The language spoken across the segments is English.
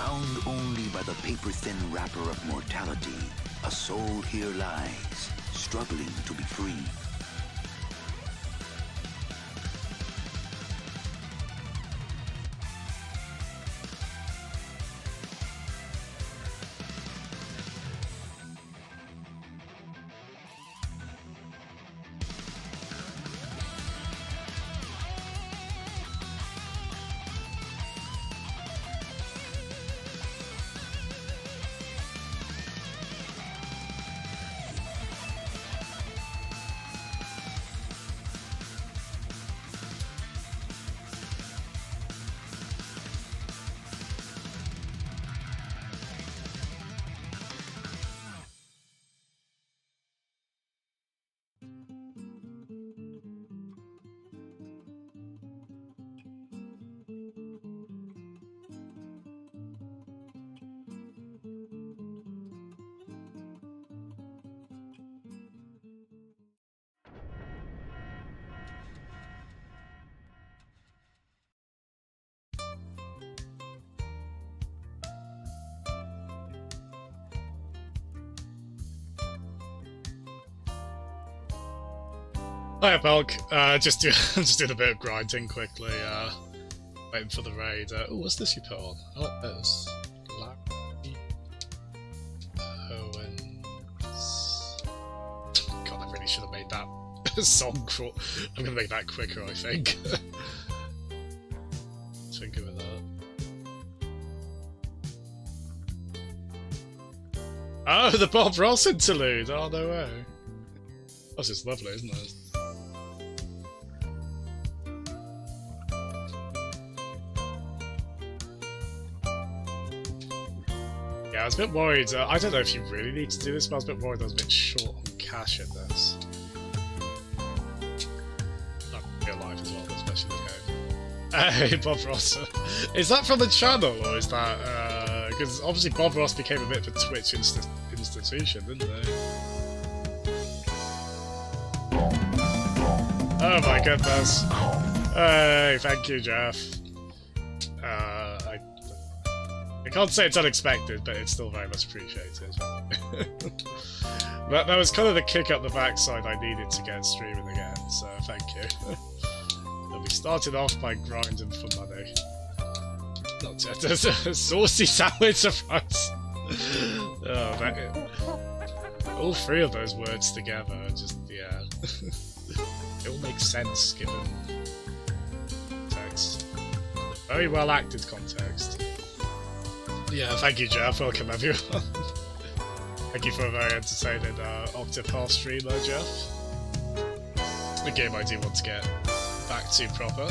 Bound only by the paper-thin wrapper of mortality, a soul here lies, struggling to be free. Hiya, Belk. Just doing a bit of grinding quickly. Waiting for the raid. Oh, what's this you put on? I like this. Larry Owens. God, I really should have made that song. I'm gonna make that quicker, I think. Think of that. Oh, the Bob Ross interlude. Oh no way. That's just lovely, isn't it? I was a bit worried. I don't know if you really need to do this, but I was a bit worried I was a bit short on cash in this. Not real life as well, especially the game. Hey, Bob Ross. Is that from the channel, or is that... because obviously Bob Ross became a bit of a Twitch institution, didn't they? Oh my goodness. Hey, thank you, Jeff. I can't say it's unexpected, but it's still very much appreciated. That was kind of the kick up the backside I needed to get streaming again, so thank you. And we started off by grinding for money. Not just a saucy sandwich surprise. Oh, that, all three of those words together are just, yeah. It all makes sense given context. Very well acted context. Yeah, thank you, Jeff. Welcome, everyone. Thank you for a very entertaining Octopath streamer, Jeff. The game I do want to get back to proper.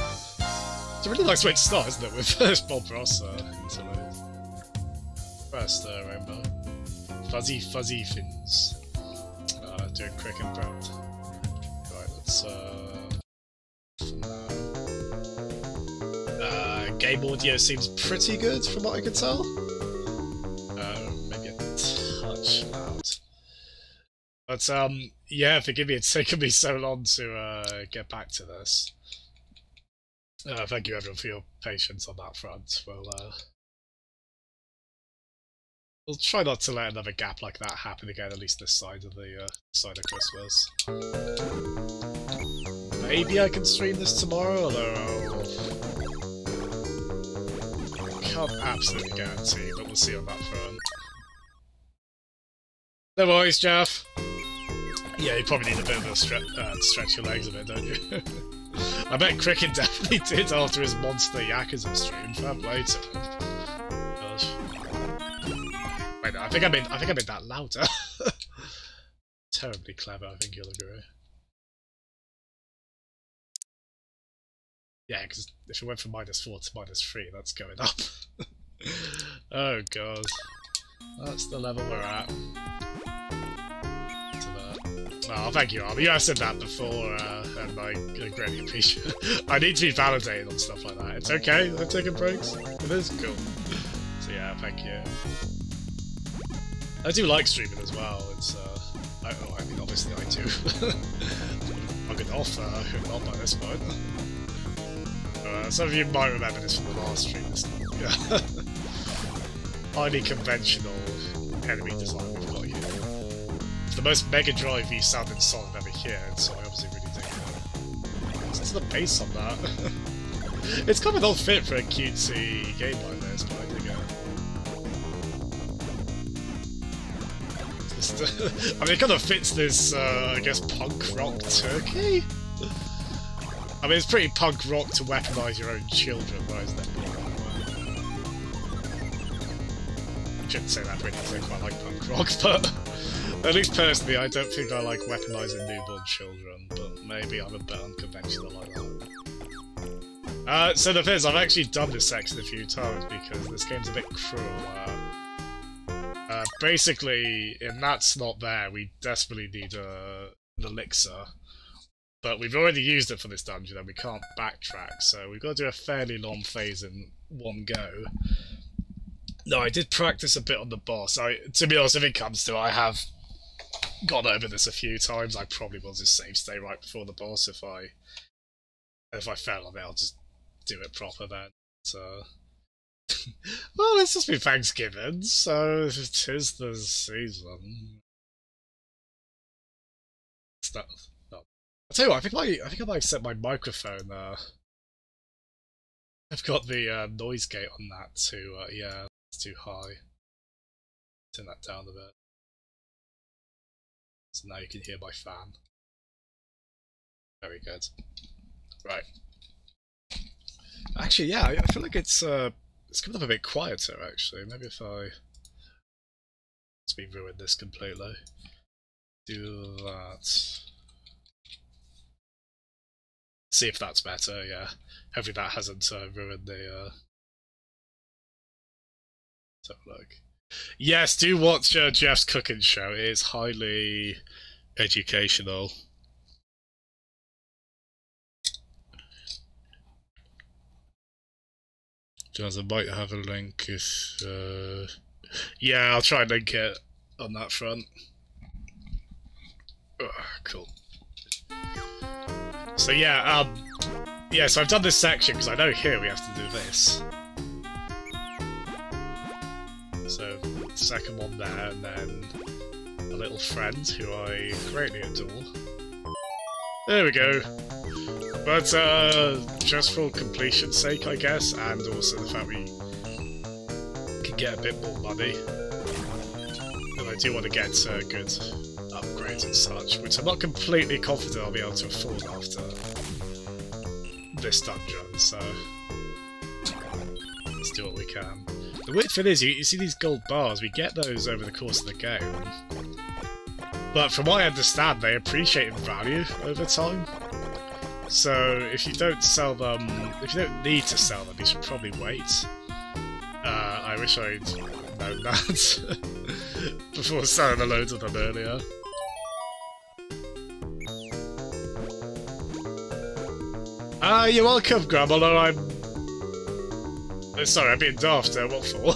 It's a really nice way to start, isn't it, with Bob Ross interlude. First rainbow. Fuzzy fins. Doing quick and prompt. Right, let's game audio seems pretty good from what I can tell. Maybe a touch loud. But yeah, forgive me, it's taken me so long to get back to this. Thank you everyone for your patience on that front. We'll try not to let another gap like that happen again, at least this side of the side of Christmas. Maybe I can stream this tomorrow, although can't absolutely guarantee, but we'll see on that front. No worries, Jeff. Yeah, you probably need a bit of a to stretch your legs a bit, don't you? I bet Cricket definitely did after his monster Yakuza stream. Fair play to him. Gosh. Wait, no, I think I made that louder. Terribly clever, I think you'll agree. Yeah, because if it went from -4 to -3, that's going up. Oh god. That's the level we're at. Oh, thank you, Army. You have said that before, and I greatly appreciate it. I need to be validated on stuff like that. It's okay, I'm taking breaks. It is cool. So yeah, thank you. I do like streaming as well. It's, I mean, obviously I do. I'm good off, not by this point. Some of you might remember this from the last stream. highly conventional enemy design we've got here. It's the most Mega Drive-y sounding song I've ever heard, so I obviously really dig it. What's the bass on that? It's kind of not fit for a cutesy game like this, but I dig it. I mean, it kind of fits this, I guess, punk rock turkey? I mean, it's pretty punk rock to weaponize your own children, though, isn't it? I shouldn't say that, really, because I quite like punk rock, but at least personally, I don't think I like weaponizing newborn children, but maybe I'm a bit unconventional like that. So the thing is, I've actually done this section a few times because this game's a bit cruel. Basically, if that's not there, we desperately need an elixir. But we've already used it for this dungeon and we can't backtrack, so we've got to do a fairly long phase in one go. No, I did practice a bit on the boss. To be honest, if it comes to it, I have gone over this a few times. I probably will just save stay right before the boss. If I fail on it, I'll just do it proper then. So, well, it's just been Thanksgiving, so it is the season. Stuff. No. I'll tell you what, I think I might set my microphone. I've got the noise gate on that too. Yeah, it's too high. Turn that down a bit. So now you can hear my fan. Very good. Right. Actually, yeah, I feel like it's coming up a bit quieter, actually. Maybe if I... Let's be ruined this completely. Do that. See if that's better, yeah. Hopefully that hasn't ruined the... Let's have a look. Yes, do watch Jeff's cooking show. It is highly educational. Jazz, I might have a link if... Yeah, I'll try and link it on that front. Cool. So yeah, so I've done this section because I know here we have to do this. So, second one there, and then a little friend who I greatly adore. There we go. But, just for completion's sake, I guess, and also the fact we can get a bit more money. And I do want to get good upgrades and such, which I'm not completely confident I'll be able to afford after this dungeon, so let's do what we can. The weird thing is, you see these gold bars, we get those over the course of the game. But from what I understand, they appreciate in value over time. So if you don't sell them, if you don't need to sell them, you should probably wait. I wish I'd known that before selling a load of them earlier. You're welcome, Grandmother. Sorry, I'm being daft. What for?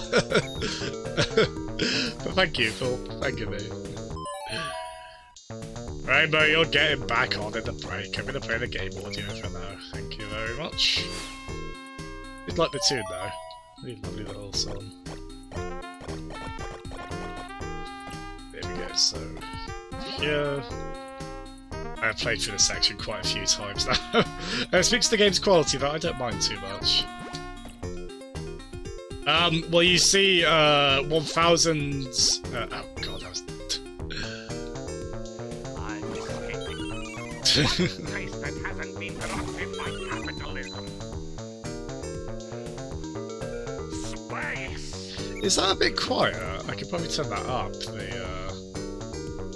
But thank you for thanking me. Rainbow, you're getting back on in the break. I'm going to play the game audio for now. Thank you very much. You'd like the tune though. Really lovely little song. There we go, so... Yeah... I've played through this section quite a few times now. It speaks to the game's quality that I don't mind too much. Well, you see, 1,000... oh god, that was... I'm escaping. Place that hasn't been corrupted by capitalism. Space! Is that a bit quiet? I could probably turn that up, the,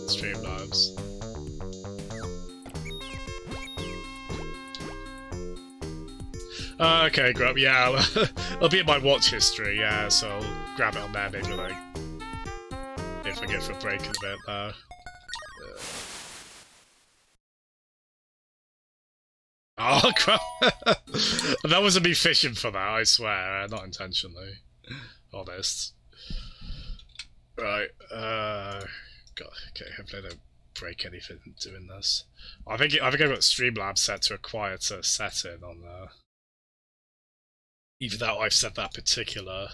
Streamlabs. Okay, Grub, yeah, I'll be in my watch history, yeah, so I'll grab it on there maybe, like, if I go for a break in a bit there. Oh, crap! That wasn't me fishing for that, I swear, not intentionally. Honest. Right, God, okay, hopefully I don't break anything doing this. I think I've got Streamlabs set to a quieter setting on there. Even though I've set that particular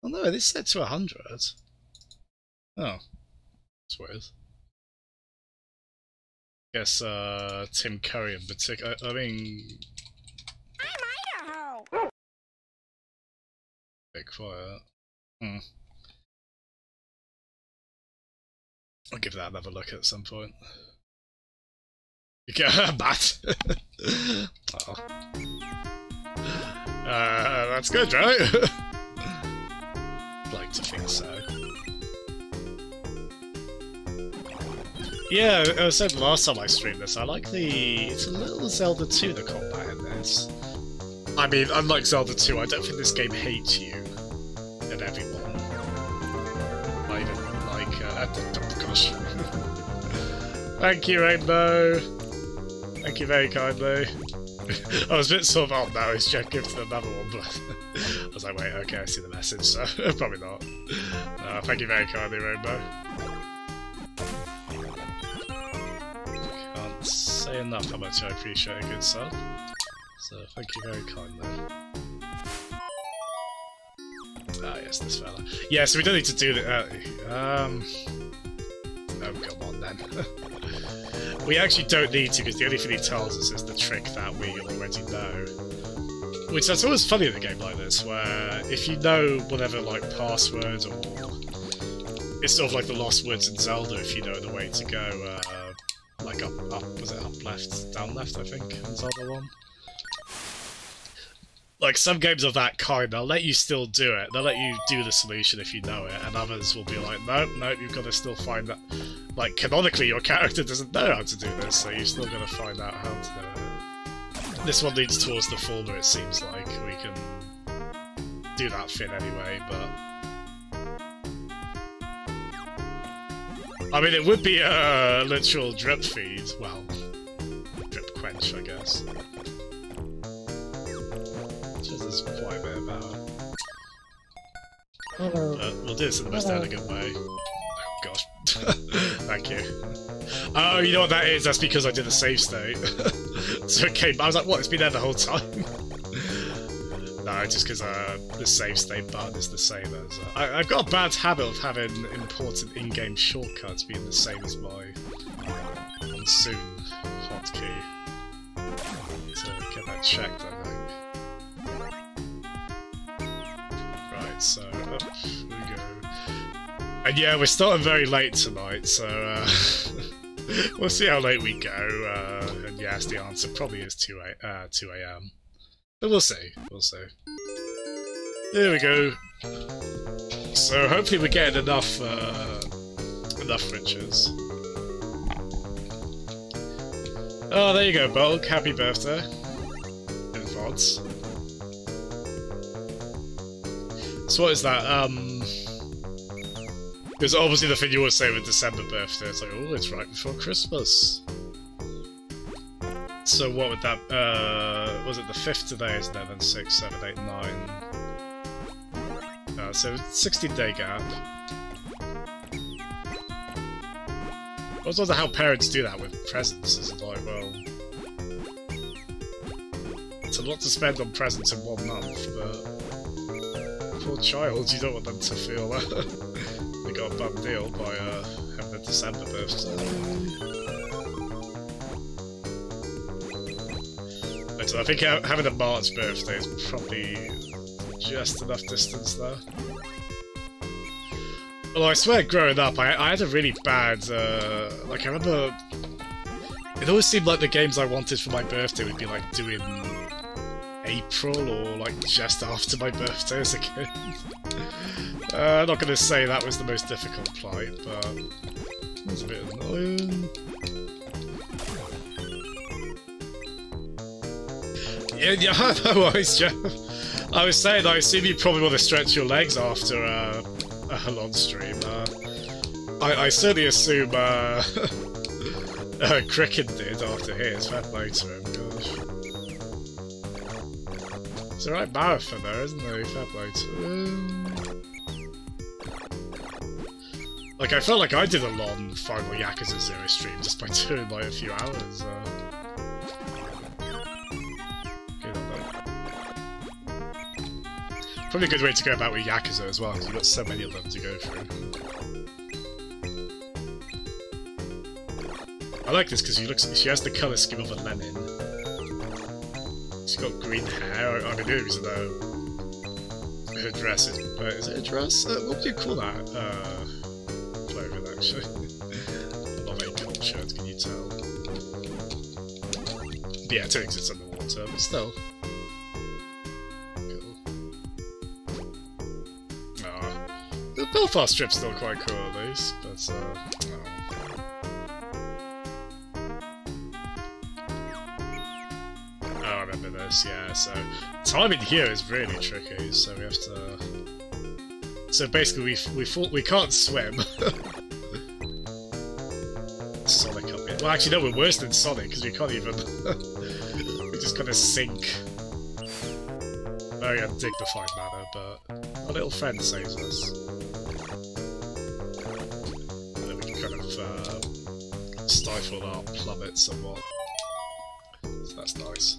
Oh no, it is set to 100. Oh, that's weird. Guess Tim Curry in particular. I mean, I'm Idaho. Bit quiet. I'll give that another look at some point. You get bat. Oh. That's good, right? I'd like to think so. Yeah, I said last time I streamed this, I like it's a little Zelda 2, the combat in this. I mean, unlike Zelda 2, I don't think this game hates you and everyone. I even like, gosh. Thank you, Rainbow! Thank you very kindly. I was a bit sort of, oh no, it's Jeff gifted another one, but I was like, wait, okay, I see the message, so probably not. Thank you very kindly, Rainbow. Can't say enough how much I appreciate a good sub, so thank you very kindly. Ah, yes, this fella. Yeah, so we don't need to do that. Oh, come on then. We actually don't need to, because the only thing he tells us is the trick that we already know. Which that's always funny in a game like this, where if you know whatever, like, password, or... It's sort of like the Lost Woods in Zelda, if you know the way to go, like up, was it up left, down left, I think, in Zelda 1? Like, some games of that kind, they'll let you still do it, they'll let you do the solution if you know it, and others will be like, nope, you've got to still find that. Like, canonically, your character doesn't know how to do this, so you've still got to find out how to do it. This one leads towards the former, it seems like. We can do that fit anyway, but... I mean, it would be a literal drip feed. Well, drip quench, I guess. There's quite a bit about it. We'll do this in the most elegant way. Oh gosh. Thank you. Oh, you know what that is? That's because I did a save state. So it came, I was like, what? It's been there the whole time? No, just because the save state button is the same as... I've got a bad habit of having important in-game shortcuts being the same as my Monsoon hotkey. So get that checked, I think. Right, so up we go. And yeah, we're starting very late tonight, so we'll see how late we go. And yes, the answer probably is 2 AM. But we'll see, There we go. So hopefully we're getting enough riches. Oh, there you go, Bulk. Happy birthday. In VODs. So what is that? Because obviously the thing you always say with December birthday, it's like, oh, it's right before Christmas. So what would that, was it the 5th today, isn't it? Then 6, 7, 8, 9. So 16-day gap. I was wondering how parents do that with presents. Is it like, well... It's a lot to spend on presents in 1 month, but... Poor child, you don't want them to feel they got a bum deal by having a December birthday. So I think having a March birthday is probably just enough distance there. Although I swear, growing up, I had a really bad, like I remember, it always seemed like the games I wanted for my birthday would be like doing April or like just after my birthday as a kid. I'm not going to say that was the most difficult plight, but it was a bit annoying. Yeah, no worries, Jeff. I was saying, I assume you probably want to stretch your legs after a long stream. I certainly assume Cricket did after his. Fair play to him, gosh. It's a right marathon there, isn't there? Fair play to him. Like, I felt like I did a long Final Yakuza 0 stream just by doing like a few hours. Probably a good way to go about with Yakuza as well, because you've got so many of them to go through. I like this because she has the colour scheme of a lemon. She's got green hair, I mean, even though her dress is it a dress? What do you call that? Clothing, actually. I love a cool shirt, can you tell? Yeah, it exists underwater, but still. Cool. The Belfast strip's still quite cool at least, but I remember this, yeah, so timing here is really tricky, so we have to... So basically we can't swim. Sonic up here. Well actually no, we're worse than Sonic, because we can't even... we just kind of sink. Very undignified manner, but our little friend saves us. And then we can kind of stifle our plummet somewhat. So that's nice.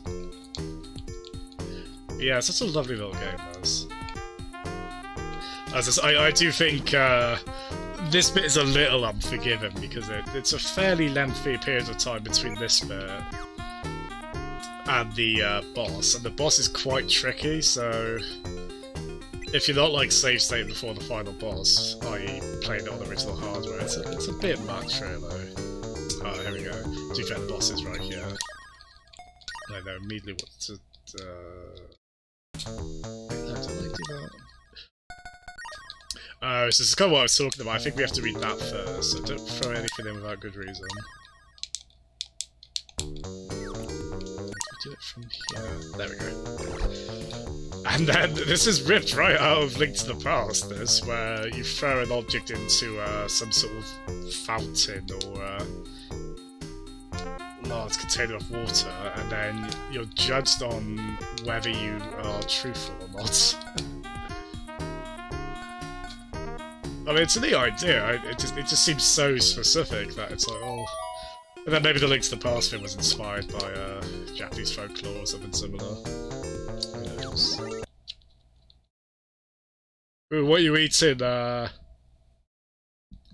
Yeah, it's such a lovely little game, this. I do think this bit is a little unforgiving because it's a fairly lengthy period of time between this bit and the boss, and the boss is quite tricky, so if you're not like save state before the final boss, i.e. playing it on original hardware, it's a bit much really. Oh, here we go. To be fair, the boss is right here. I know immediately what to... No, don't I do that? Oh, so this is kind of what I was talking about. I think we have to read that first, so don't throw anything in without good reason. Do it from here. There we go. And then this is ripped right out of Link to the Past, this, where you throw an object into some sort of fountain or large container of water, and then you're judged on whether you are truthful or not. I mean, it's a neat idea. It just seems so specific that it's like, oh. And then maybe the Link to the Past thing was inspired by Japanese folklore or something similar. Who knows? Ooh, what are you eating? What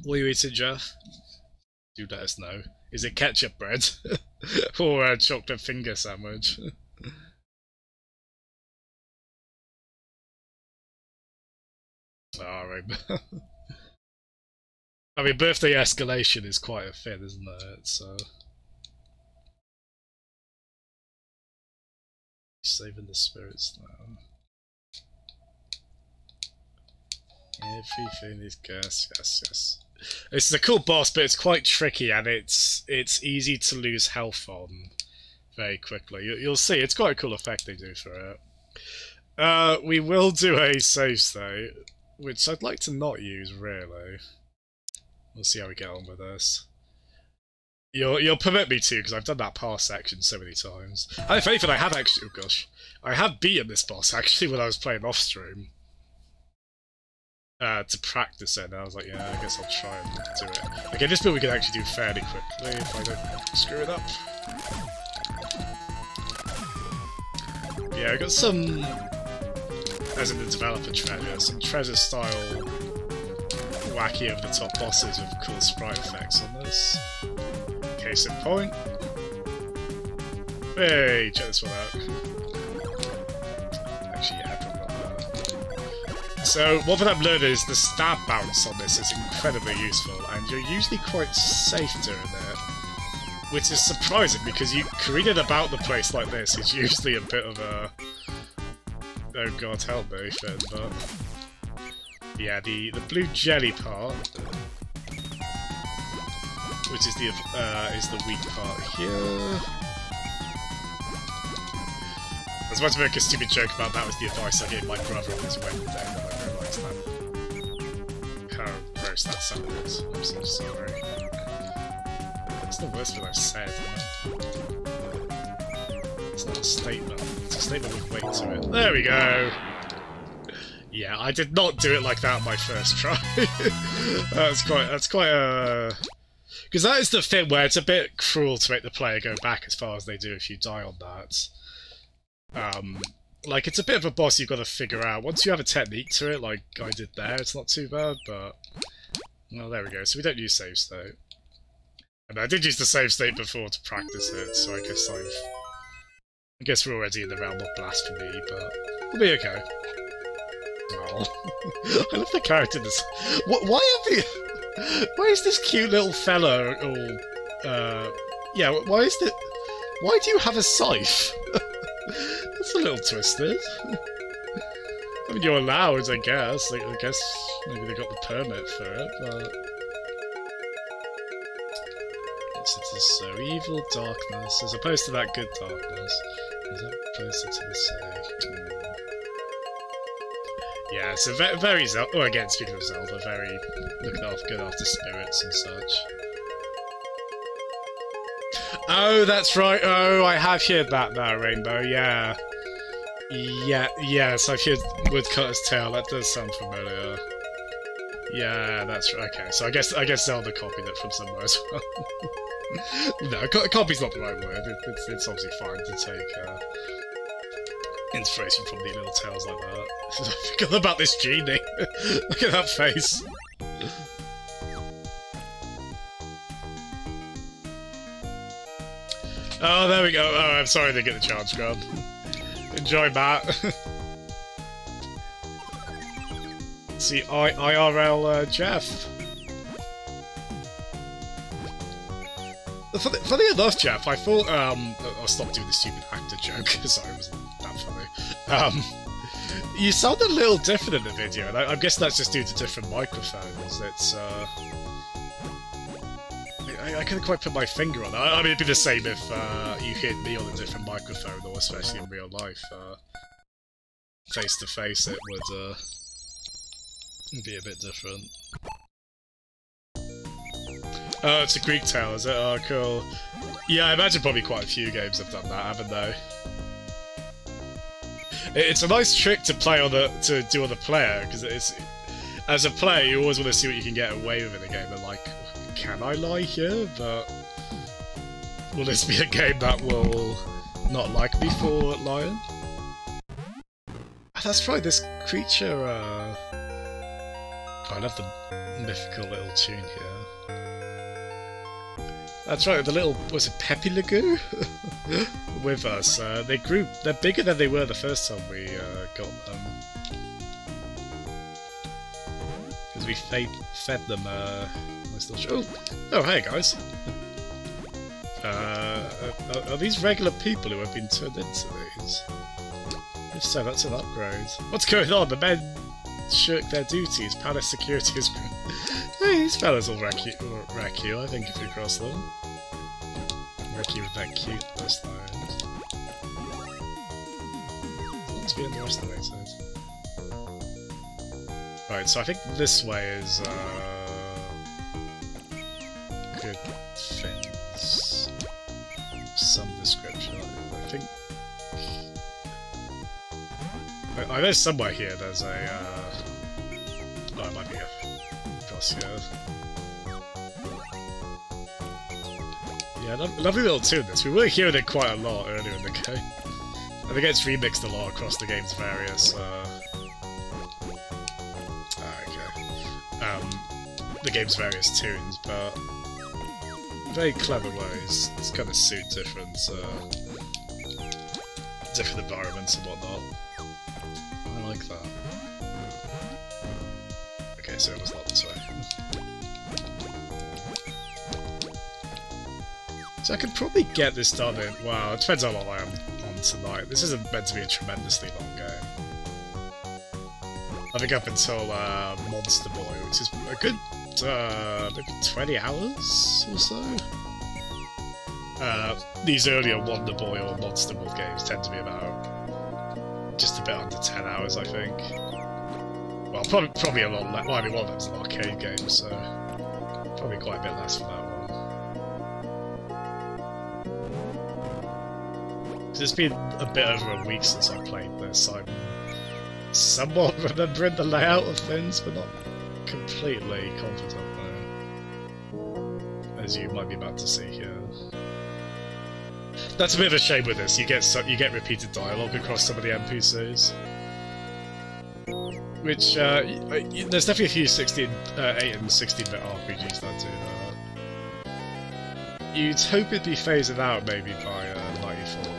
are you eating, Jeff? Do let us know. Is it ketchup bread? Or a chocolate finger sandwich? Oh, I mean, birthday escalation is quite a thing, isn't it? So... Saving the spirits now. Everything is gas, yes. This is a cool boss, but it's quite tricky, and it's easy to lose health on very quickly. You'll see, it's quite a cool effect they do for it. We will do a save state, which I'd like to not use, really. We'll see how we get on with this. You'll permit me to, because I've done that past section so many times. And if anything, I have actually... Oh gosh. I have beaten this boss, actually, when I was playing off-stream. To practice it, and I was like, yeah, I guess I'll try and do it. Okay, this bit we can actually do fairly quickly, if I don't screw it up. Yeah, I got some... As in the developer treasure, some treasure-style wacky over-the-top bosses with cool sprite effects on this. Case in point. Hey, check this one out. Actually, yeah, probably not that. So, one thing I've learned is the stab bounce on this is incredibly useful, and you're usually quite safe doing it. Which is surprising, because you careening about the place like this is usually a bit of a... Oh god, help me, Finn, but... Yeah, the blue jelly part, which is the weak part here. I was about to make a stupid joke about that was the advice I gave my brother on his wedding day, but I realised that. How gross that sounded. I'm so sorry. That's the worst thing I've said. It's not a statement. It's a statement with weight to it. There we go! Yeah, I did not do it like that on my first try. That's quite a... Because that is the thing where it's a bit cruel to make the player go back as far as they do if you die on that. like, it's a bit of a boss you've got to figure out. Once you have a technique to it, like I did there, it's not too bad, but... Well, there we go. So we don't use save state. And I did use the save state before to practice it, so I guess we're already in the realm of blasphemy, but we'll be okay. Oh. I love the character in this. Why is this cute little fellow all... yeah, why do you have a scythe? That's a little twisted. I mean, you're allowed, I guess. Like, I guess maybe they got the permit for it, but... Yes, it is so evil darkness, as opposed to that good darkness. Is that closer to the sake? Yeah, so very Zelda. Oh, again, speaking of Zelda, very good after spirits and such. Oh, that's right. Oh, I have heard that now, Rainbow. Yeah. Yes, I've heard Woodcutter's Tale. That does sound familiar. Yeah, that's right. Okay, so I guess Zelda copied it from somewhere as well. No, copy's not the right word. It's obviously fine to take inspiration from neat little tales like that. I forgot about this genie. Look at that face. Oh, there we go. Oh, I'm sorry to get the charge grab. Enjoy, Matt. See, IRL Jeff. Funny enough, Jeff, I thought, I'll stop doing the stupid actor joke, sorry, it wasn't that funny. You sound a little different in the video, and I guess that's just due to different microphones. It's, I couldn't quite put my finger on it. I mean, it'd be the same if, you hit me on a different microphone, or especially in real life, face to face, it would, be a bit different. Oh, it's a Greek tale, is it? Oh, cool. Yeah, I imagine probably quite a few games have done that, haven't they? It's a nice trick to play on to do on the player, because it's as a player you always want to see what you can get away with in a game. And like, can I lie here? But will this be a game that will not like me for lying? Oh, that's right. This creature. Oh, I love the mythical little tune here. That's right, the little, was it Pepe Lagoo? With us. They're bigger than they were the first time we got them. Because we fed them, oh, hey guys. Are these regular people who have been turned into these? If so, that's an upgrade. What's going on? The men shirk their duties. Palace security is... Hey, these fellas will wreck you, I think, if you cross them. Wreck you with that cute waistline. Not to be underestimated. Right, so I think this way is, good fins. Some description, I think... I know somewhere here there's a, oh, it might be a cross here. Yeah, lovely little tune this. We were hearing it quite a lot earlier in the game. I think it's remixed a lot across the game's various, the game's various tunes, but very clever ways. It's kind of suit different environments and whatnot. I like that. Okay, so it was not this way. So I could probably get this done in... Wow, it depends how long I am on tonight. This isn't meant to be a tremendously long game. I think up until Monster Boy, which is a good maybe 20 hours or so. These earlier Wonder Boy or Monster Boy games tend to be about just a bit under 10 hours, I think. Well, probably a lot less. Well, I mean, one of them's an arcade game, so probably quite a bit less for that one. It's been a bit over a week since I played this. I'm somewhat remembering the layout of things, but not completely confident though, as you might be about to see here. That's a bit of a shame with this. You get repeated dialogue across some of the NPCs. Which, there's definitely a few 8 and 16-bit RPGs that do that. You'd hope it'd be phased out maybe by 94,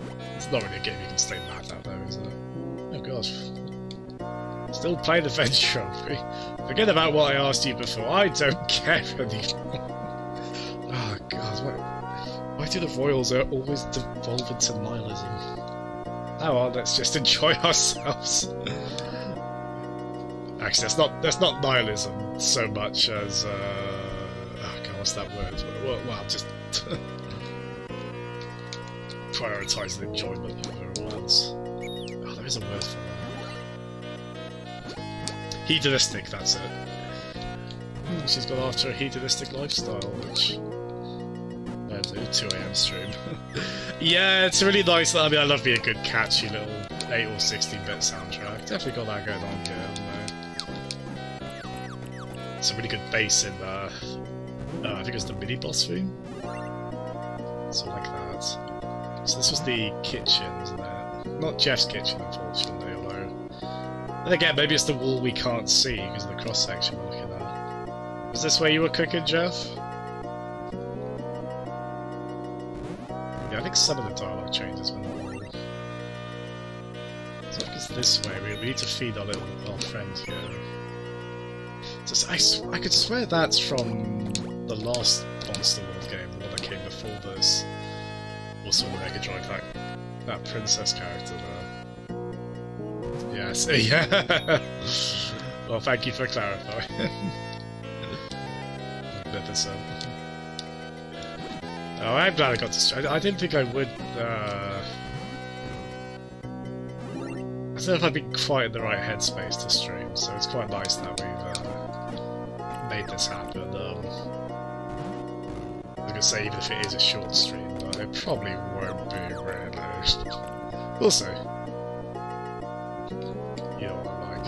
but it's not really a game you can stay mad at though, is it? Oh gosh. Still playing the Venge Trophy. Forget about what I asked you before, I don't care anymore. Oh god, why do the royals always devolve into nihilism? Oh well, let's just enjoy ourselves. Actually, that's not nihilism so much as oh god, what's that word? Well, just prioritising enjoyment over all else. Oh, there is a word for that. Hedonistic, that's it. She's gone after a hedonistic lifestyle, which 2 AM stream. Yeah, it's really nice. I mean, I love being a good, catchy little 8 or 16-bit soundtrack. Definitely got that going on here, haven't they? Some really good bass in there. I think it was the mini-boss theme. So like that. So this was the kitchen, isn't it? Not Jeff's kitchen, unfortunately, although... And again, maybe it's the wall we can't see because of the cross-section we're looking at. Was this where you were cooking, Jeff? I think some of the dialogue changes when not all. So I think it's this way. We need to feed our friend here. So I could swear that's from the last Monster World game, the one that came before this. Also on the Mega Drive, that princess character there. Yes, yeah. Well, thank you for clarifying. Magnificent. Oh, I'm glad I got to stream. I didn't think I would, I don't know if I've been quite in the right headspace to stream, so it's quite nice that we've made this happen. I was gonna say, even if it is a short stream, but it probably won't be really. We'll see. You know what I'm like.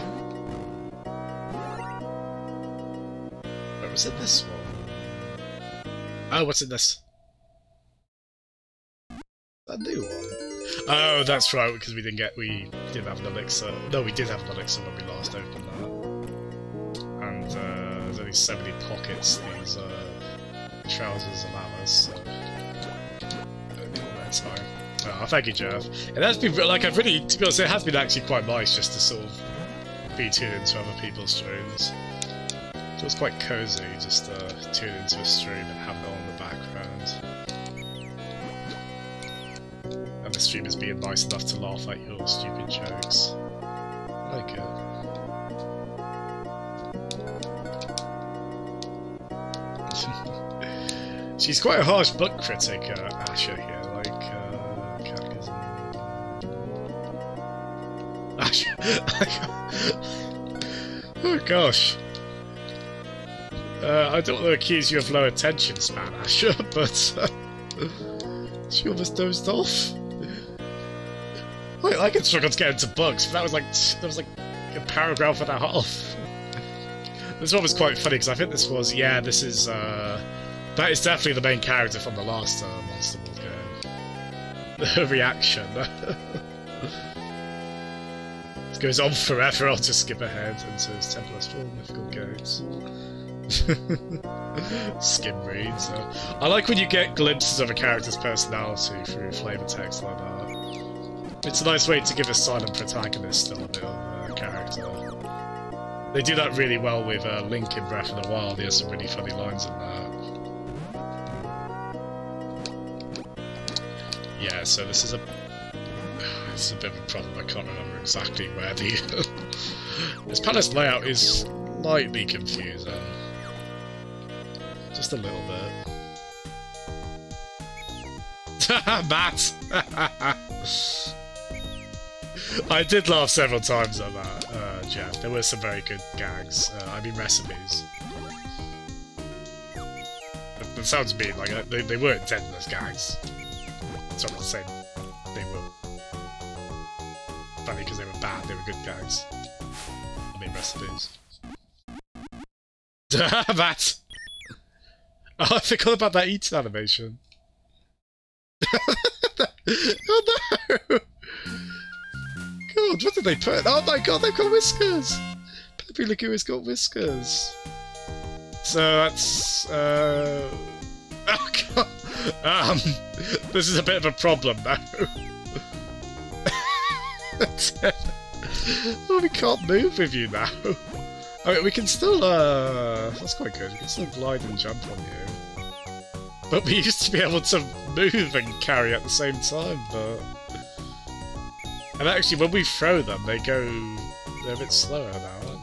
Where was it this one? Oh, what's in this? A new one. Oh, that's right, because we didn't have an elixir. No, we did have an elixir when we last opened that. And there's only so many pockets these trousers allow us, so all that time. Oh, thank you, Jeff. And that's been like to be honest, it has been actually quite nice just to sort of be tuned into other people's streams. So it's quite cozy just to tune into a stream and have it on in the background. And the stream is being nice enough to laugh at your stupid jokes. I like it. She's quite a harsh book critic, Asher here, like, Catechism. Asher. Oh gosh. I don't want to accuse you of low attention span, Asher, but she almost dozed off. I can struggle to get into books, but that was like a paragraph and a half. This one was quite funny because I think this was that is definitely the main character from the last Monster World game. The reaction. It goes on forever. I'll just skip ahead into his Templar's full mythical goats. Skim reads. I like when you get glimpses of a character's personality through flavor text like that. It's a nice way to give a silent protagonist still a bit of character. They do that really well with Link in Breath of the Wild. There's some really funny lines in there. Yeah, so this is a bit of a problem. I can't remember exactly where the this palace layout is slightly confusing. Just a little bit. Matt! I did laugh several times at that, Jeff. There were some very good gags. I mean, recipes. That sounds mean, like, they weren't intended as gags. So I'm not saying they were funny because they were bad, they were good gags. I mean, recipes. Matt! Oh, I forgot about that eating animation. Oh no! God, what did they put? Oh my god, they've got whiskers! Pepe Le Pew has got whiskers. So that's oh god. This is a bit of a problem now. Oh, we can't move with you now. I mean, we can still that's quite good. We can still glide and jump on you. But we used to be able to move and carry at the same time, but... And actually, when we throw them, they're a bit slower now, aren't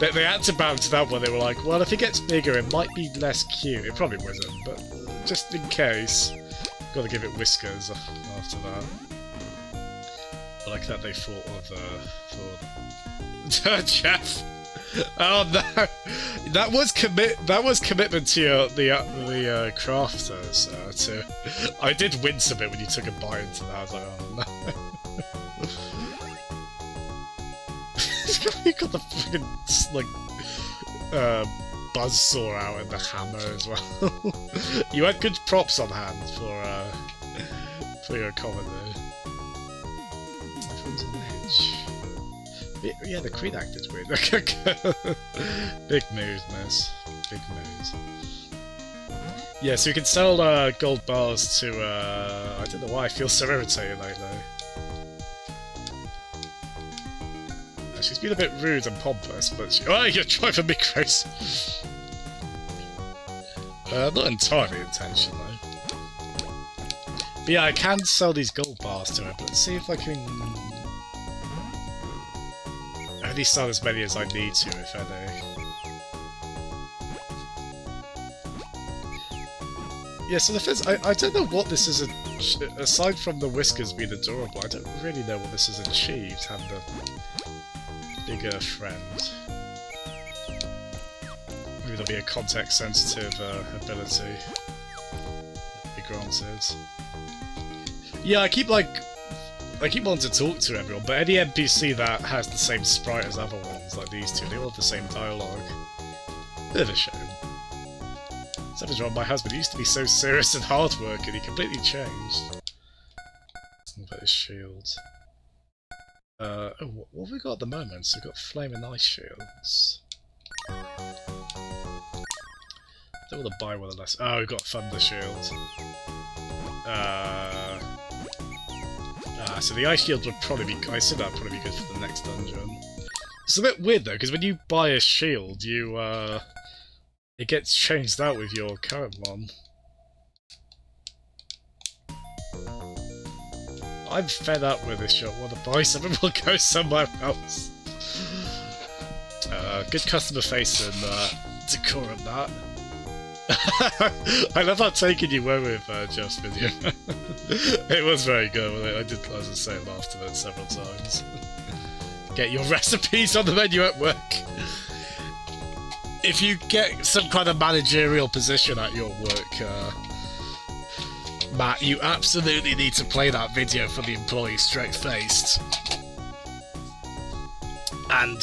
you? They had to balance that one. They were like, well, if it gets bigger, it might be less cute. It probably wasn't, but just in case, got to give it whiskers after that. I like that they thought of Jeff. Oh no, that was commitment to the crafters too. I did wince a bit when you took a bite into that. I was like, oh no. You got the fucking like buzzsaw out and the hammer as well. You had good props on hand for your comment there. Yeah, the Queen acted weird. Big moves, miss. Big moves. Yeah, so you can sell gold bars to, I don't know why I feel so irritated lately. She's been a bit rude and pompous, but she... Oh, you're driving me crazy! Not entirely intentionally. But yeah, I can sell these gold bars to her, but let's see if I can... I only sell as many as I need to, if any. Yeah, so the thing is, I don't know what this is, aside from the whiskers being adorable, I don't really know what this has achieved, having a bigger friend. Maybe there'll be a context-sensitive ability be granted. Yeah, I keep wanting to talk to everyone, but any NPC that has the same sprite as other ones, like these two, they all have the same dialogue. Bit of a shame. Something's wrong with my husband. He used to be so serious and hard-working, he completely changed. What about his shield? Oh, what have we got at the moment? So we've got flame and ice shields. Don't want to buy one of less. Oh, we've got thunder shield. So the ice shield would probably be... I said that'd probably be good for the next dungeon. It's a bit weird though, because when you buy a shield, you it gets changed out with your current one. I'm fed up with this shop. I want to buy something, we'll go somewhere else. Good customer facing decorum, that. I love how taken you were with Jeff's video. It was very good. I did, as I say, laughed at it several times. Get your recipes on the menu at work. If you get some kind of managerial position at your work, Matt, you absolutely need to play that video for the employees straight-faced. And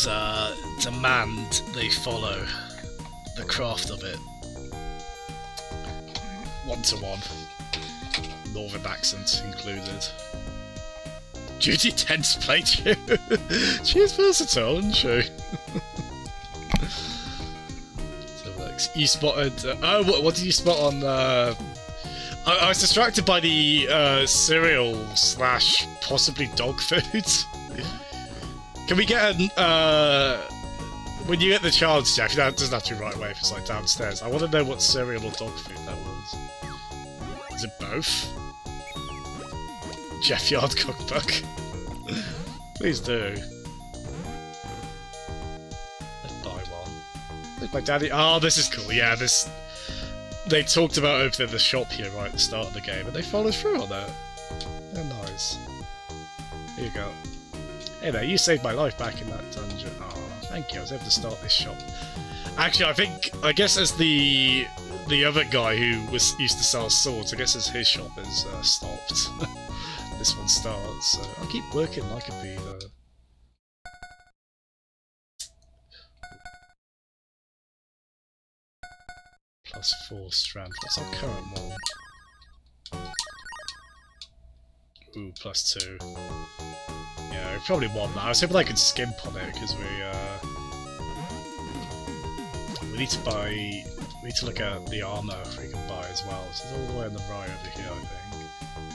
demand they follow the craft of it. One-to-one. Northern accent included. Judy tends to play you. She is versatile, isn't she? So, you spotted... oh, what did you spot on... I was distracted by the cereal / possibly dog food. Can we get an... when you get the chance, Jeff, that doesn't have to be right away if it's like downstairs. I want to know what cereal or dog food that was. Is it both? Jeff Yard cookbook. Please do. Let's buy one. Look, my daddy. Oh, this is cool. Yeah, this. They talked about opening the shop here right at the start of the game, and they followed through on that. Oh, nice. Here you go. Hey there, you saved my life back in that dungeon. Oh, thank you. I was able to start this shop. Actually, I guess as the other guy who used to sell swords, I guess as his shop is stopped. This one starts, so I'll keep working like a beaver. plus 4 strength. What's our current one? Ooh, plus 2. Yeah, we probably want that. I was hoping I could skimp on it because we need to buy. We need to look at the armor we can buy as well. So it's all the way on the right over here, I think.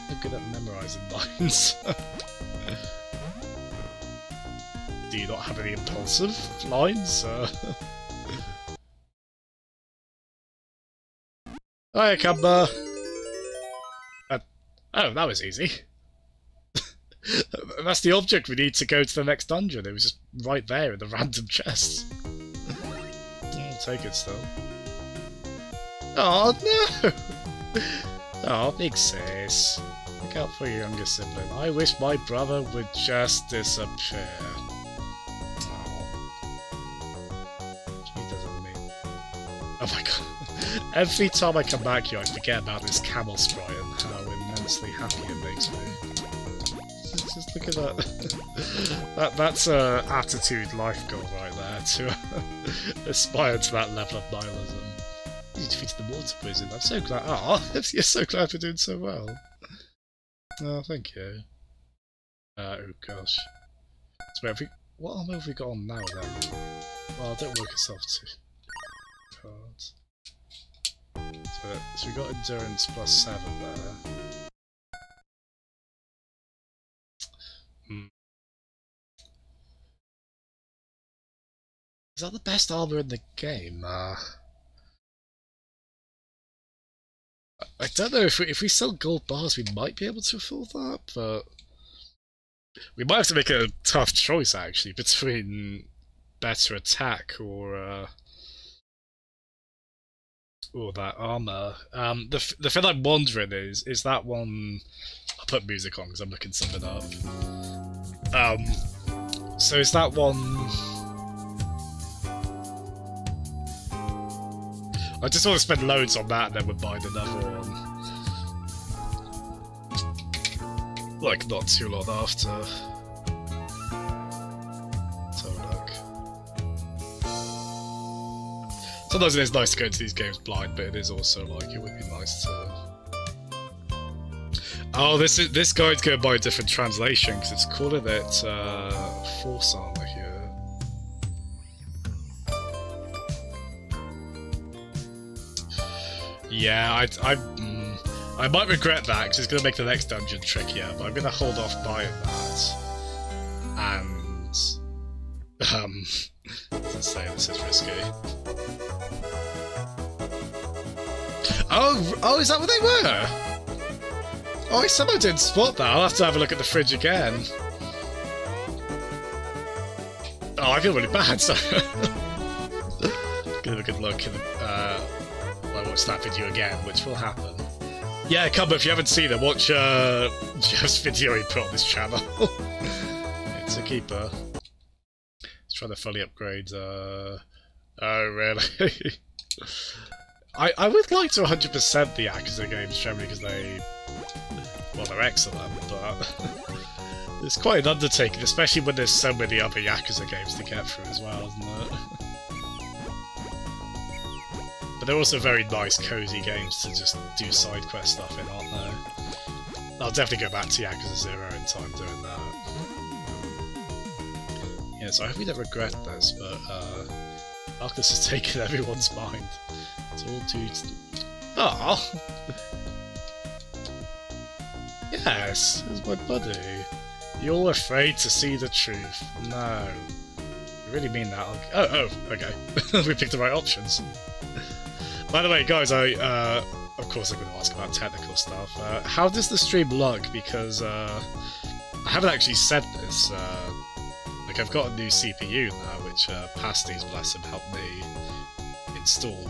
I'm good at memorizing lines. Do you not have any impulsive lines? Hiya, Cumber! Oh, that was easy. That's the object we need to go to the next dungeon. It was just right there in the random chest. I'll take it still. Oh no! Oh, big sis. Look out for your younger sibling. I wish my brother would just disappear. Oh. He doesn't mean. Oh my god. Every time I come back here, I forget about this camel sprite and how immensely happy it makes me. Just look at that. That's a attitude life goal right there, to aspire to that level of nihilism. You defeated the water prison. I'm so glad. Oh, you're so glad we're doing so well. Oh, thank you. Oh gosh. So what armor have we got on now then? Well, don't work yourself too. Cards. So we got endurance plus 7 there. Is that the best armor in the game? I don't know, if we sell gold bars we might be able to afford that, but we might have to make a tough choice actually between better attack or that armor. The thing I'm wondering is that one. I'll put music on because I'm looking something up. So is that one? I just want to spend loads on that and then we're buying another one. Like, not too long after. Let's have a look. Sometimes it is nice to go into these games blind, but it is also like, it would be nice to... Oh, this guide's going by a different translation, because it's calling it Force Armor here. Yeah, I might regret that because it's going to make the next dungeon trickier, but I'm going to hold off buying that. And let's say this is risky. Oh, is that what they were? Oh, I somehow didn't spot that. I'll have to have a look at the fridge again. Oh, I feel really bad. So give a good look in the. I watch that video again, which will happen. Yeah, come if you haven't seen it, watch Jeff's video he put on this channel. It's a keeper. He's trying to fully upgrade. Oh, really? I would like to 100% the Yakuza games generally because they're excellent, but it's quite an undertaking, especially when there's so many other Yakuza games to get through as well, isn't it? But they're also very nice, cozy games to just do side quest stuff in, aren't they? I'll definitely go back to Yakuza 0 in time doing that. Yeah, so I hope we don't regret this, but Darkness has taken everyone's mind. It's all too... Aww! Yes, it's my buddy. You're afraid to see the truth. No. You really mean that? Oh, okay. We picked the right options. By the way, guys, of course I'm going to ask about technical stuff. How does the stream look? Because I haven't actually said this. Like, I've got a new CPU now, which Pasties, bless him, helped me install.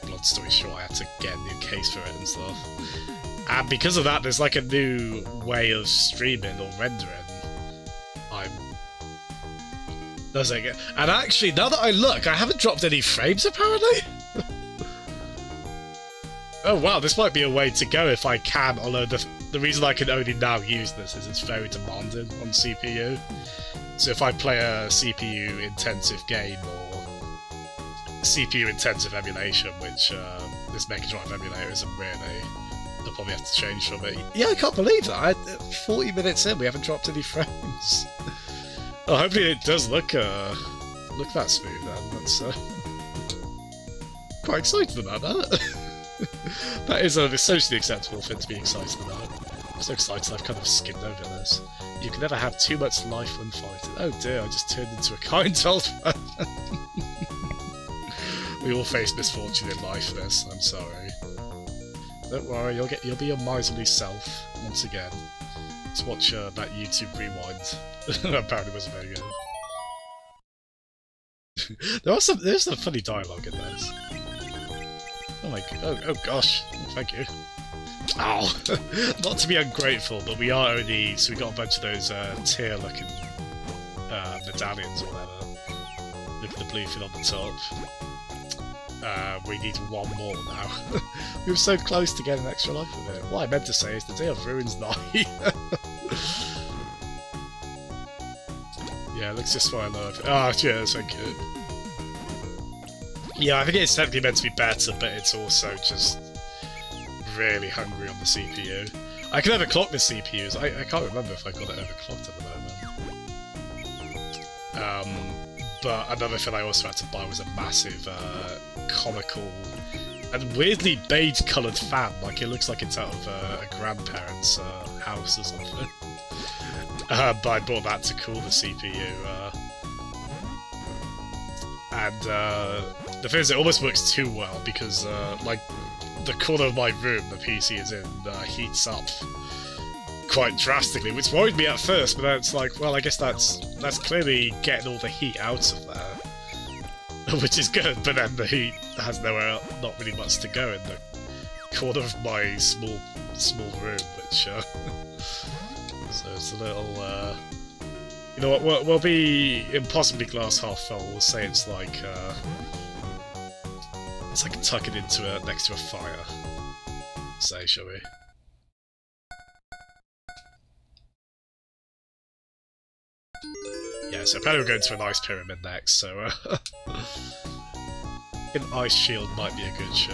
Long story short, I had to get a new case for it and stuff. And because of that, there's like a new way of streaming or rendering. And actually, now that I look, I haven't dropped any frames apparently. Oh wow, this might be a way to go if I can, although the reason I can only now use this is it's very demanding on CPU. So if I play a CPU-intensive game or CPU-intensive emulation, which this Mega Drive emulator isn't really. I'll probably have to change from it. Yeah, I can't believe that. 40 minutes in, we haven't dropped any frames. Well, hopefully it does look that smooth then. That's quite excited about that. That is an essentially acceptable thing to be excited about. I'm so excited I've kind of skimmed over this. You can never have too much life when fighting. Oh dear, I just turned into a kind old man. We all face misfortune in life, Miss. I'm sorry. Don't worry, you'll be your miserly self once again. Let's watch that YouTube rewind. Apparently wasn't very good. There's some funny dialogue in this. Oh my god! Oh gosh! Oh, thank you. Ow! Not to be ungrateful, but we are only so we got a bunch of those tear-looking medallions or whatever. Look at the blue thing on the top. We need one more now. We were so close to getting an extra life with it. What I meant to say is the Day of Ruins night. Yeah, let's just fire low. Ah, cheers, thank you. Yeah, I think it's definitely meant to be better, but it's also just really hungry on the CPU. I can overclock the CPUs. I can't remember if I got it overclocked at the moment. But another thing I also had to buy was a massive, comical and weirdly beige-coloured fan. Like, it looks like it's out of a grandparent's house or something. But I bought that to cool the CPU. And the thing is, it almost works too well because, like, the corner of my room the PC is in heats up quite drastically, which worried me at first, but then it's like, well, I guess that's clearly getting all the heat out of there, which is good, but then the heat has not really much to go in the corner of my small room, which, so it's a little, you know what, we'll be impossibly glass half full, we'll say it's like tucking into next to a fire, say, shall we? Yeah, so apparently we're going to an ice pyramid next, so an ice shield might be a good show.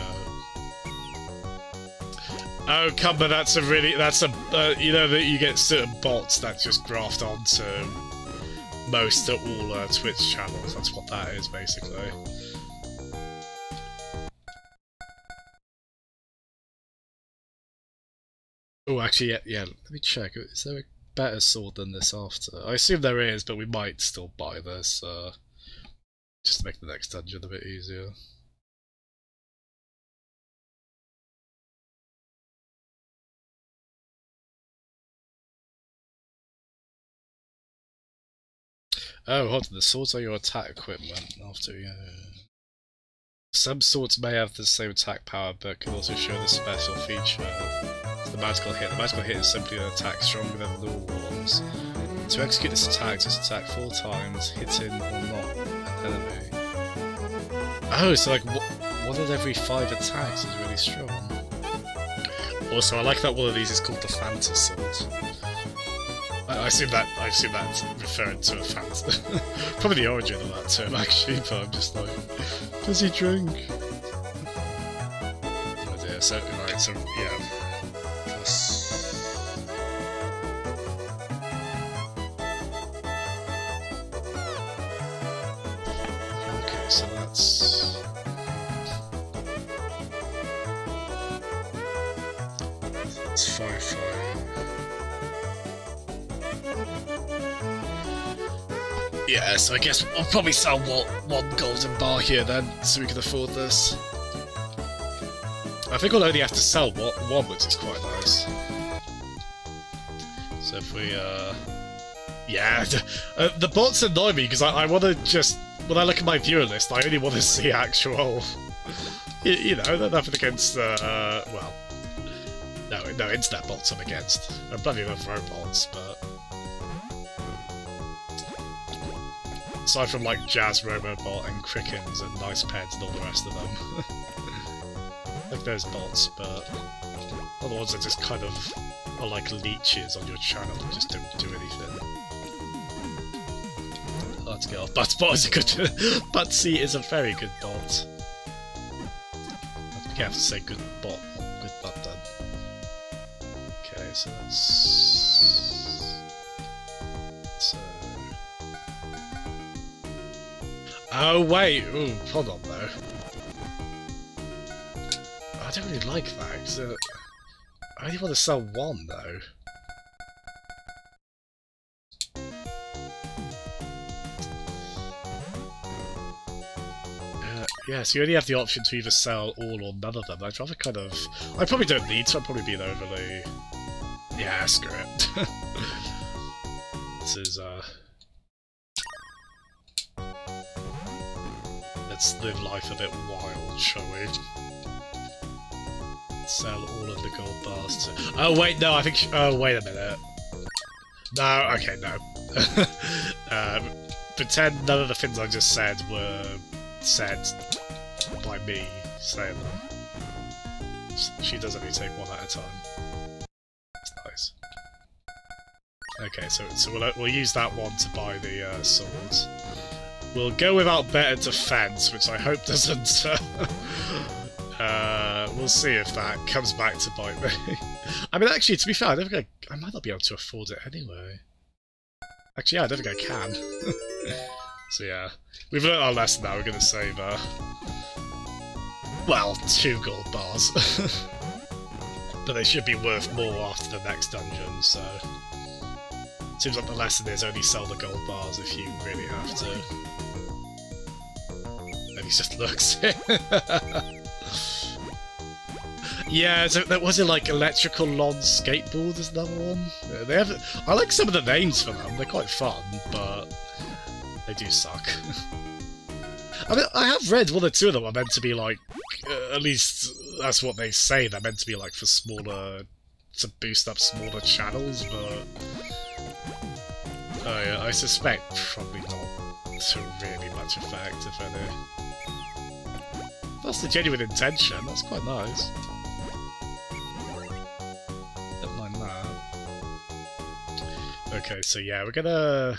Oh, Cumber, that's a you know that you get certain bots that just graft onto most of all Twitch channels. That's what that is, basically. Oh, actually, yeah, let me check. Is there a better sword than this after? I assume there is, but we might still buy this, just to make the next dungeon a bit easier. Oh, hold on, the swords are your attack equipment after, yeah. Some swords may have the same attack power, but can also show the special feature. The magical hit. The magical hit is simply an attack stronger than the normal ones. To execute this attack, just attack 4 times, hitting or not an enemy. Oh, so like 1 in every 5 attacks is really strong. Also, I like that one of these is called the Fanta Sword. I assume that's referring to a Fanta. Probably the origin of that term, actually, but I'm just like, does he drink? Oh dear, so, right, so, yeah. Okay, so that's... It's 5-5. Yeah, so I guess I'll probably sell one golden bar here then, so we can afford this. I think we'll only have to sell one, which is quite nice. So if we, yeah, the bots annoy me because I want to just, when I look at my viewer list, I only want to see actual, you know, nothing against, well, no internet bots I'm against. I bloody love robots, but... Aside from like Jazz Robobot and Crickens and Nice Peds and all the rest of them. Like those bots, but other ones that just kind of are like leeches on your channel and just don't do anything. Hard to get off. Butsbot is a good Butsy is a very good bot. You have to say good bot, not good button. Okay, so that's... So... Oh wait! Ooh, hold on though. I don't really like that, because I only want to sell one though. Yeah, so you only have the option to either sell all or none of them. I'd rather kind of... I probably don't need to, I'd probably be an overly... Yeah, screw it. This is, Let's live life a bit wild, shall we? Sell all of the gold bars to... Oh, wait, no, I think... Oh, wait a minute. No, okay, no. Pretend none of the things I just said were said by me saying them. She does only take one at a time. That's nice. Okay, so we'll use that one to buy the swords. We'll go without better defense, which I hope doesn't... we'll see if that comes back to bite me. I mean, actually, to be fair, I don't think I might not be able to afford it anyway. Actually, yeah, I don't think I can. So yeah, we've learnt our lesson now. We're going to save, well, 2 gold bars. But they should be worth more after the next dungeon, so... Seems like the lesson is only sell the gold bars if you really have to. And he just looks. Yeah, so that was it like Electrical Lawn Skateboard is another one. They have. I like some of the names for them. They're quite fun, but they do suck. I mean, I have read 1 or 2 of them are meant to be like, at least that's what they say. They're meant to be like for smaller, to boost up smaller channels, but yeah, I suspect probably not to really much effect, if any. That's the genuine intention. That's quite nice. Don't mind that. Okay, so yeah, we're gonna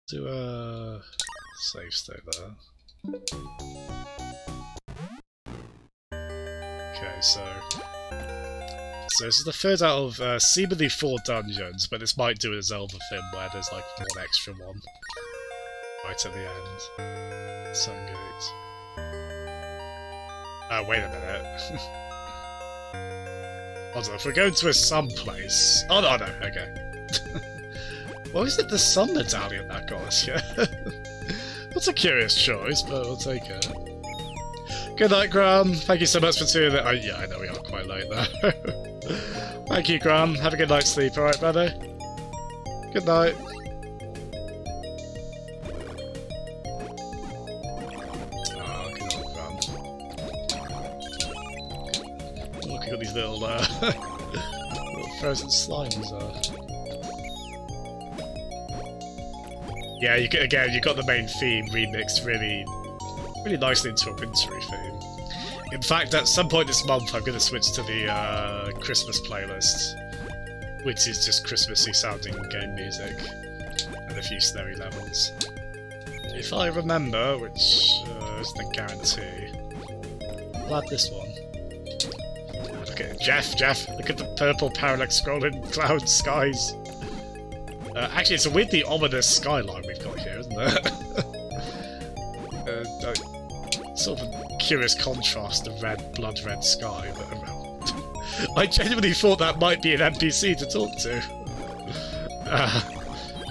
do a save state there. Okay, so this is the 3rd out of seemingly 4 dungeons, but this might do a Zelda thing where there's like 1 extra one right at the end. Sungate. Oh, wait a minute. Hold on, if we're going to a sun place... Oh, no, no, okay. What was it, the sun medallion that got us here? That's a curious choice, but we'll take it. Good night, Graham. Thank you so much for tuning in. Oh, yeah, I know we are quite late there. Thank you, Graham. Have a good night's sleep, alright, brother? Good night. Oh, good old Graham. Look at these little, little frozen slimes there. Yeah, you got the main theme remixed really nicely into a wintry theme. In fact, at some point this month, I'm going to switch to the Christmas playlist, which is just Christmassy sounding game music and a few snowy levels. If I remember, which isn't a guarantee, I'll add this one. Look at Jeff, look at the purple parallax scrolling cloud skies. Actually, it's a weirdly ominous skyline we've got here, isn't it? Sort of a curious contrast, the blood red sky. But I genuinely thought that might be an NPC to talk to.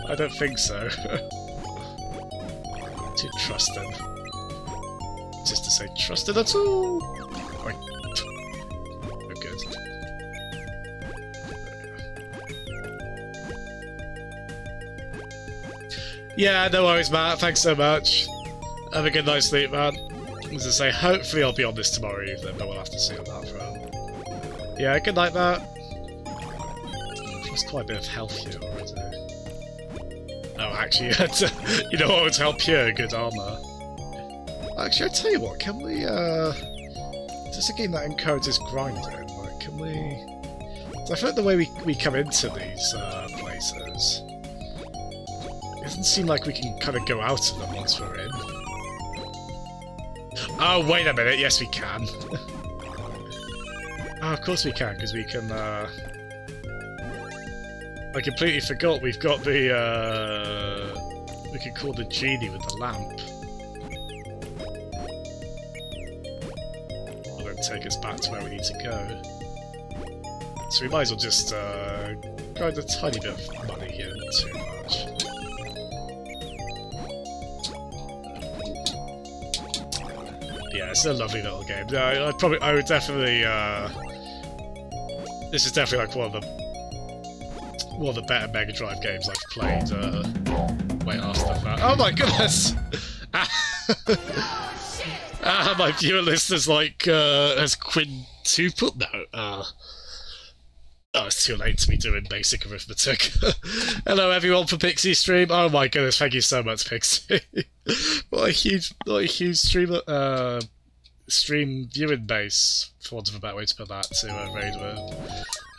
I don't think so. Too trusting. Just to say trusted at all. Right. Oh, good. Yeah, no worries, Matt. Thanks so much. Have a good night's sleep, man. As I say, hopefully I'll be on this tomorrow evening, but we'll have to see on that front. Yeah, good night, Matt. I've lost quite a bit of health here already. Oh, actually, you know what would help here? Good armor. Actually, I'll tell you what, can we, just a game that encourages grinding, like, can we... So I feel like the way we come into these, places, it doesn't seem like we can kind of go out of them once we're in. Oh, wait a minute. Yes, we can. Oh, of course we can, because we can, I completely forgot we've got the, we can call the genie with the lamp. Will then take us back to where we need to go. So we might as well just, grind a tiny bit of money here, not too much. Yeah, it's a lovely little game. I would definitely, this is definitely like one of the better Mega Drive games I've played, way after that. Oh my goodness! My viewer list is like, has quintupled? No, oh, it's too late to be doing basic arithmetic. Hello everyone for Pixie Stream. Oh my goodness, thank you so much, Pixie. what a huge stream viewing base, for want of a better way to put that, to raid with.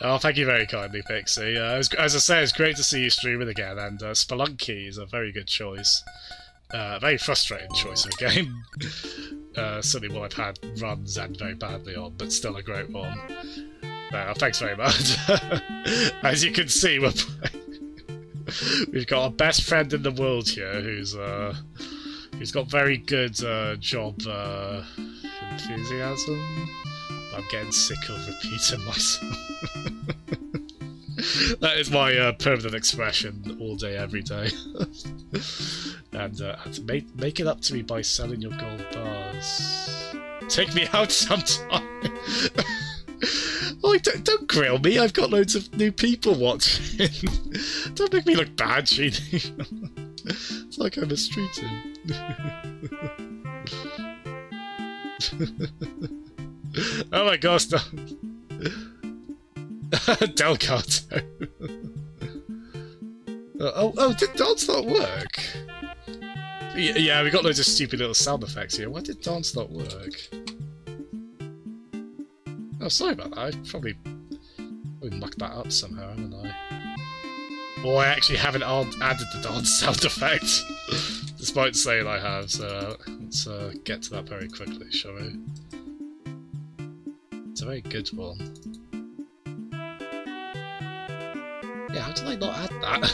Oh, thank you very kindly, Pixie. As I say, it's great to see you streaming again, and Spelunky is a very good choice. Very frustrating choice of a game. Certainly one I've had runs and very badly on, but still a great one. Thanks very much. As you can see, we've got our best friend in the world here, who's got very good job enthusiasm. But I'm getting sick of repeating myself. That is my permanent expression all day, every day. And make it up to me by selling your gold bars. Take me out sometime. Oh, don't grill me, I've got loads of new people watching. Don't make me look bad, Genie. It's like I'm mistreated. Oh my gosh, Delcato. Oh, did Dance not work? Yeah, we got loads of stupid little sound effects here. Why did Dance not work? Oh, sorry about that. I probably mucked that up somehow, haven't I? Or I actually haven't added the dance sound effect, despite saying I have. So let's get to that very quickly, shall we? It's a very good one. Yeah, how did I not add that?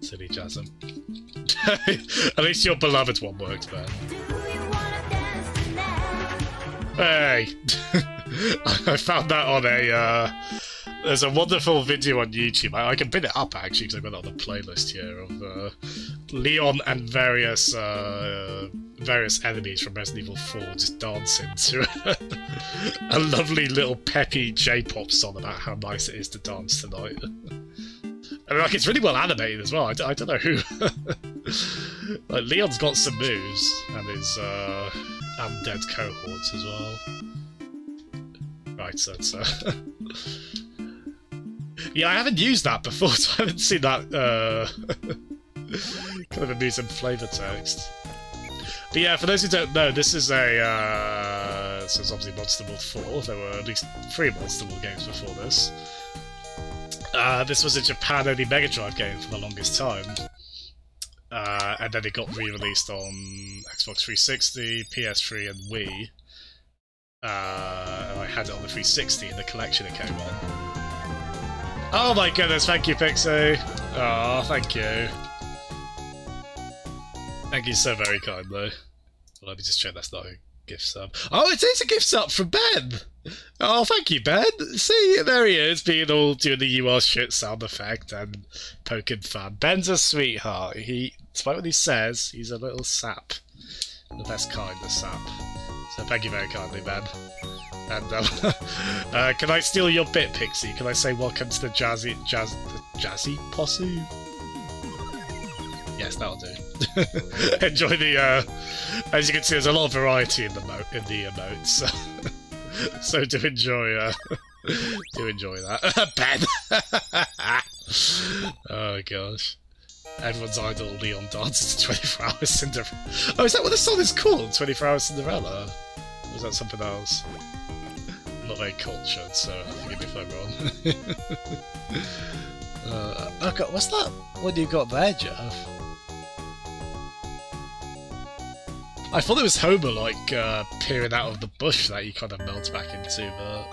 Silly Jasm. At least your beloved one worked, man. Hey! I found that on a, there's a wonderful video on YouTube. I can pin it up, actually, because I've got it on the playlist here, of Leon and various enemies from Resident Evil 4 just dancing to a lovely little peppy J-pop song about how nice it is to dance tonight. I mean, like, it's really well animated as well. I don't know who... like, Leon's got some moves, and his, undead cohorts as well. Right, so it's, yeah, I haven't used that before, so I haven't seen that, kind of amusing flavour text. But yeah, for those who don't know, this is a, so it's obviously Monster World 4. There were at least 3 Monster World games before this. This was a Japan-only Mega Drive game for the longest time. And then it got re-released on Xbox 360, PS3 and Wii. And I had it on the 360 in the collection it came on. Oh my goodness, thank you, Pixie! Oh, thank you. Thank you so very kindly. Well, let me just check that's not a gift sub. Oh, it is a gift sub from Ben! Oh, thank you, Ben! See, there he is, being all doing the "you are shit" sound effect and poking fun. Ben's a sweetheart. Despite what he says, he's a little sap. The best kind of sap. So thank you very kindly, Ben. And, can I steal your bit, Pixie? Can I say welcome to the Jazzy Posse? Yes, that'll do. Enjoy the, as you can see, there's a lot of variety in the emotes. So do enjoy that. Ben! Oh gosh. Everyone's idol Leon dances to 24 Hours Cinderella. Oh, is that what the song is called? 24 Hours Cinderella? Or is that something else? I'm not very cultured, so forgive me if I'm wrong. Oh god, what's that? What do you got there, Jeff? I thought it was Homer, like, peering out of the bush that he kind of melts back into, but...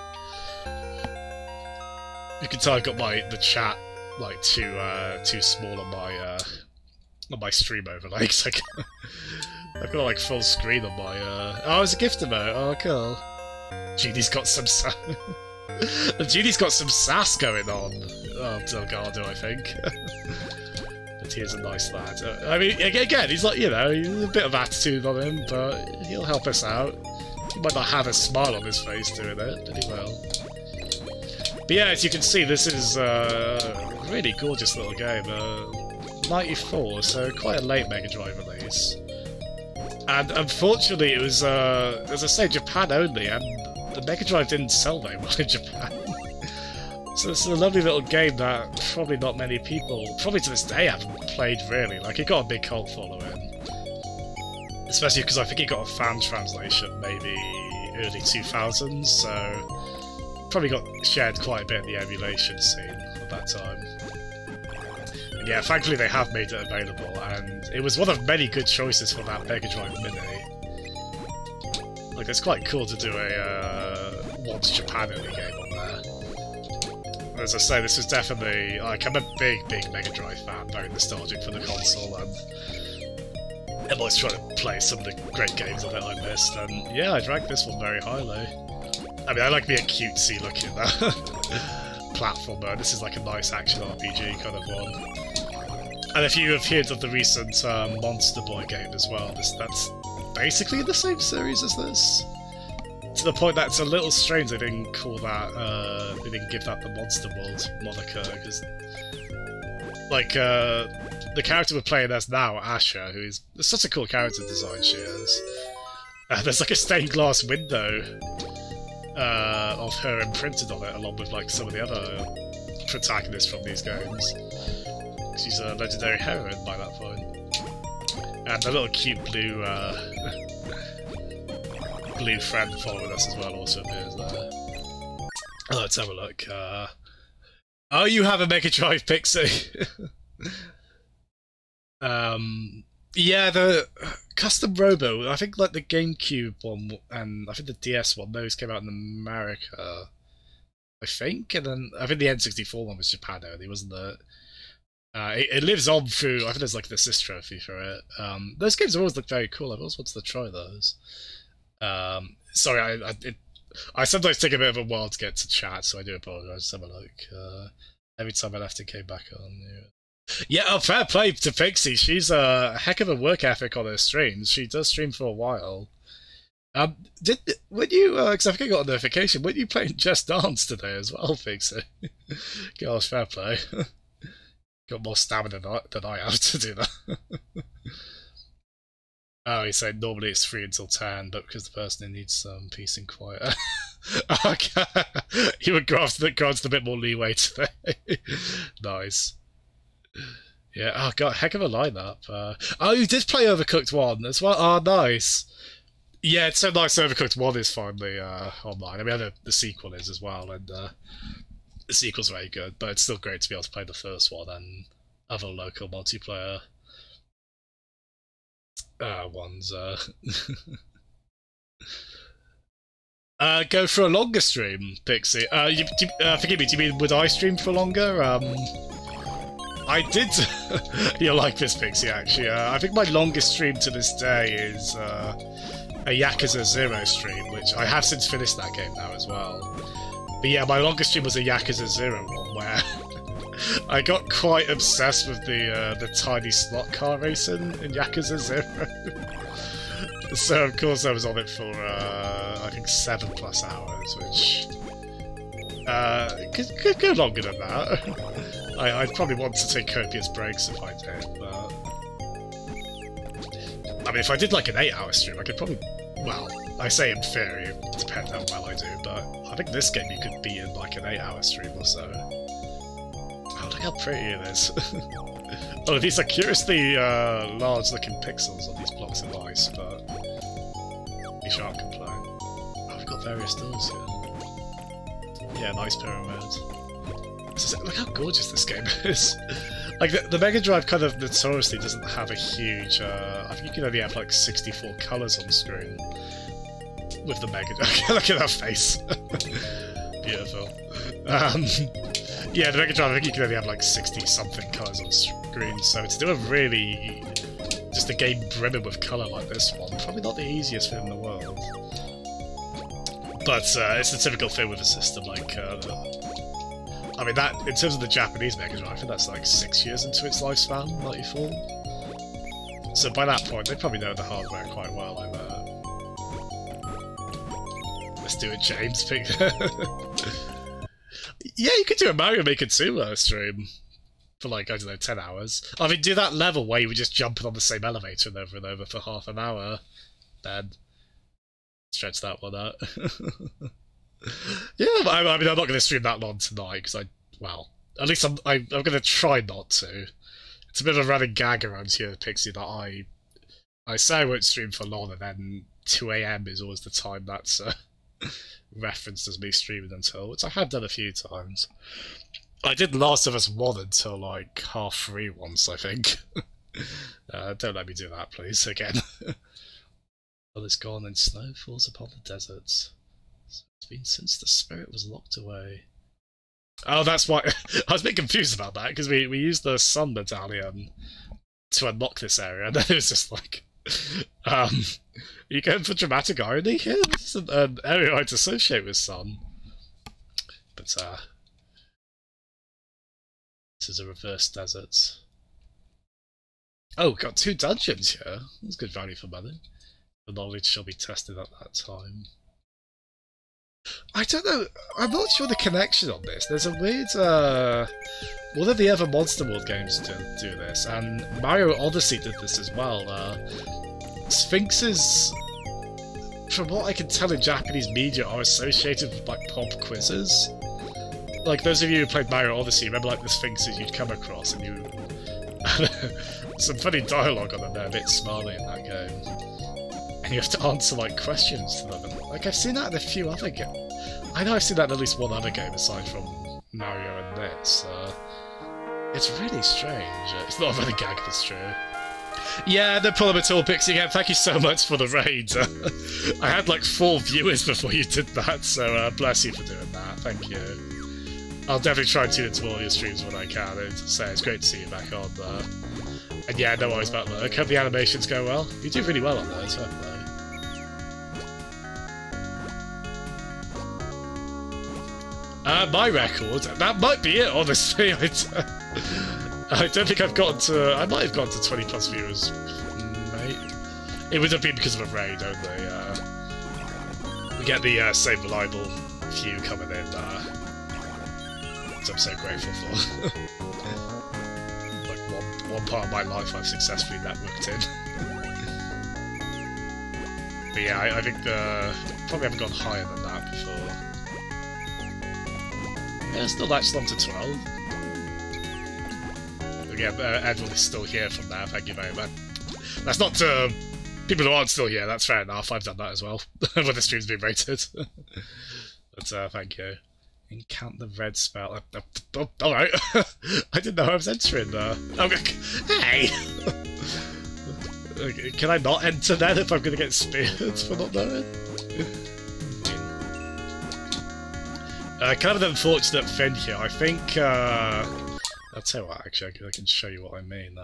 You can tell I got the chat, like, too small on my stream overlay, because I've got, like, full screen on my, Oh, it's a gift emote! Oh, cool. Judy's got some Judy's got some sass going on! Oh, Delgado, I think. But he is a nice lad. I mean, again, he's like, you know, he's a bit of attitude on him, but he'll help us out. He might not have a smile on his face doing it, but he will. But yeah, as you can see, this is a really gorgeous little game. 94, so quite a late Mega Drive release. And unfortunately, it was, as I say, Japan only, and the Mega Drive didn't sell very well in Japan. So this is a lovely little game that probably not many people, probably to this day, haven't played really. Like, it got a big cult following. Especially because I think it got a fan translation maybe early 2000s, so probably got shared quite a bit in the emulation scene at that time. And yeah, thankfully they have made it available, and it was one of many good choices for that Mega Drive Mini. Like, it's quite cool to do a Once Japan only game on there. As I say, this was definitely, like, I'm a big Mega Drive fan, very nostalgic for the console, and I'm always trying to play some of the great games of it I missed, and yeah, I'd rank this one very highly. I mean, I like being cutesy looking platformer. This is like a nice action RPG kind of one. And if you have heard of the recent Monster Boy game as well, that's basically the same series as this. To the point that it's a little strange they didn't call that, they didn't give that the Monster World moniker, because, like, the character we're playing as now, Asha, who is such a cool character design she is. There's like a stained glass window of her imprinted on it, along with like some of the other protagonists from these games. She's a legendary heroine by that point. And the little cute blue blue friend following us as well also appears there. Oh, let's have a look. Oh, you have a Mega Drive, Pixie! Yeah, the Custom Robo, I think like the GameCube one and I think the DS one, those came out in America, I think, and then I think the N64 one was Japan only, wasn't it? It lives on through, I think there's like an assist trophy for it. Those games always look very cool, I've always wanted to try those. Sorry, I sometimes take a bit of a while to get to chat, so I do apologise. Have a look. Every time I left it came back on. Yeah, fair play to Pixie. She's a heck of a work ethic on her streams. She does stream for a while. When you, because I think I got a notification, weren't you playing Just Dance today as well, Pixie? Gosh, fair play. Got more stamina than I have to do that. Oh, he said normally it's 3 until 10, but because the person needs some peace and quiet. Okay. You would grant a bit more leeway today. Nice. Yeah, oh god, heck of a lineup. Oh, you did play Overcooked 1 as well? Oh, nice. Yeah, it's so nice Overcooked 1 is finally online. I mean, the sequel is as well, and the sequel's very good, but it's still great to be able to play the first one and other local multiplayer ones. Go for a longer stream, Pixie. Forgive me, do you mean would I stream for longer? I did. You'll like this, Pixie, actually. I think my longest stream to this day is a Yakuza 0 stream, which I have since finished that game now as well. But yeah, my longest stream was a Yakuza 0 one, where I got quite obsessed with the tiny slot car racing in Yakuza 0. So of course I was on it for I think 7+ hours, which could go longer than that. I'd probably want to take copious breaks if I did, but I mean, if I did like an 8-hour stream, I could probably, well, I say in theory, it depends how well I do, but I think this game you could be in like an 8-hour stream or so. Oh, look how pretty it is. Oh, these are curiously large-looking pixels on these blocks of ice, but you shan't complain. Oh, we've got various doors here. Yeah, nice pyramid. Look how gorgeous this game is. Like, the Mega Drive kind of notoriously doesn't have a huge... I think you can only have like 64 colours on screen with the Mega Drive. Look at that face. Beautiful. Yeah, the Mega Drive, I think you can only have like 60-something colours on screen, so to do a really... just a game brimming with colour like this one, probably not the easiest thing in the world. But it's the typical thing with a system like... I mean, that, in terms of the Japanese Mega Drive, I think that's like 6 years into its lifespan, 94. So by that point, they probably know the hardware quite well, I bet. Let's do it, James. Yeah, you could do a Mario Maker 2 stream for like, I don't know, 10 hours. I mean, do that level where you were just jumping on the same elevator and over for half an hour, then stretch that one out. Yeah, I mean, I'm not going to stream that long tonight, because well, at least I'm going to try not to. It's a bit of a running gag around here, Pixie, that I say I won't stream for long, and then 2 AM is always the time that's referenced as me streaming until, which I have done a few times. I did Last of Us 1 until like 3:30 once, I think. Don't let me do that, please, again. Well, it's gone and snow falls upon the deserts. It's been since the spirit was locked away. Oh, that's why I was a bit confused about that, because we used the sun medallion to unlock this area, and then it was just like, are you going for dramatic irony here? This isn't an area I'd associate with sun. But this is a reverse desert. Oh, got 2 dungeons here. That's good value for money. The knowledge shall be tested at that time. I don't know, I'm not sure the connection on this. There's a weird, one of the other Monster World games do this, and Mario Odyssey did this as well. Sphinxes, from what I can tell in Japanese media, are associated with like pop quizzes. Like, those of you who played Mario Odyssey, remember like the Sphinxes you'd come across, and you... some funny dialogue on them, they're a bit smiley in that game. And you have to answer, like, questions to them. And, like, I've seen that in a few other games. I know I've seen that in at least one other game aside from Mario and this. It's really strange. It's not a running gag if it's true. Yeah, no problem at all, Pixie. Again, thank you so much for the raid. I had, like, 4 viewers before you did that, so bless you for doing that. Thank you. I'll definitely try and tune into all your streams when I can. And say it's great to see you back on there. And yeah, no worries about that. Hope the animations go well. You do really well on there, fair play. My record? That might be it, honestly. I don't think I've gotten to... I might have gotten to 20 plus viewers, mate. It would have been because of a raid only. We get the same reliable few coming in, which I'm so grateful for. Like, one part of my life I've successfully networked in. But yeah, I think probably haven't gone higher than that before. Yeah, still latched on to 12. Again, everyone is still here from there, thank you very much. That's not to people who aren't still here, that's fair enough, I've done that as well, when the stream's been rated. But thank you. Encount the red spell. Alright. I didn't know I was entering there. Okay. Hey! Can I not enter then if I'm going to get speared for not knowing? Kind of an unfortunate thing here. I think, I'll tell you what, actually, I can show you what I mean.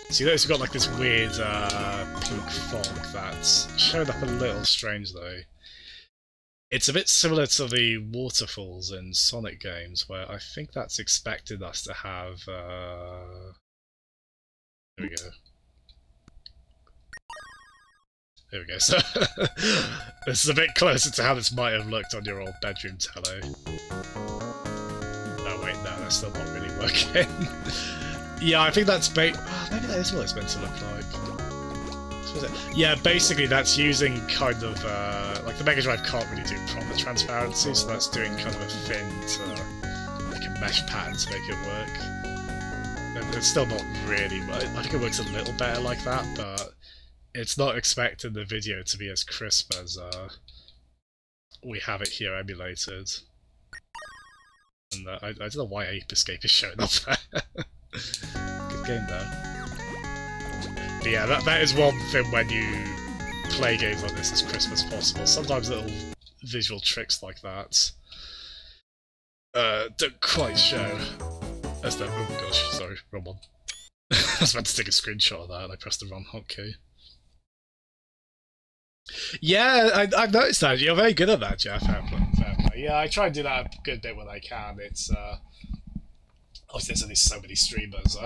So you notice we've got like this weird pink fog that's showing up a little strange though. It's a bit similar to the waterfalls in Sonic games, where I think that's expected us to have, there we go. There we go, so this is a bit closer to how this might have looked on your old bedroom telly. Oh wait, no, that's still not really working. Yeah, I think that's maybe that is what it's meant to look like. Yeah, basically that's using kind of, like the Mega Drive can't really do proper transparency, so that's doing kind of a thin to, like a mesh pattern to make it work. And it's still not really, I think it works a little better like that, but it's not expecting the video to be as crisp as we have it here emulated. And unfortunate. I don't know why Ape Escape is showing up there. Good game though. But yeah, that is one thing when you play games like this as crisp as possible. Sometimes little visual tricks like that don't quite show. As the oh gosh, sorry, wrong one. I was about to take a screenshot of that and I pressed the wrong hotkey. Yeah, I've noticed that. You're very good at that, Jeff. Fair play. Yeah, I try and do that a good bit when I can. It's obviously there's only so many streamers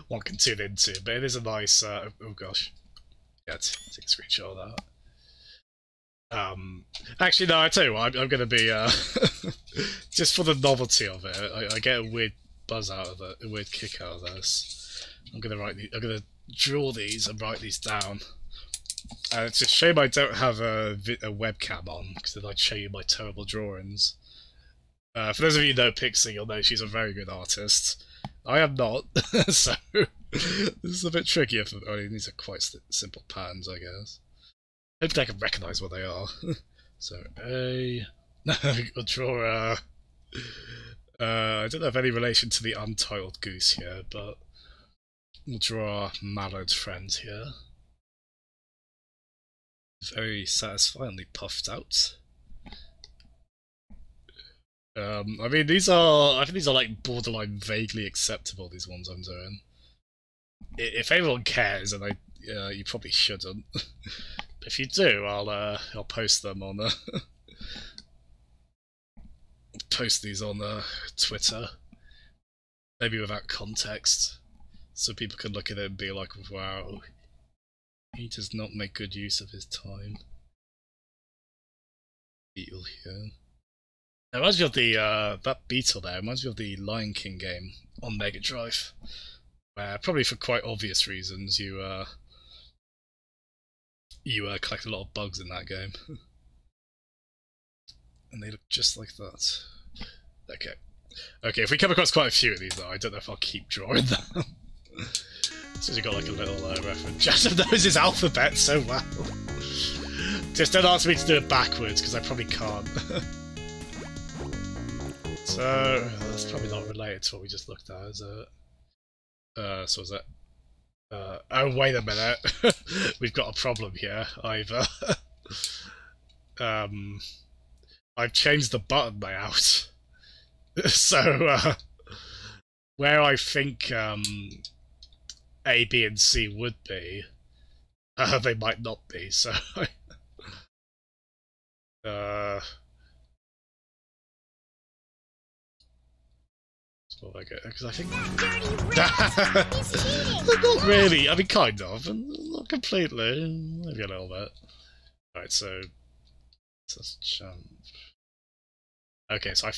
one can tune into, but it is a nice. Oh gosh, yeah, take a screenshot of that. Actually, no. I tell you what, I'm going to be just for the novelty of it. I get a weird buzz out of it, a weird kick out of this. I'm going to draw these and write these down. It's a shame I don't have a webcam on, because then I'd show you my terrible drawings. For those of you who know Pixie, you'll know she's a very good artist. I am not, so this is a bit trickier. I mean, these are quite simple patterns, I guess. Hopefully I can recognise what they are. So, I'll draw I don't have any relation to the Untitled Goose here, but we'll draw Mallard's friend here. Very satisfyingly puffed out. I mean, I think these are like borderline vaguely acceptable, these ones I'm doing. If anyone cares, and you probably shouldn't. If you do, I'll post them on post these on Twitter. Maybe without context, so people can look at it and be like, wow. He does not make good use of his time. Beetle here. It reminds me of the that beetle there. It reminds me of the Lion King game on Mega Drive, where probably for quite obvious reasons you collect a lot of bugs in that game, and they look just like that. Okay, if we come across quite a few of these though, I don't know if I'll keep drawing them. So you got like a little reference. Jasmine knows his alphabet so well. Just don't ask me to do it backwards, because I probably can't. So that's probably not related to what we just looked at, is it? So is that? Oh wait a minute, we've got a problem here. I've changed the button layout. So where I think A, B, and C would be, they might not be, so because I think not really. I mean, kind of, and not completely. Maybe a little bit. Right, so let's jump. Okay, so I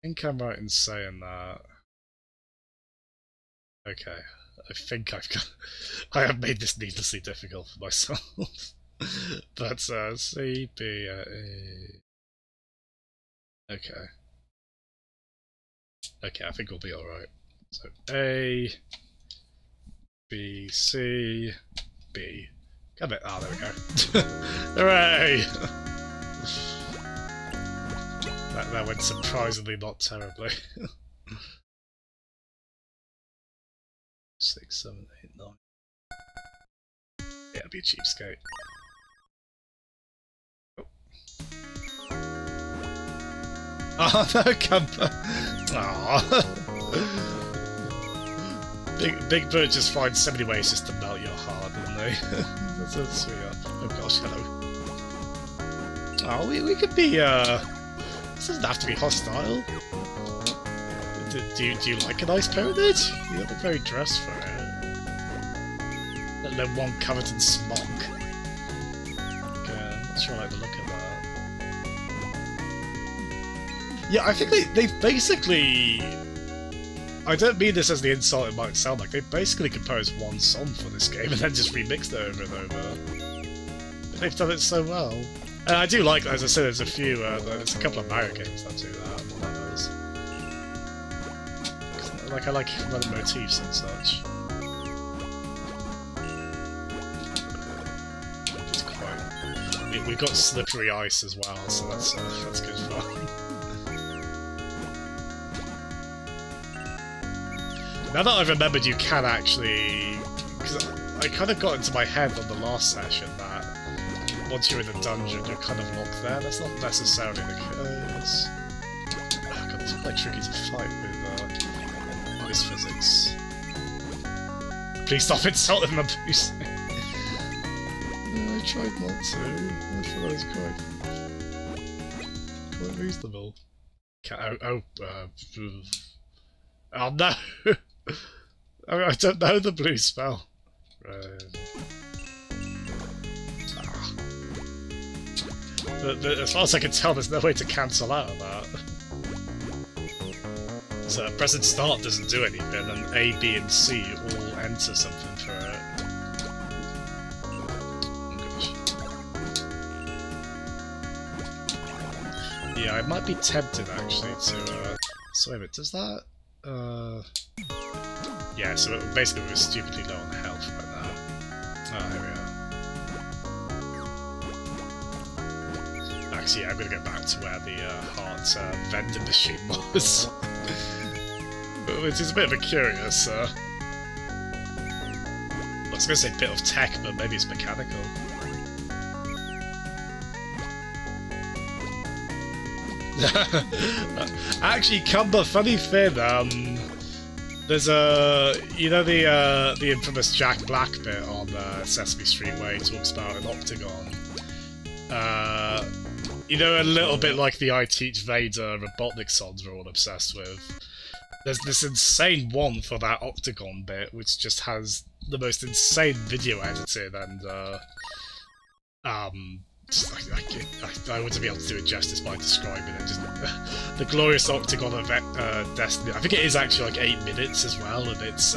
think I'm right in saying that. Okay, I think I have made this needlessly difficult for myself. But C, B, A. Okay. Okay, I think we'll be alright. So A, B, C, B. Come it. Ah, there we go. Hooray! that went surprisingly not terribly. 6, 7, 8, 9. Yeah, it'd be a cheapskate. Oh no, Camper! Aww. Big Bird just finds so many ways just to melt your heart, doesn't they? That's so sweet. Oh gosh, hello. Oh, we could be, this doesn't have to be hostile. Do you like a nice pyramid? You don't look very dressed for it. Let alone one covered in smog. Okay, I'm not sure I like the look of that. Yeah, I think they basically... I don't mean this as the insult it might sound like. They basically composed one song for this game and then just remixed it over and over. They've done it so well. And I do like, as I said, there's a few, there's a couple of Mario games that do that. Like, I like running motifs and such. It's quite we've got slippery ice as well, so that's good fun. Now that I've remembered, you can actually, because I kind of got into my head on the last session that once you're in a dungeon, you're kind of locked there. That's not necessarily the case. Oh god, it's quite tricky to fight with ice physics. Please stop insulting my boost. I tried not to. I thought that was quite reasonable. Oh no! I don't know the blue spell. But as far as I can tell, there's no way to cancel out of that. So pressing start doesn't do anything, and A, B, and C all enter something for it. Oh gosh. Yeah, I might be tempted actually to. So wait a minute, does that? Yeah, so basically we're stupidly low on health right now. Oh, here we are. Actually, yeah, I'm gonna go back to where the heart vending machine was. Which is a bit of a curious, I was gonna say bit of tech, but maybe it's mechanical. Actually, Cumber, funny thing, there's you know the infamous Jack Black bit on Sesame Street where he talks about an octagon. You know, a little bit like the I Teach Vader Robotnik songs we're all obsessed with. There's this insane one for that octagon bit, which just has the most insane video editing and I wouldn't be able to do it justice by describing it. Just the glorious octagon of Destiny. I think it is actually like 8 minutes as well, and it's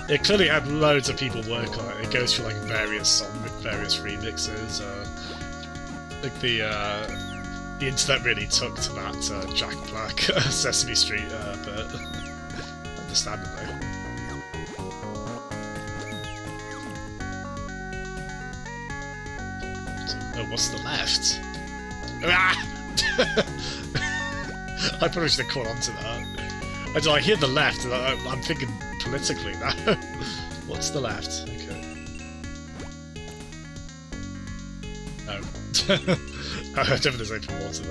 it clearly had loads of people work on it. It goes through like various songs with various remixes. Like the internet really took to that Jack Black Sesame Street bit, understandably. Oh, what's the left? Ah! I probably should have caught on to that. I hear the left, and I'm thinking politically now. What's the left? Okay. Oh. I definitely there's open water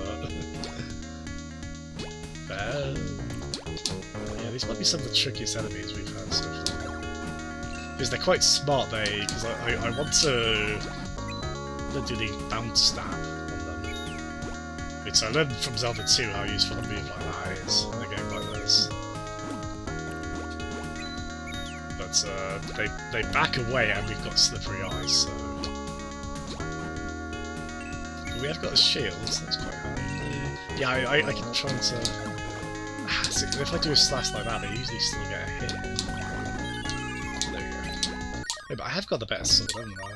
there. Yeah, these might be some of the trickiest enemies we've had so far. Because they're quite smart, because I want to do the bounce stab on them. Wait, so I learned from Zelda 2 how useful a move like that is in a game like this. But they back away and we've got slippery ice, so... But we have got a shield, so that's quite handy. Yeah, I can try to... So if I do a slash like that, they usually still get a hit. There we go. Yeah, but I have got the better sword, haven't I?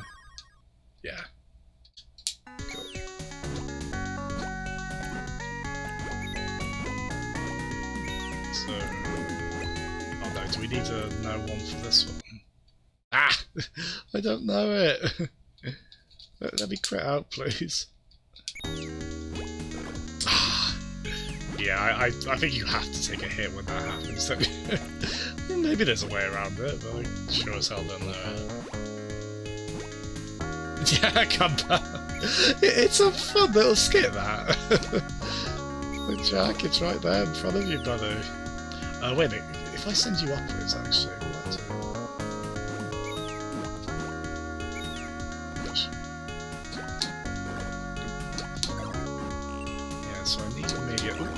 Yeah. Do we need to know one for this one? Ah! I don't know it! Let me crit out, please. Yeah, I think you have to take a hit when that happens. Maybe there's a way around it, but I sure as hell don't know it. Yeah, come back! It's a fun little skit, that! The Jack, it's right there in front of you, buddy. Wait a minute. If I send you upwards, actually, will that do? Gosh. Yeah, so I need immediate. Ooh.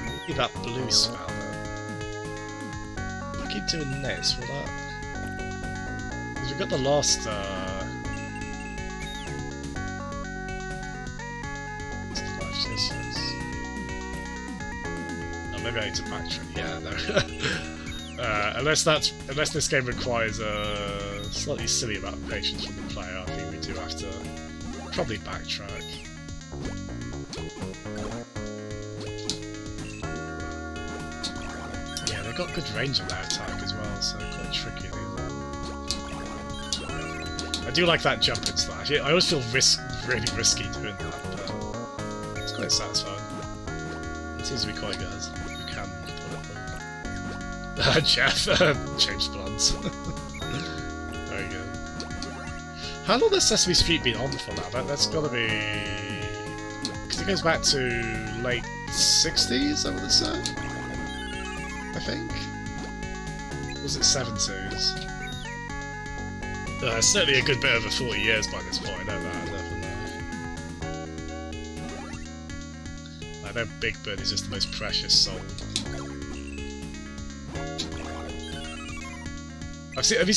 I need that blue spell though. If I keep doing this, will that? Because we've got the last. Maybe I need to backtrack. Yeah, no. Unless this game requires a slightly silly amount of patience from the player, I think we do have to probably backtrack. Yeah, they've got good range on their attack as well, so quite tricky. I do like that jump and slash. I always feel really risky doing that, but it's quite satisfying. It seems to be quite good. You can pull it. Jeff, James Blunt. Very good. How long has Sesame Street been on for now? That's gotta be... because it goes back to late 60s, I would say? I think? Was it 70s? Certainly a good bit over 40 years by this point, I know that, definitely. I know Big Bird is just the most precious soul. Have you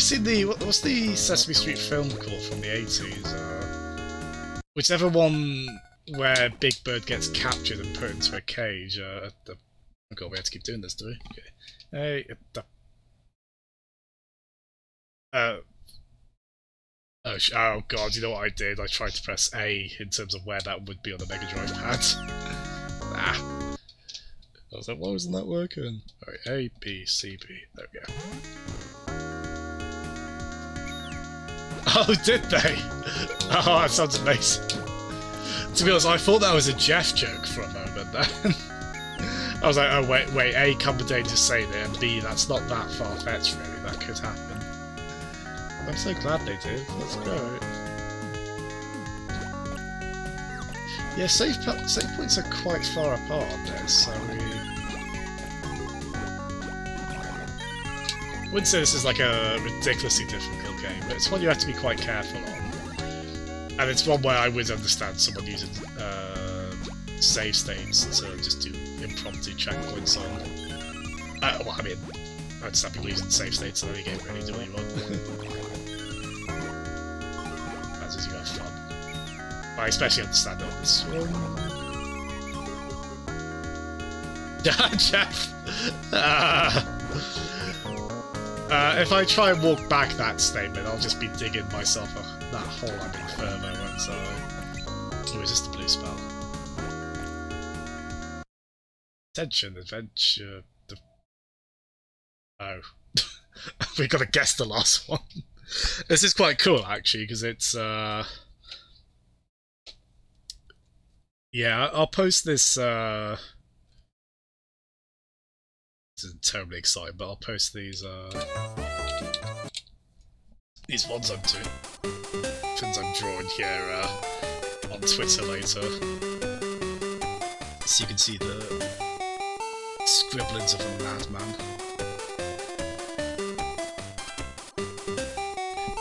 seen the what's the Sesame Street film called from the 80s? Whichever one where Big Bird gets captured and put into a cage. Oh god, we have to keep doing this, do we? Okay. Hey, oh god, you know what I did? I tried to press A in terms of where that would be on the Mega Drive pad. Ah. I was like, why wasn't that working? Alright, A, B, C, B. There we go. Oh, did they? Oh, that sounds amazing. To be honest, I thought that was a Jeff joke for a moment then. I was like, oh wait, A, Cumberdane's just saying it, and B, that's not that far-fetched really, that could happen. I'm so glad they did, that's great. Yeah, save points are quite far apart on this, so we... I wouldn't say this is like a ridiculously difficult game, but it's one you have to be quite careful on. And it's one where I would understand someone using save states to just do impromptu checkpoints on. Well, I mean, I understand people using save states in any game really, do what you want. As is, you have fun. I especially understand it on this one. Jeff! If I try and walk back that statement, I'll just be digging myself that hole I'm in further, won't I? Oh, is this the blue spell? Attention, adventure... Oh. We gotta guess the last one. This is quite cool, actually, because it's, yeah, I'll post this, This isn't terribly exciting, but I'll post these ones I'm doing. Things I'm drawing here, on Twitter later. So you can see the scribblings of a madman.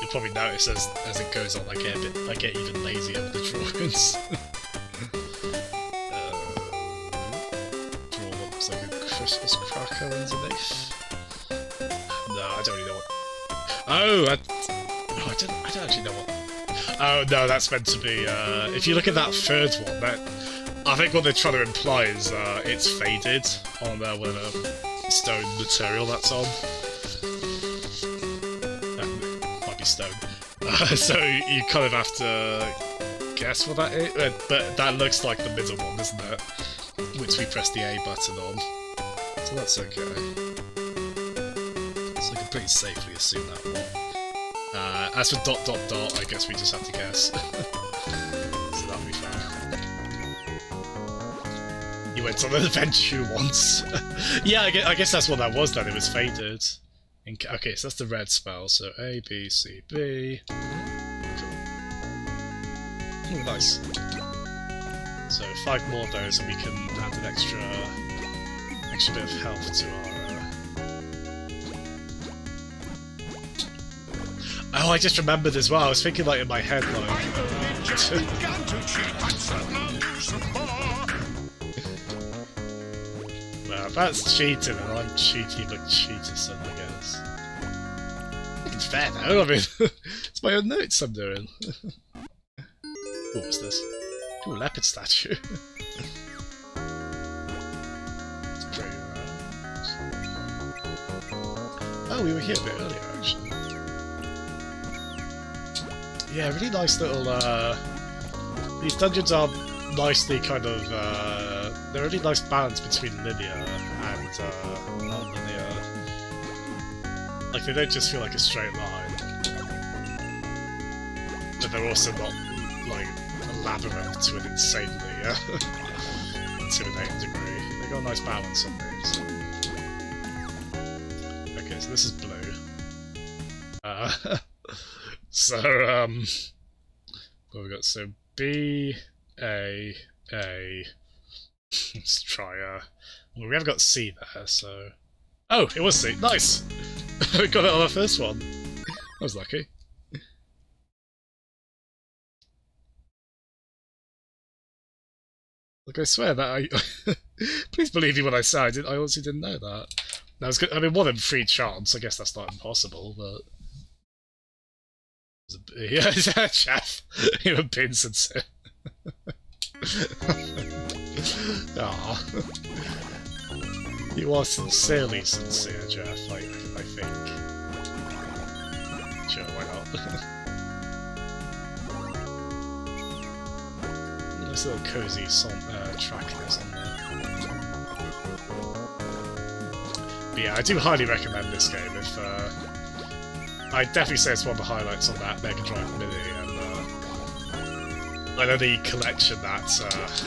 You'll probably notice as it goes on, I get even lazier with the drawings. Draw what looks like a Christmas cracker underneath. No, I don't really know what. Oh, I don't actually know what. Oh no, that's meant to be. If you look at that third one, I think what they're trying to imply is it's faded on whatever stone material that's on. Might be stone. So you kind of have to guess what that is. But that looks like the middle one, doesn't it? Which we press the A button on. So that's okay. So I can pretty safely assume that one. As for ... I guess we just have to guess. So that'll be fine. You went on an adventure once. Yeah, I guess that's what that was then, it was faded. Okay, so that's the red spell, so A, B, C, B. Cool. Ooh, nice. So 5 more of those and we can add an extra bit of health to our... Oh, I just remembered as well, I was thinking like in my head like... Well, if that's cheating and I'm cheating like Cheaterson, I guess. I think it's fair though, I mean, it's my own notes I'm doing. What was this? Ooh, a leopard statue. It's pretty around. Oh, we were here a bit earlier actually. Yeah, really nice little, these dungeons are nicely kind of, they're a really nice balance between linear and, non-linear. Like, they don't just feel like a straight line. but they're also not like a labyrinth to an insanely intimidating degree. They got a nice balance on these. Okay, so this is blue. So what have we got? So B A. Let's try well, we have got C there, so oh, it was C. Nice. We got it on our first one. I was lucky. Look, I swear that I please believe me when I say I honestly didn't know that. That was good. I mean, 1 in 3 chance. I guess that's not impossible, but yeah, Jeff, even pins and so. Aw. You are sincerely sincere, Jeff, I think. Sure, why not? Nice little cozy track there's on there. But yeah, I do highly recommend this game. If I definitely say it's one of the highlights on that Mega Drive Mini, and I know the collection that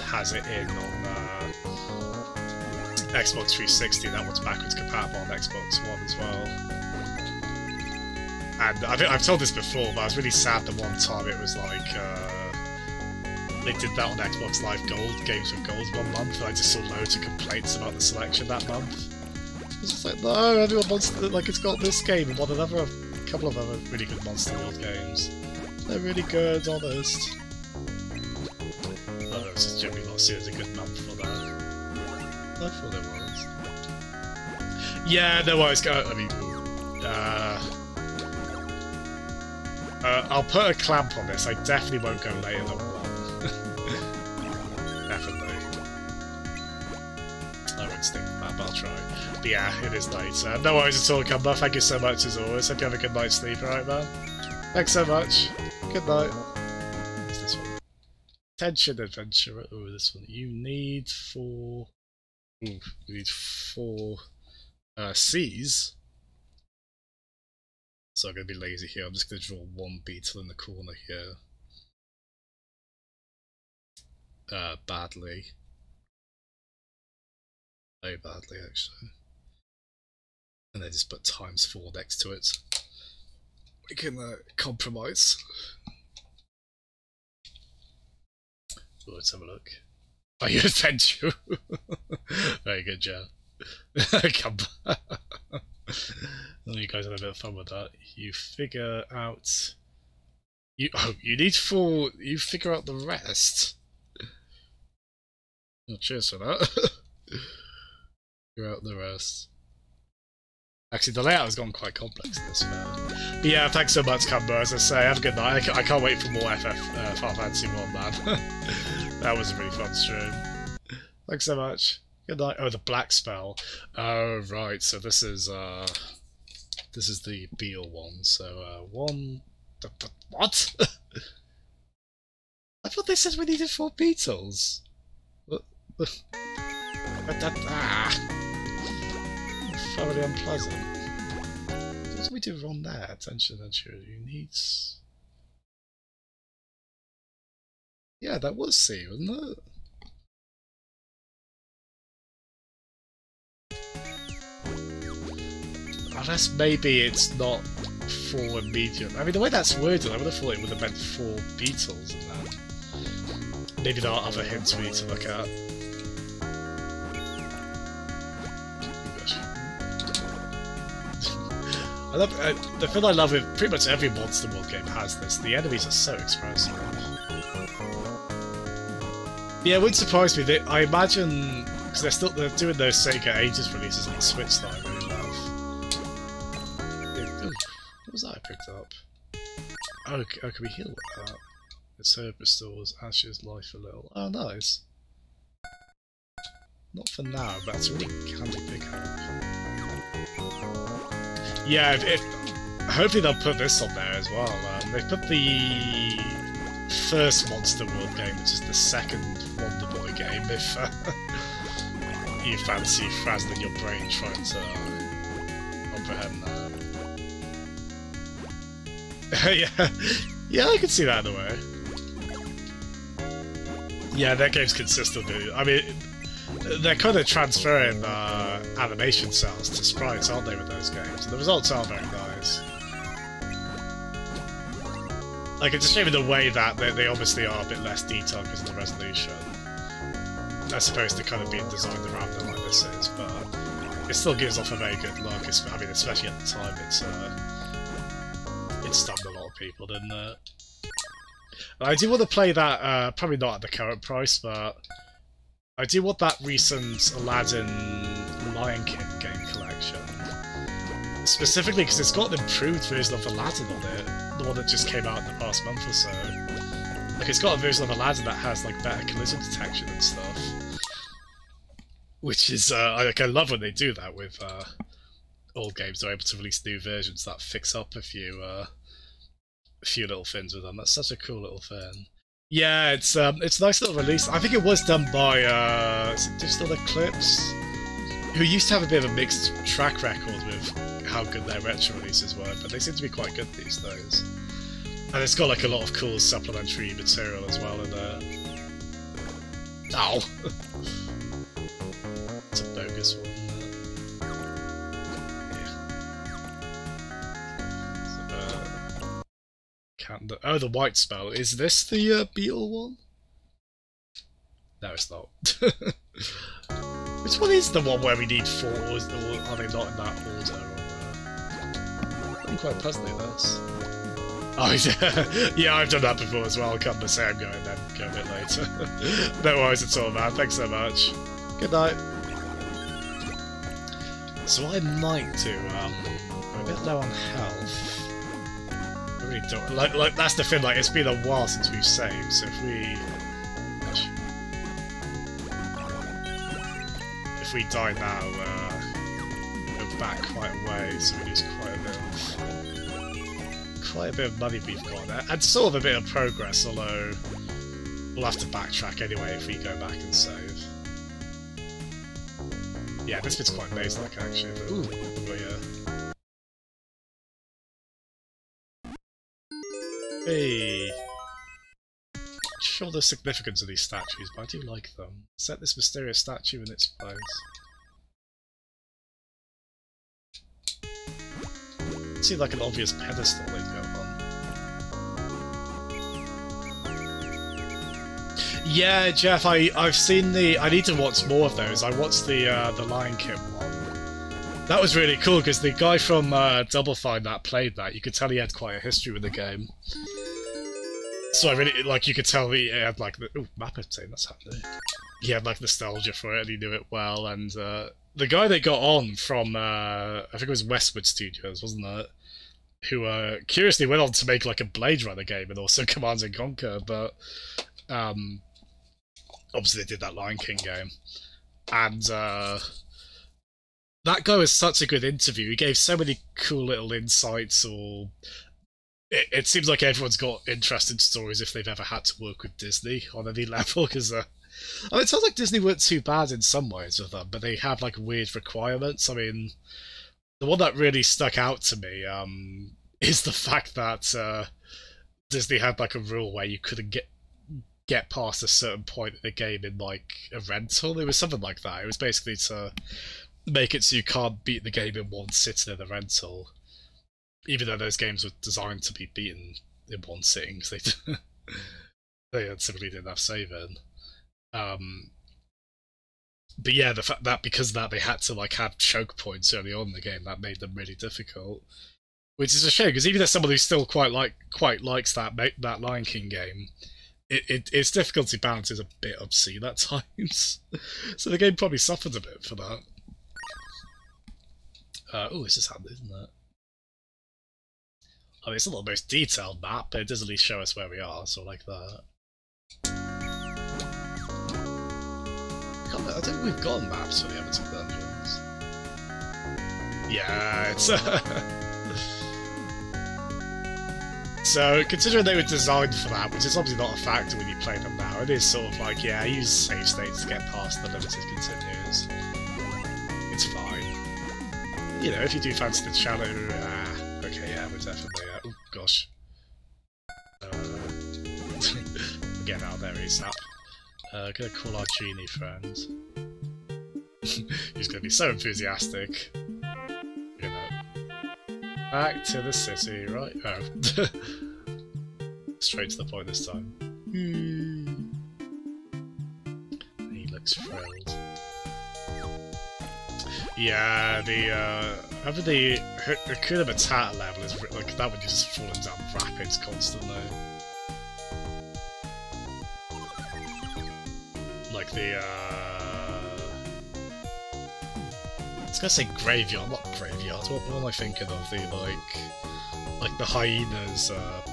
has it in on Xbox 360, that one's backwards compatible on Xbox One as well. And I've told this before, but I was really sad that one time it was like, they did that on Xbox Live Gold, Games with Gold, 1 month, and I just saw loads of complaints about the selection that month. I was just like, no, everyone wants to, like, it's got this game and a couple of other really good Monster World games. They're really good, honest. Oh, it's just generally not seen as a good month for that. I thought it was. Yeah, no worries. I mean, I'll put a clamp on this. I definitely won't go later than 1. Definitely. I won't stick with that, but I'll try. But yeah, it is late. No worries at all, Cumber. Thank you so much as always. Hope you have a good night's sleep, alright, man? Thanks so much. Good night. What's this one? Tension Adventurer. Oh, this one. You need 4... Ooh, we need 4 C's. So I'm going to be lazy here. I'm just going to draw 1 beetle in the corner here. Badly. Very badly, actually. And then just put ×4 next to it. We can compromise. Oh, let's have a look. Oh, you adventure. Very good, Joe. Come on. You guys had a bit of fun with that. You figure out. You need 4. You figure out the rest. Oh, cheers for that. Figure out the rest. Actually, the layout has gone quite complex in this fair. But yeah, thanks so much, Cumber. As I say, have a good night. I can't wait for more Final Fantasy 1, man. That was a really fun stream. Thanks so much. Good night. Oh, the black spell. Oh, right. So this is the Beal one. So 1. What? I thought they said we needed 4 beetles. What? Thoroughly unpleasant. What do we do wrong there? Attention, you need. Yeah, that was C, wasn't it? Unless maybe it's not 4 immediate. I mean, the way that's worded, I would have thought it would have meant 4 beetles in that. Maybe there are other hints we need to look at. I love the thing I love with pretty much every Monster World game has this. The enemies are so expressive. Yeah, it wouldn't surprise me. I imagine because they're doing those Sega Ages releases on the Switch that I really love. What was that I picked up? Oh, can we heal with that? Its herb restores Ash's life a little. Oh, nice. Not for now, but it's a really handy pickup. Yeah, hopefully they'll put this on there as well. They put the first Monster World game, which is the second Wonder Boy game, if you fancy frazzling your brain trying to comprehend that. Yeah, I can see that in a way. Yeah, that game's consistently... I mean, they're kind of transferring animation cells to sprites, aren't they, with those games? And the results are very nice. Like, it's a shame in the way that they obviously are a bit less detailed because of the resolution. As opposed to kind of being designed around them like this is, but it still gives off a very good look. I mean, especially at the time, it stunned a lot of people, didn't it? I do want to play that, probably not at the current price, but I do want that recent Aladdin Lion King game collection. Specifically because it's got an improved version of Aladdin on it, the one that just came out in the past month or so. Like, it's got a version of Aladdin that has, like, better collision detection and stuff. Which is, I love when they do that with old games. They're able to release new versions that fix up a few little things with them. That's such a cool little thing. Yeah, it's a nice little release. I think it was done by is it Digital Eclipse, who used to have a bit of a mixed track record with how good their retro releases were, but they seem to be quite good these days. And it's got like a lot of cool supplementary material as well in there. Ow! It's a bogus one. Oh, the white spell. Is this the beetle one? No, it's not. Which one is the one where we need 4, or are they not in that order? I'm quite puzzling at this. Oh, yeah, I've done that before as well. Come to say I'm going, then go a bit later. No worries at all, man. Thanks so much. Good night. So what I might do, I'm a bit low on health. Don't, like that's the thing, like, it's been a while since we've saved, so if we die now, we're back quite a way, so we lose quite a bit of money we've got there, and sort of a bit of progress, although we'll have to backtrack anyway if we go back and save. Yeah, this bit's quite maze-like actually, but ooh, yeah. Hey! Not sure the significance of these statues, but I do like them. Set this mysterious statue in its place. It seemed like an obvious pedestal they'd go on. Yeah, Jeff, I've seen the... I need to watch more of those. I watched the Lion King one. That was really cool, because the guy from Double Fine that played that, you could tell he had quite a history with the game. So I really, like, you could tell he had, like, the... Ooh, map update, that's happening. He had, like, nostalgia for it, and he knew it well, and the guy they got on from, I think it was Westwood Studios, wasn't it? Who, curiously went on to make, like, a Blade Runner game, and also Command & Conquer, but, obviously they did that Lion King game. And, that guy was such a good interview. He gave so many cool little insights, or... It seems like everyone's got interesting stories if they've ever had to work with Disney on any level, because... I mean, it sounds like Disney weren't too bad in some ways with them, but they have, like, weird requirements. I mean, the one that really stuck out to me is the fact that Disney had, like, a rule where you couldn't get past a certain point in the game in, like, a rental. It was something like that. It was basically to... make it so you can't beat the game in one sitting in the rental, even though those games were designed to be beaten in one sitting, because they simply didn't have saving. But yeah, the fact that because of that they had to, like, have choke points early on in the game, that made them really difficult. Which is a shame, because even as someone who still quite likes that Lion King game, its difficulty balance is a bit obscene at times. So the game probably suffered a bit for that. Oh, this is handy, isn't it? I mean, it's not the most detailed map, but it does at least show us where we are, so I like that. I don't think we've got maps for the Everton dungeons. Yeah, it's... So, considering they were designed for that, which is obviously not a factor when you play them now, it is sort of like, yeah, use save states to get past the limited continues. It's fine. You know, if you do fancy the challenge... okay, yeah, we're definitely... oh, gosh. Get out there ASAP. Gonna call our genie friend. He's gonna be so enthusiastic. You know. Back to the city, right? Oh. Straight to the point this time. He looks thrilled. Yeah, the having the Hakuna Matata level is like that one just falling down rapids constantly. Like the I was gonna say graveyard, not graveyard. What am I thinking of? The like the hyenas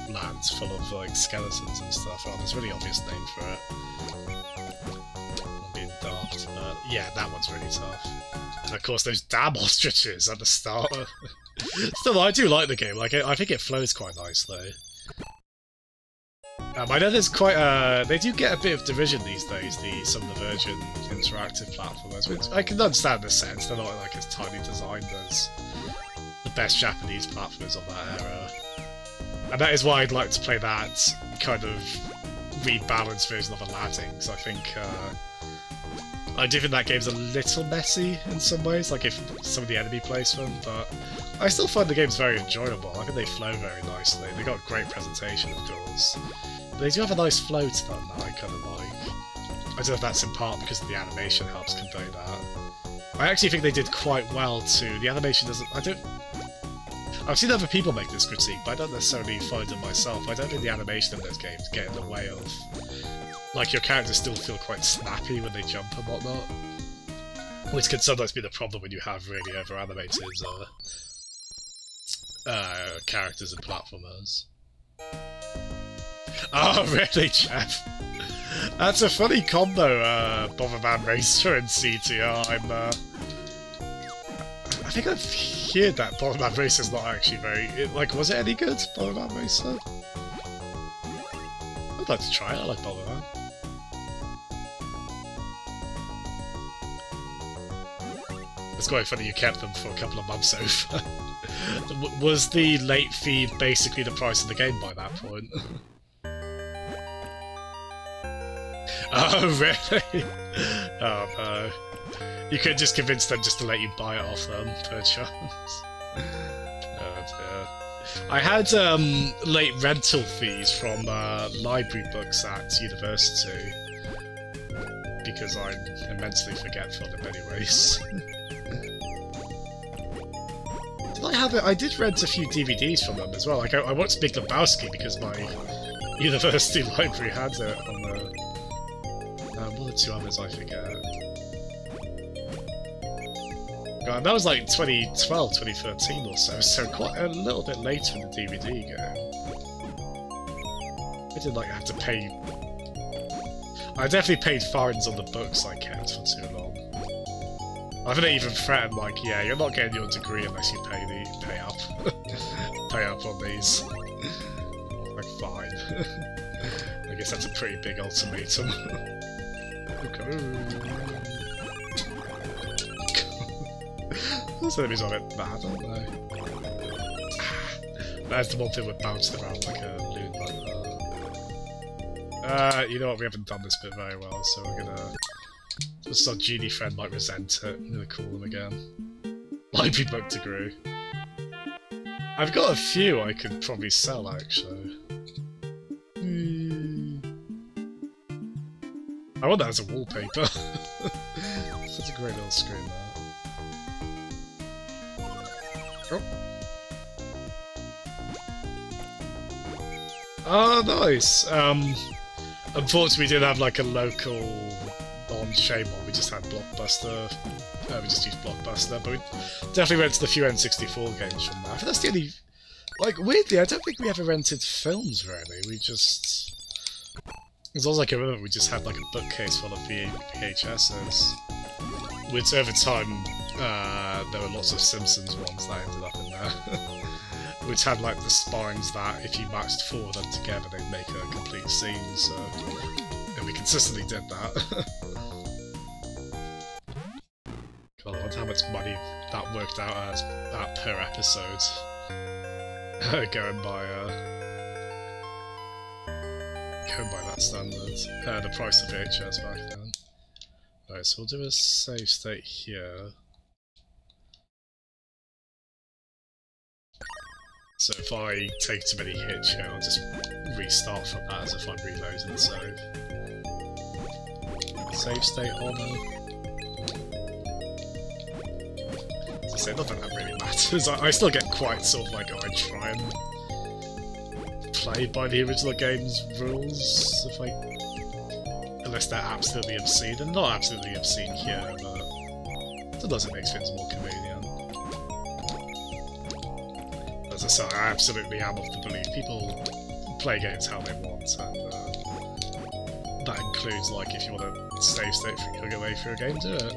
lands full of like skeletons and stuff. Oh, there's a really obvious name for it. I'm being daft, but yeah, that one's really tough. And of course, those damn ostriches at the start. Still, I do like the game. Like, I think it flows quite nicely. I know there's quite they do get a bit of derision these days, some of the Virgin interactive platformers, which I can understand the sense. They're not like as tightly designed as the best Japanese platformers of that era. And that is why I'd like to play that kind of rebalanced version of Aladdin, because I think I do think that game's a little messy in some ways, like if some of the enemy placement, but I still find the game's very enjoyable. I think they flow very nicely. They got a great presentation, of course. But they do have a nice flow to them that I kind of like. I don't know if that's in part because the animation helps convey that. I actually think they did quite well too. The animation doesn't... I've seen other people make this critique, but I don't necessarily find it myself. I don't think the animation of those games get in the way of... Like, your characters still feel quite snappy when they jump and whatnot. Which can sometimes be the problem when you have really over-animated characters and platformers. Oh, really, Jeff? That's a funny combo, Bomberman Racer and CTR. I think I've heard that Bomberman Racer's not actually very... Like, was it any good, Bomberman Racer? I'd like to try it, I like Bomberman. It's quite funny you kept them for a couple of months over. Was the late fee basically the price of the game by that point? Oh, really? Oh, no. You could just convince them just to let you buy it off them, per chance. Oh, dear. I had late rental fees from library books at university, because I'm immensely forgetful in many ways. Did I have it? I did rent a few DVDs from them as well. Like, I watched Big Lebowski because my university library had it on the... one or two others I forget. God, that was like 2012, 2013 or so quite a little bit later in the DVD game. I didn't like have to pay... I definitely paid fines on the books I kept for too long. I think they even threatened, like, yeah, you're not getting your degree unless you pay up. Pay up on these. Like, fine. I guess that's a pretty big ultimatum. Okay. Those enemies are a bit mad, aren't they? That's the one thing with bouncing around like a loon like that. You know what, we haven't done this bit very well, so we're gonna... Just our genie friend might resent it. I'm gonna call them again. Library book degree. I've got a few I could probably sell, actually. I want that as a wallpaper. Such a great little screen there. Oh, nice! Unfortunately we didn't have like a local non-Shaymon, we just had Blockbuster. We just used Blockbuster, but we definitely rented a few N64 games from there. I think that's the only... Like, weirdly, I don't think we ever rented films, really. We just... As long as I can remember, we just had like a bookcase full of VHSs. Which over time, there were lots of Simpsons ones that ended up in there. Which had like the spines that, if you matched four of them together, they'd make a complete scene, so... And we consistently did that. God, I wonder how much money that worked out as per episode. home by that standard. The price of VHS back then. Right, so we'll do a save state here. So if I take too many hits here, I'll just restart from that as if I'm reloading the save. Save state honor. As I say, not that really matters. I still get quite sort of like, I try and play by the original game's rules, if I... Unless they're absolutely obscene. They're not absolutely obscene here, but sometimes it makes things more convenient. As I say, I absolutely am of the belief people play games how they want, and that includes, like, if you want to save state away through a game, do it.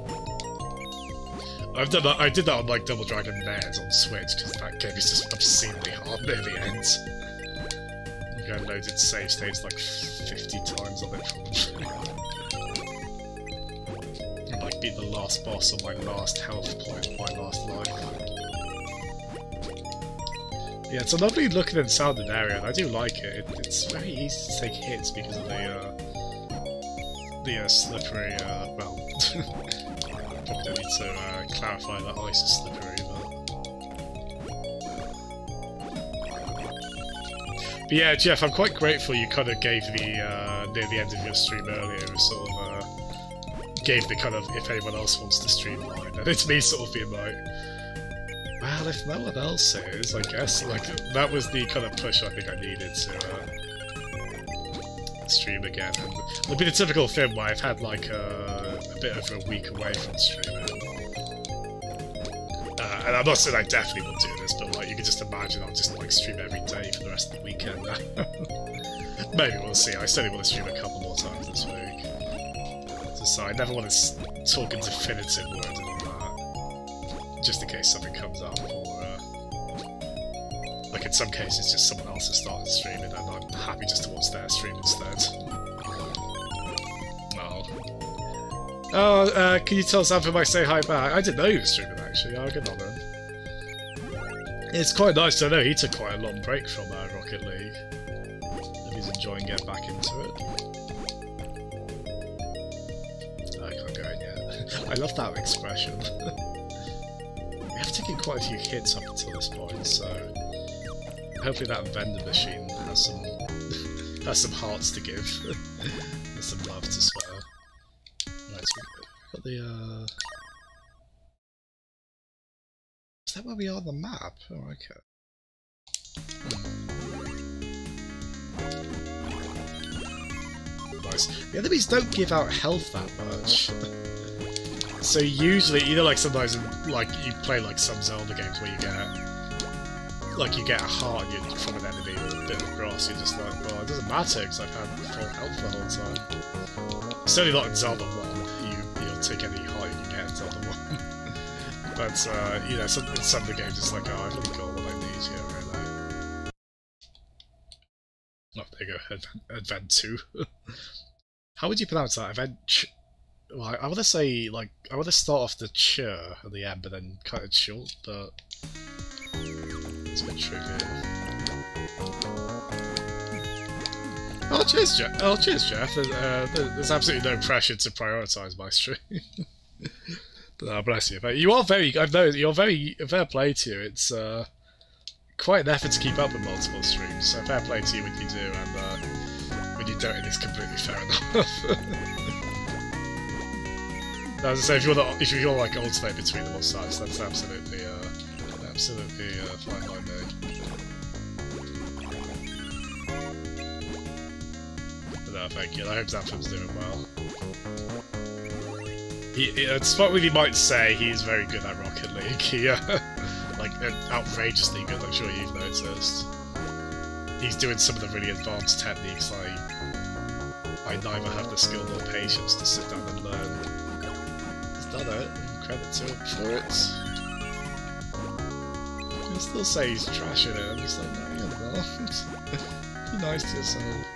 I did that on, like, Double Dragon NES on Switch, because that game is just obscenely hard near the end. I loaded save states like 50 times on it from and like beat the last boss on my last health point, my last life. Yeah, it's a lovely looking and sounding area, and I do like it. It's very easy to take hits because of the slippery, well, probably don't need to clarify that ice is slippery, but... But yeah, Jeff, I'm quite grateful you kind of gave the, near the end of your stream earlier, sort of, gave the kind of, if anyone else wants to stream line, and it's me sort of being like, well, if no one else is, I guess, like, that was the kind of push I think I needed to, stream again, and it'll be the typical thing where I've had, like, a bit over a week away from streaming. And I'm not saying I definitely will do this, but like you can just imagine I'll just like stream every day for the rest of the weekend. Maybe we'll see. I certainly want to stream a couple more times this week. So I never want to talk in definitive words on that, just in case something comes up, or like in some cases just someone else has started streaming and I'm happy just to watch their stream instead. Oh, can you tell Sam if I say hi back? I didn't know he was streaming actually. Oh, good on him. It's quite nice to know he took quite a long break from Rocket League. If he's enjoying getting back into it. I can't go in yet. I love that expression. We have taken quite a few hits up until this point, so hopefully that vending machine has some hearts to give. There's some love to spare. Right, so we've got the is that where we are on the map? Oh, okay. Nice. The enemies don't give out health that much. So usually, you know, like sometimes, like you play like some Zelda games where you get a heart from an enemy or a bit of grass. You're just like, well, it doesn't matter because I've had full health the whole time. Certainly not in Zelda 1. You'll take any heart you can get in Zelda 1. But, you know, some of the games it's like, oh, I've really got what I need here right now. Oh, there you go, Advent 2. How would you pronounce that? Well, I want to say, like, I want to start off the ch at the end, but then cut it short, but it's a bit tricky. Oh, cheers, Jeff. Oh, cheers, Jeff. There's absolutely no pressure to prioritise my stream. Oh, bless you. But you are very, I know, you're very, fair play to you. It's quite an effort to keep up with multiple streams, so fair play to you when you do, and when you don't, it's completely fair enough. As I say, if you want like alternate between them or such, that's absolutely fine by me. But no, thank you. I hope Zapham's doing well. Despite what you might say, he's very good at Rocket League. He, like, outrageously good, I'm sure you've noticed. He's doing some of the really advanced techniques I neither have the skill nor patience to sit down and learn. He's done it, and credit to him for it. He'll still say he's trashing it, I'm just like, no, you're not. Be nice to yourself.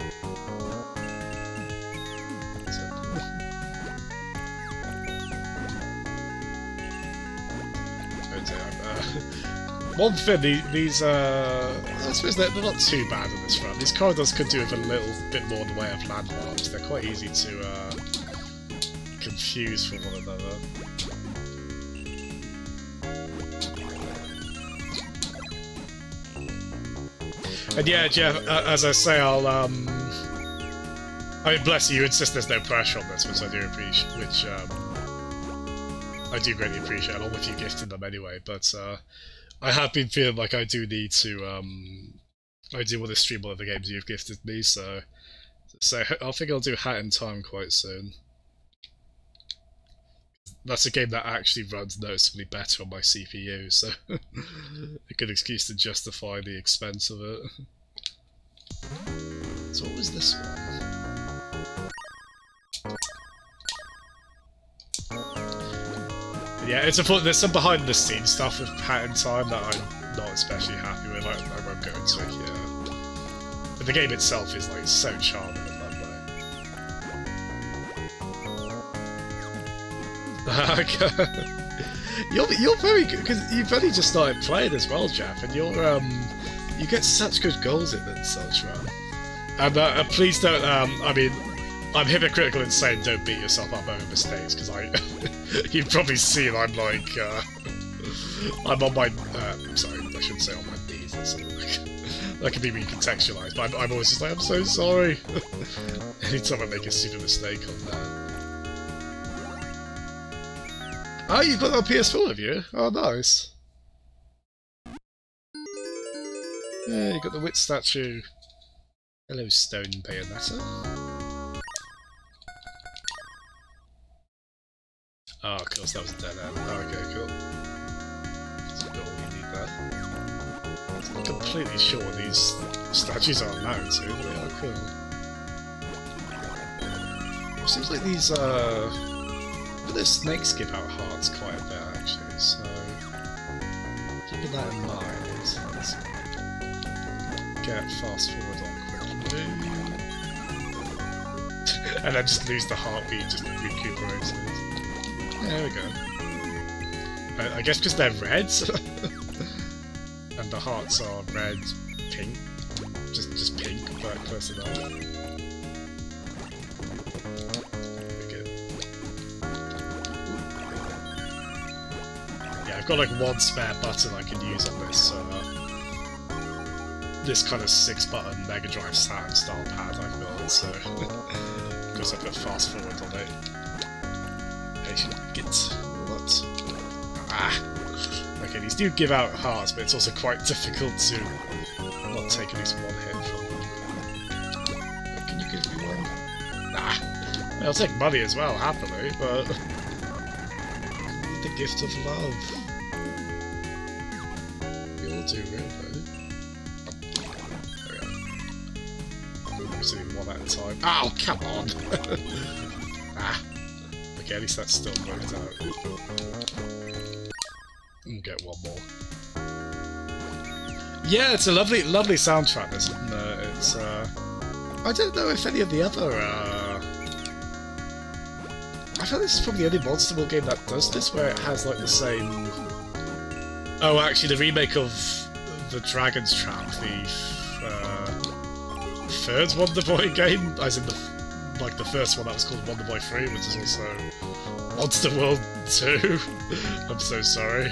One thing, these I suppose they're not too bad on this front. These corridors could do with a little bit more in the way of landmarks. They're quite easy to confuse for one another. And yeah, Jeff, as I say, I'll I mean, bless you insist there's no pressure on this, which I do appreciate, I do greatly appreciate, along with you gifting them anyway, but I have been feeling like I do need to, I do want to stream one of the games you've gifted me, so I think I'll do Hat in Time quite soon. That's a game that actually runs noticeably better on my CPU, so a good excuse to justify the expense of it. So what was this one? Yeah, it's important. There's some behind-the-scenes stuff with Hat in Time that I'm not especially happy with. I won't go into it here. But the game itself is like so charming in that way. You're very good because you've only just started playing as well, Jeff, and you get such good goals in it and such, man. And please don't. I mean, I'm hypocritical in saying don't beat yourself up over mistakes because you've probably seen I'm like I'm on my sorry, I shouldn't say on my knees or something that can be recontextualized, but I'm always just like, I'm so sorry anytime I make a stupid mistake on that. Oh, you've got that on PS4, have you? Oh, nice. Yeah, you got the Wit statue. Hello, Stone Bayonetta. Oh, of course, that was a dead end. Oh, okay, cool. That's all you need there. I'm not completely sure what these statues are now, too, but they are cool. It seems like these, the snakes give out hearts quite a bit, actually, so keeping that in mind, let's get fast forward on quickly. And then just lose the heartbeat, just recuperates it. There we go. I guess because they're red, and the hearts are red, pink, just pink, but close enough. I've got like one spare button I can use on this, this kind of 6-button Mega Drive Saturn style pad I've got, so because I put fast forward on it. Patient git. What? Ah! Okay, these do give out hearts, but it's also quite difficult to not take at least one hit from them. Can you give me one? Nah. I'll take money as well, happily, but the gift of love. Do really. I'm doing one at a time. Oh, come on! Ah. Okay, at least that's still worked out. We'll get one more. Yeah, it's a lovely soundtrack, isn't it? It's I don't know if any of the other I feel this is probably the only Monster World game that does this, where it has like the same. Oh, actually, the remake of the Dragon's Trap, the third Wonder Boy game, as in the first one that was called Wonder Boy 3, which is also Monster World 2. I'm so sorry.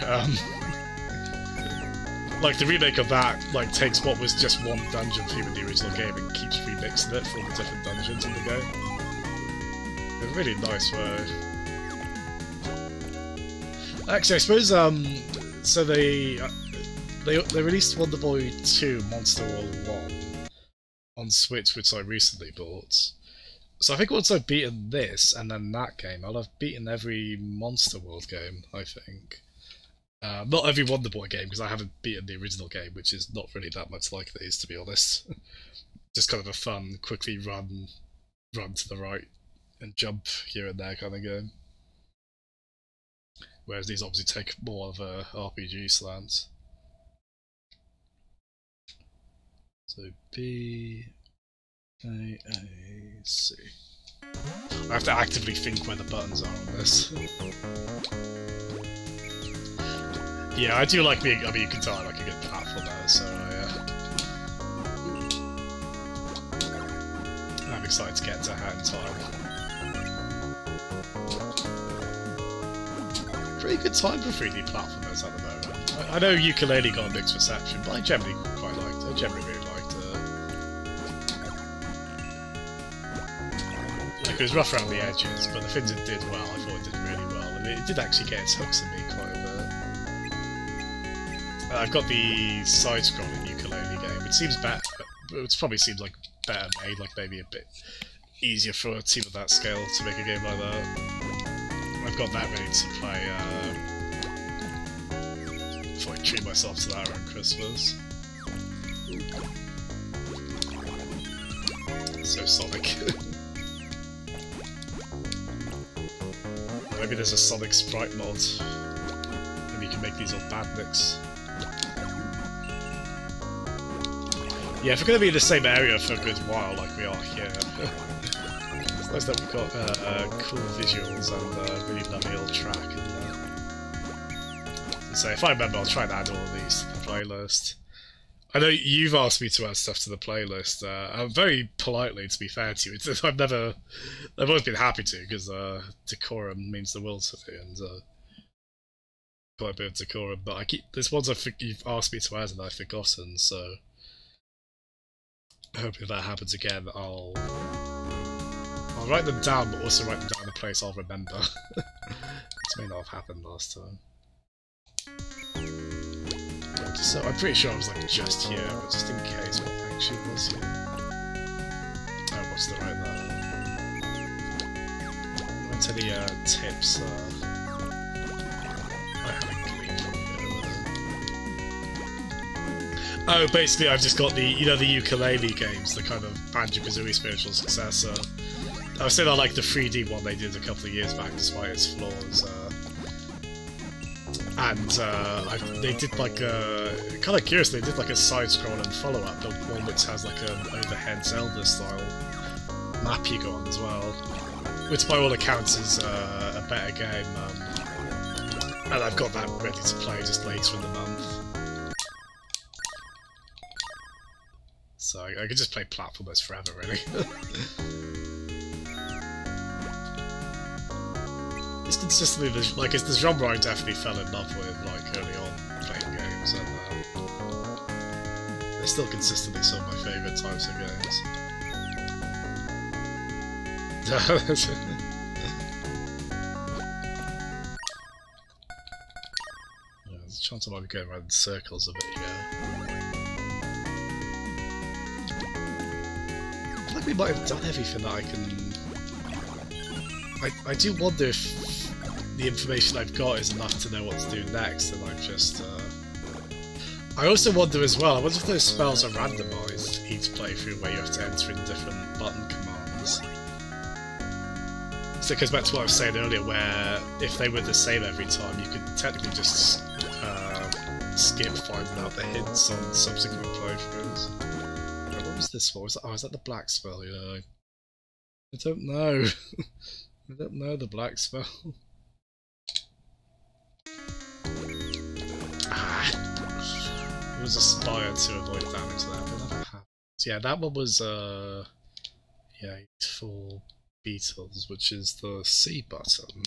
Like the remake of that, like takes what was just one dungeon theme in the original game and keeps remixing it for all the different dungeons in the game. In a really nice way. Actually, I suppose so they released Wonder Boy 2 Monster World 1 on Switch, which I recently bought. So I think once I've beaten this and then that game, I'll have beaten every Monster World game, I think. Not every Wonder Boy game, because I haven't beaten the original game, which is not really that much like these, to be honest. Just kind of a fun, quickly run to the right and jump here and there kind of game. Whereas these obviously take more of a RPG slant. So B, A, C. I have to actively think where the buttons are on this. Yeah, I do like being. I mean, you can tell I like a good platformer, so I'm excited to get to Hat in time. Pretty good time for 3D platformers at the moment. I know Yooka-Laylee got a mixed reception, but I generally quite liked it. I generally really liked it. Like, it was rough around the edges, but the things it did well, I thought it did really well, and it did actually get its hooks in me quite a bit. I've got the side-scrolling Yooka-Laylee game. It seems better, but it probably seems like better made, like maybe a bit easier for a team of that scale to make a game like that. I've got that ready to play before I treat myself to that around Christmas. So Sonic. Maybe there's a Sonic sprite mod. Maybe you can make these all badniks. Yeah, if we're going to be in the same area for a good while, like we are here, it's nice that we've got cool visuals and a really lovely old track in there. So if I remember, I'll try and add all of these to the playlist. I know you've asked me to add stuff to the playlist. Very politely, to be fair to you. I've always been happy to, because decorum means the world to me, and quite a bit of decorum. But there's ones you've asked me to add and I've forgotten, so hoping if that happens again, I'll write them down, but also write them down in a place I'll remember. This may not have happened last time. So I'm pretty sure I was like just here, but just in case what actually was here. Oh, what's the right there? Went any tips? I had a gleam from here. Oh, basically I've just got the, you know, the Yooka-Laylee games, the kind of Banjo-Kazooie spiritual successor. I was saying I like the 3D one they did a couple of years back, despite its flaws. And they did like a kind of curious. They did like a side-scrolling follow-up, the one which has like an overhead Zelda-style map you go on as well, which by all accounts is a better game. And I've got that ready to play just later in the month, so I could just play platformers forever, really. It's consistently it's the genre I definitely fell in love with, like early on playing games, and they're still consistently some of my favourite types of games. Yeah, there's a chance I might be going around in circles a bit here. I feel like we might have done everything that I can. I do wonder if the information I've got is enough to know what to do next, and I've just... I also wonder as well, I wonder if those spells are randomised each playthrough, where you have to enter in different button commands. So it goes back to what I was saying earlier, where if they were the same every time, you could technically just skip finding out the hints on subsequent playthroughs. What was this for? Is that the black spell? Yeah, I don't know. I don't know the black spell. It was aspired to avoid damage there, but never happened. So yeah, that one was yeah, for Beetles, which is the C button.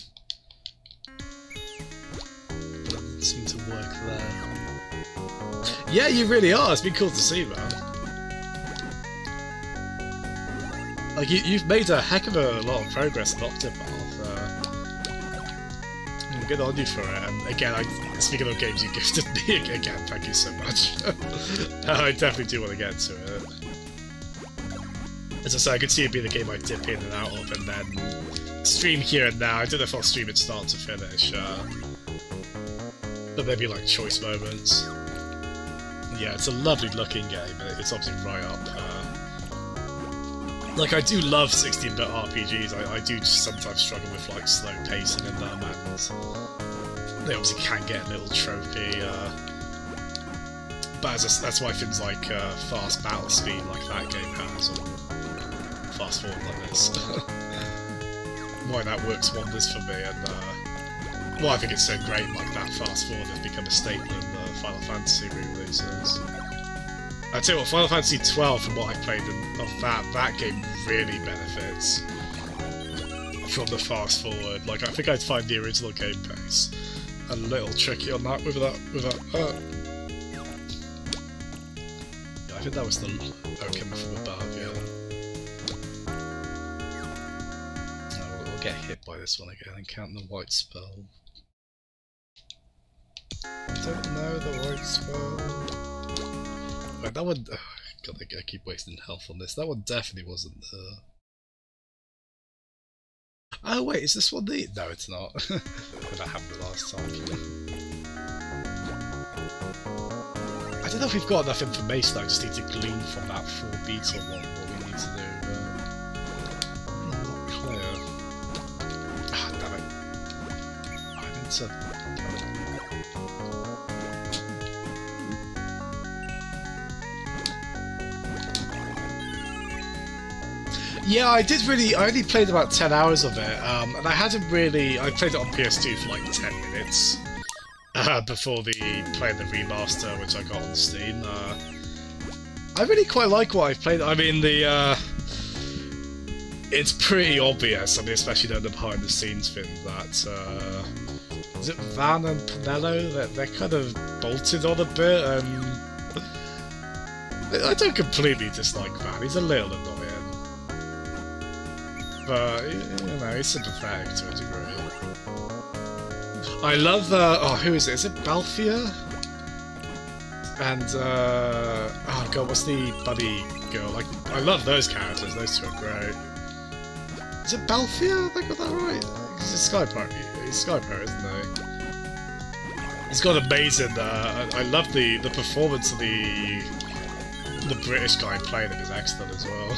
But that didn't seem to work there. Yeah, you really are. It's been cool to see, man. Like, you've made a heck of a lot of progress in Octopath. Good on you for it. And again, speaking of games you gifted me, again, thank you so much. I definitely do want to get to it. As I say, I could see it being a game I dip in and out of, and then stream here and now. I don't know if I'll stream it start to finish, but maybe like choice moments. Yeah, it's a lovely looking game. It's obviously right up. Like, I do love 16-bit RPGs. I do just sometimes struggle with like slow pacing in them, and they obviously can get a little tropey. But that's why things like fast battle speed, like that game has, or fast forward like this, why that works wonders for me. And Well, I think it's so great, like, that fast forward has become a staple in the Final Fantasy re-releases. I tell you what, Final Fantasy 12, from what I played of that game really benefits from the fast forward. Like, I think I'd find the original game pace a little tricky on that Yeah, I think that was the coming from above, yeah. Oh, we'll get hit by this one again and count the white spell. I don't know the white spell. Wait, that one... God, I keep wasting health on this. That one definitely wasn't the... Oh wait, is this one the... No, it's not. That happened the last time. I don't know if we've got enough information, I just need to glean from that 4 beta one what we need to do, but... I'm not clear. Ah, damn it. I meant to... Yeah, I only played about 10 hours of it, and I hadn't really... I played it on PS2 for like 10 minutes before playing the remaster, which I got on Steam. I really quite like what I've played. I mean, it's pretty obvious, I mean, especially the behind the scenes thing, that... is it Van and Pinello? They're kind of bolted on a bit, and... I don't completely dislike Van, he's a little annoying. But, you know, he's sympathetic to a degree. I love, oh, who is it? Is it Balfia? And, oh god, what's the buddy girl? Like, I love those characters, those two are great. Is it Balfia? Have I got that right? He's a Sky Pirate, isn't he? He's got amazing, I love the performance of the British guy playing him is excellent as well.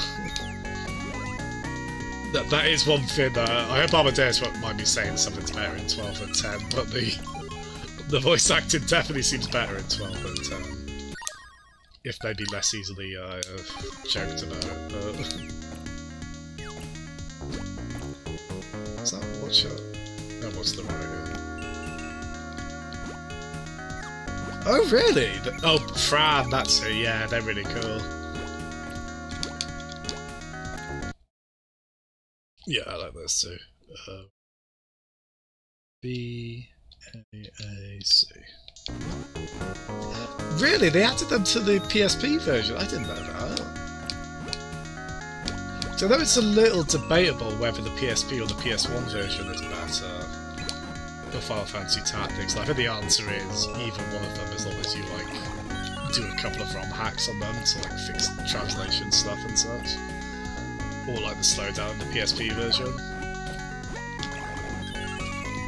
That is one thing, I hope Amadeus won't mind me saying something's better in 12 than 10, but the voice acting definitely seems better in 12 than 10. If maybe less easily joked about it, but... Is that what shot? No, what's the right? Oh really? Oh, Fran, that's who, yeah, they're really cool. Yeah, I like those too. B-A-A-C. Really? They added them to the PSP version? I didn't know that. So I know it's a little debatable whether the PSP or the PS1 version is better for Final Fantasy Tactics. I think the answer is either one of them, as long as you like do a couple of ROM hacks on them to like fix translation stuff and such. Or like the slowdown in the PSP version.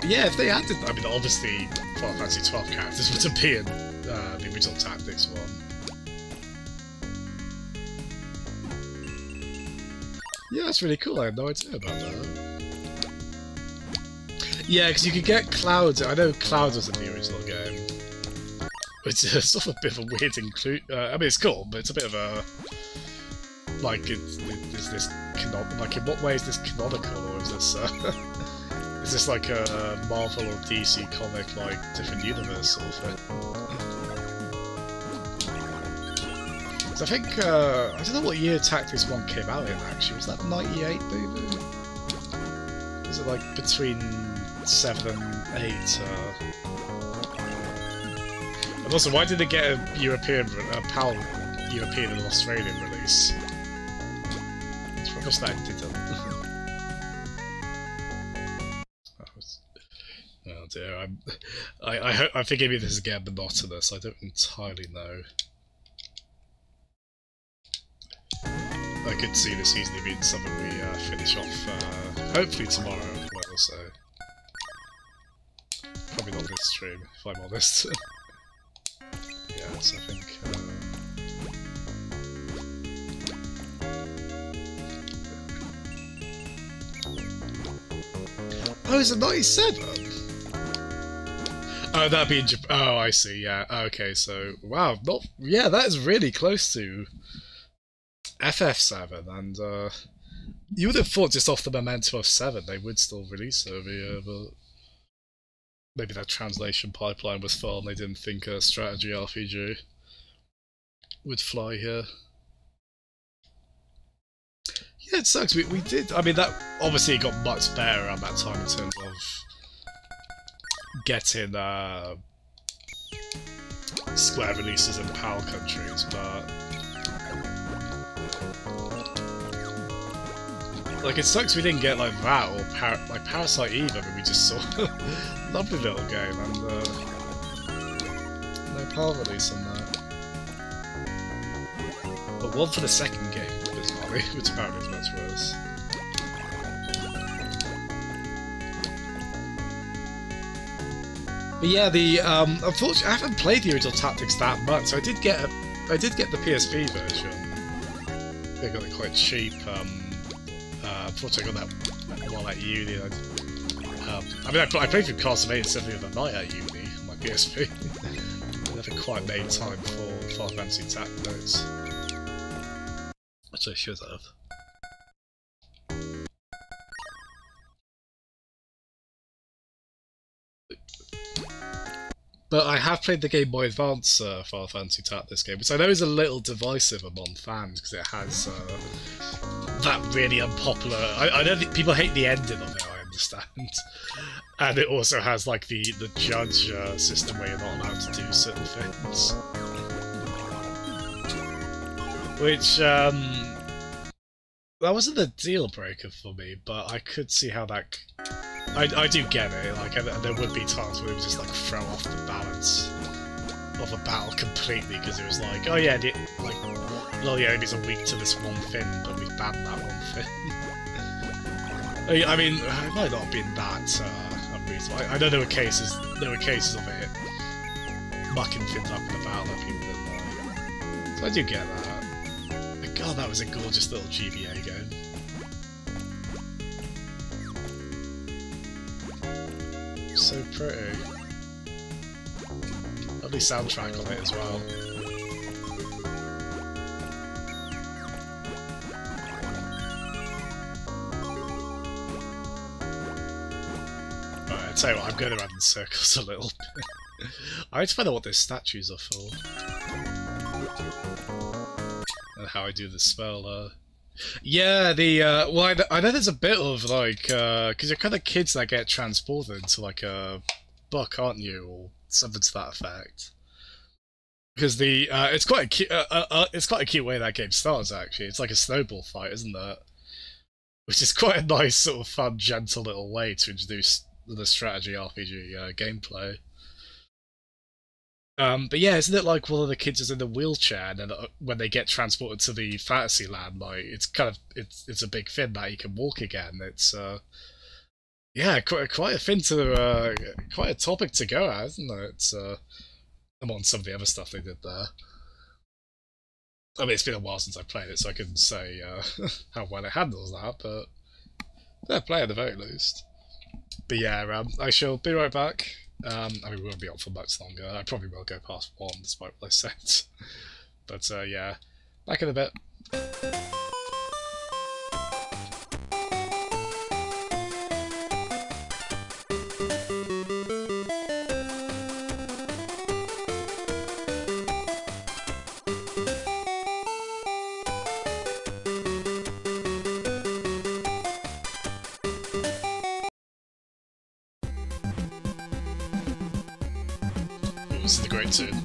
But yeah, if they added, I mean, obviously Final Fantasy 12 characters would appear in the original Tactics one. Yeah, that's really cool. I had no idea about that. Yeah, because you could get Cloud. I know Cloud was in the original game. It's sort of a bit of a weird include. I mean, it's cool, but it's a bit of a. Like, is this like, in what way is this canonical, or is this is this like a Marvel or DC comic, like different universe sort of thing? So I think I don't know what year Tactics 1 came out in actually. Was that 98 maybe? Was it like between 7 and 8? And also, why did it get a European, PAL European and Australian release? Just that it didn't. Oh dear, I think maybe this is getting monotonous. I don't entirely know. I could see this easily being something we finish off hopefully tomorrow. Well, so probably not this stream, if I'm honest. Yeah, so I think. Oh, is it 97? Oh, that'd be in Japan. Oh, I see, yeah. Okay, so, wow, not... Yeah, that is really close to FF7, and, you would have thought just off the momentum of 7 they would still release over here, but... maybe that translation pipeline was full and they didn't think a strategy RPG would fly here. Yeah, it sucks. We did. I mean, that obviously got much better around that time in terms of getting Square releases in PAL countries, but like it sucks we didn't get like that or like Parasite Eve. I mean, we just saw a lovely little game and no PAL release on that. But one for the second game, bizarrely, which apparently is much worse. But yeah, the unfortunately, I haven't played the original Tactics that much. So I did get the PSP version. I got it quite cheap. Unfortunately, I got that while at uni. I mean, I played through Castlevania 7 the other night at uni on my PSP. I never quite made time for Final Fantasy Tactics, which I should have. But I have played the Game Boy Advance Final Fantasy Tactics game, which I know is a little divisive among fans because it has that really unpopular. I know that people hate the ending of it. I understand, and it also has like the judge system where you're not allowed to do certain things, which that wasn't a deal breaker for me. But I could see how that. I do get it, like, and there would be times where it would just, like, throw off the balance of a battle completely, because it was like, oh yeah, like, well, the enemies are weak to this one thing, but we've banned that one thing. I mean, it might not have been that unreasonable. I know there were cases of it mucking things up in the battle that people didn't like. So I do get that. But God, that was a gorgeous little GBA game. So pretty. Lovely soundtrack on it as well. Right, I tell you what, I'm going around in circles a little bit. I need to find out what those statues are for. And how I do the spell. Yeah, well, I know there's a bit of, like, because you're kind of kids that get transported into, like, a book, aren't you, or something to that effect. Because it's quite a cute way that game starts, actually. It's like a snowball fight, isn't it? Which is quite a nice, sort of fun, gentle little way to introduce the strategy RPG gameplay. But yeah, isn't it like one of the kids is in a wheelchair, and then when they get transported to the fantasy land, like it's kind of it's a big thing that he can walk again. It's yeah, quite a thing to quite a topic to go at, isn't it? It's among some of the other stuff they did there. I mean, it's been a while since I played it, so I couldn't say how well it handles that, but fair play at the very least. But yeah, I shall be right back. I mean, we won't be on for much longer. I probably will go past 1, despite what I said. But yeah, back in a bit. This is the great tune.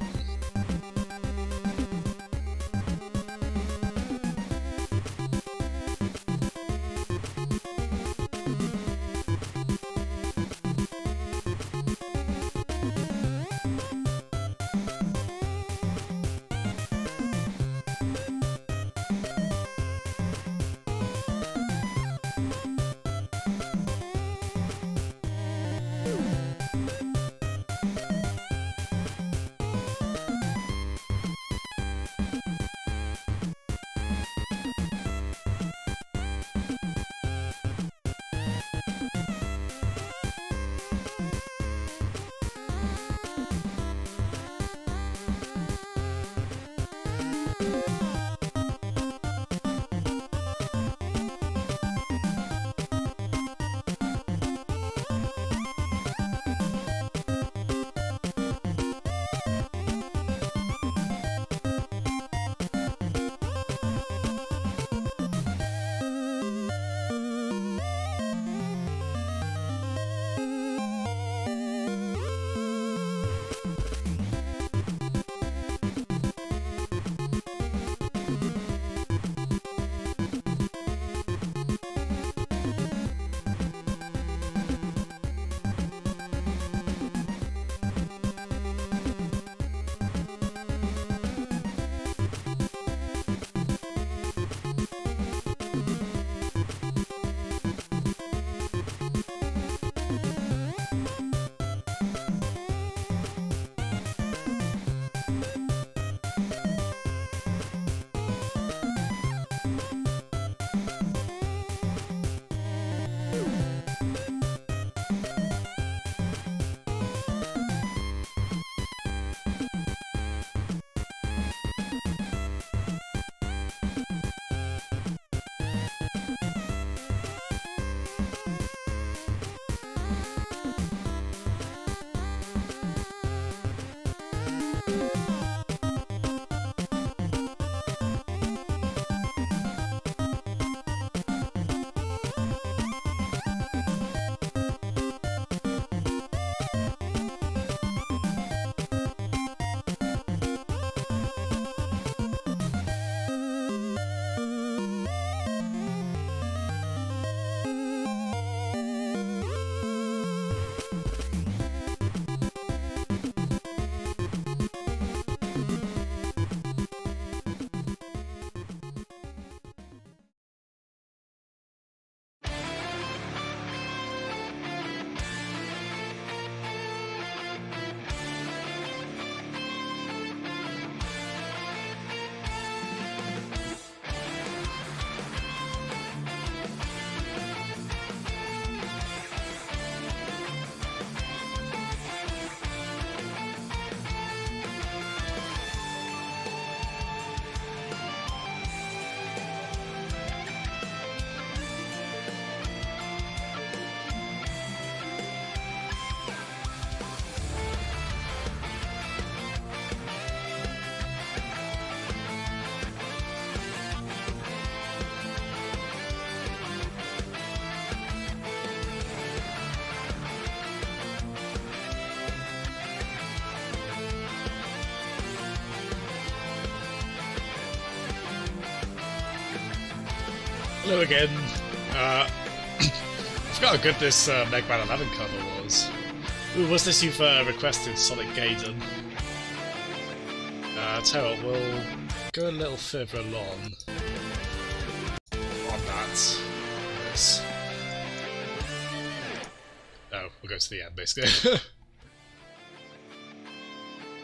Hello again. I forgot how good this Mega Man 11 cover was. Ooh, what's this you've requested, Sonic Gaiden? Tell you what, we'll go a little further along on that. Yes. Oh, we'll go to the end, basically.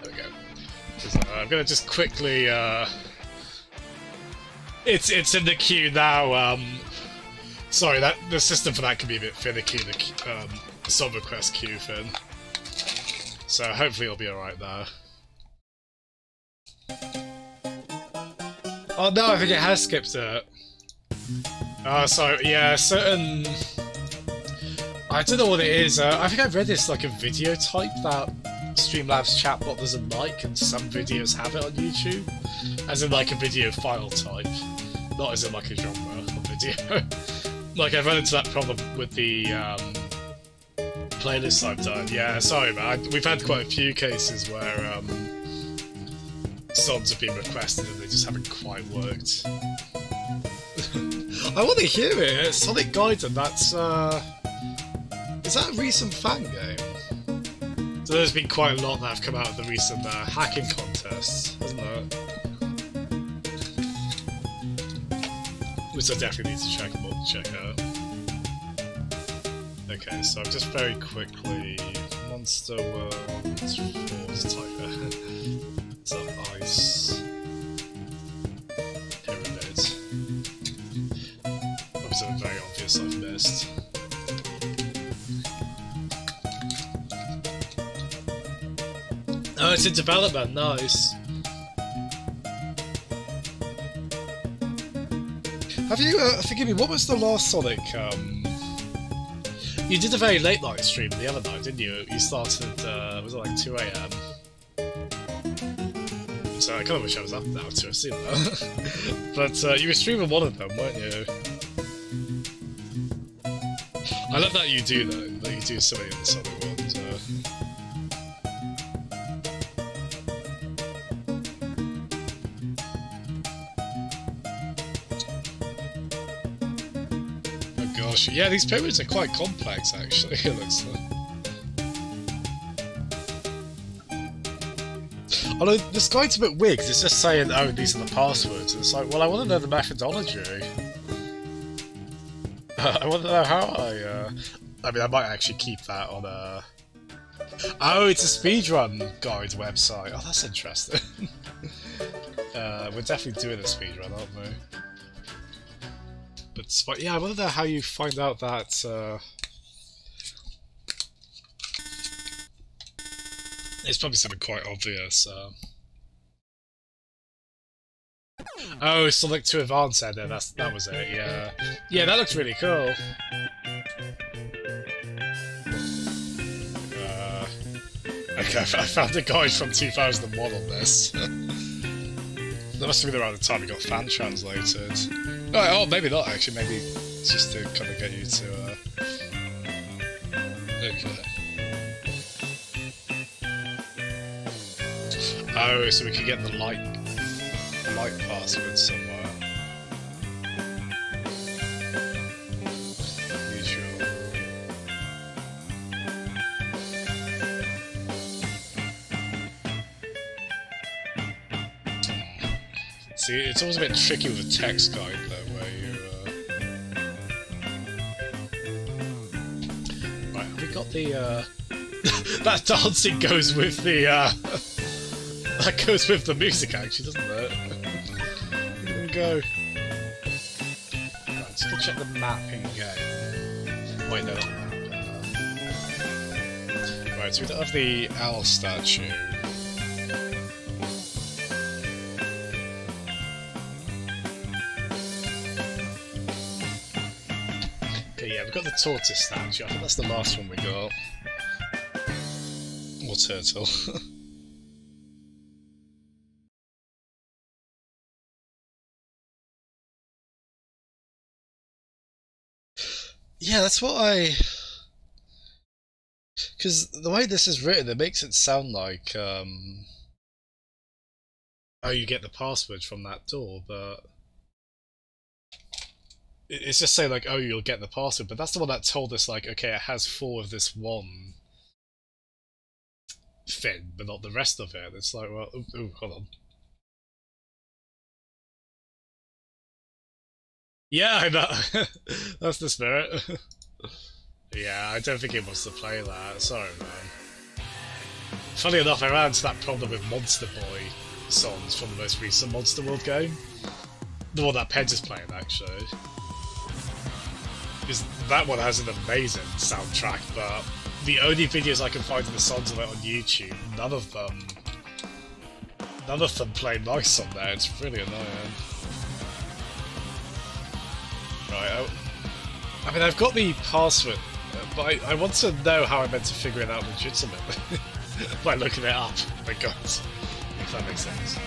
There we go. I'm gonna just quickly, It's in the queue now, sorry, the system for that can be a bit finicky, the song request queue thing. So hopefully it'll be alright there. Oh no, I think it has skipped it. Sorry, yeah, certain... I don't know what it is, I think I've read this like a video type that Streamlabs chatbot doesn't like, and some videos have it on YouTube, as in like a video file type, not as in like a genre of video. Like I've run into that problem with the playlists I've done. Yeah, sorry man, we've had quite a few cases where songs have been requested and they just haven't quite worked. I want to hear it. Sonic Gaiden, that's is that a recent fan game? So there's been quite a lot that have come out of the recent hacking contests, hasn't there? Which I definitely need to check out. Okay, so just very quickly, Monster World Force type. So Ice Pyramid. Probably something very obvious I've missed. Oh, it's in development, nice. Have you, forgive me, what was the last Sonic, you did a very late night stream the other night, didn't you? You started, was it like 2 AM? So I kind of wish I was up now to have seen that. But you were streaming one of them, weren't you? I love that you do though, that you do so many of the Sonic ones. Yeah, these pyramids are quite complex, actually, it looks like. Although, this guide's a bit weird, 'cause it's just saying, oh, these are the passwords, and it's like, well, I want to know the methodology. I want to know how I mean, I might actually keep that on a... Oh, it's a speedrun guide website. Oh, that's interesting. We're definitely doing a speedrun, aren't we? But yeah, I wonder how you find out that it's probably something quite obvious. Oh, Sonic 2 Advance Ender, that was it, yeah. Yeah, that looks really cool. Okay, I found a guide from 2001 on this. That must have been around the time we got fan translated. Oh, maybe not actually, maybe it's just to kind of get you to, okay. Oh, so we could get the light password somewhere. Usual. See, it's always a bit tricky with a text guide though, where you, right, have we got the, that dancing goes with the, that goes with the music actually, doesn't it? Here we go. Right, let's go check the mapping game. Wait, no, not the map. Right, so we don't have the owl statue. Yeah, we've got the tortoise statue. I think that's the last one we got. Or turtle. Yeah, that's what I... Because the way this is written, it makes it sound like, oh, you get the password from that door, but... it's just saying like, oh, you'll get the password, but that's the one that told us like, okay, it has 4 of this one thing, but not the rest of it. It's like, well, ooh, hold on. Yeah, I know. That's the spirit. Yeah, I don't think it wants to play that. Sorry, man. Funny enough, I ran into that problem with Monster Boy songs from the most recent Monster World game. The one that Peds is playing, actually. Because that one has an amazing soundtrack, but the only videos I can find of the songs of it on YouTube, none of them play nice on there. It's really annoying. Right, I mean, I've got the password, but I want to know how I'm meant to figure it out legitimately by looking it up. Oh my god, if that makes sense.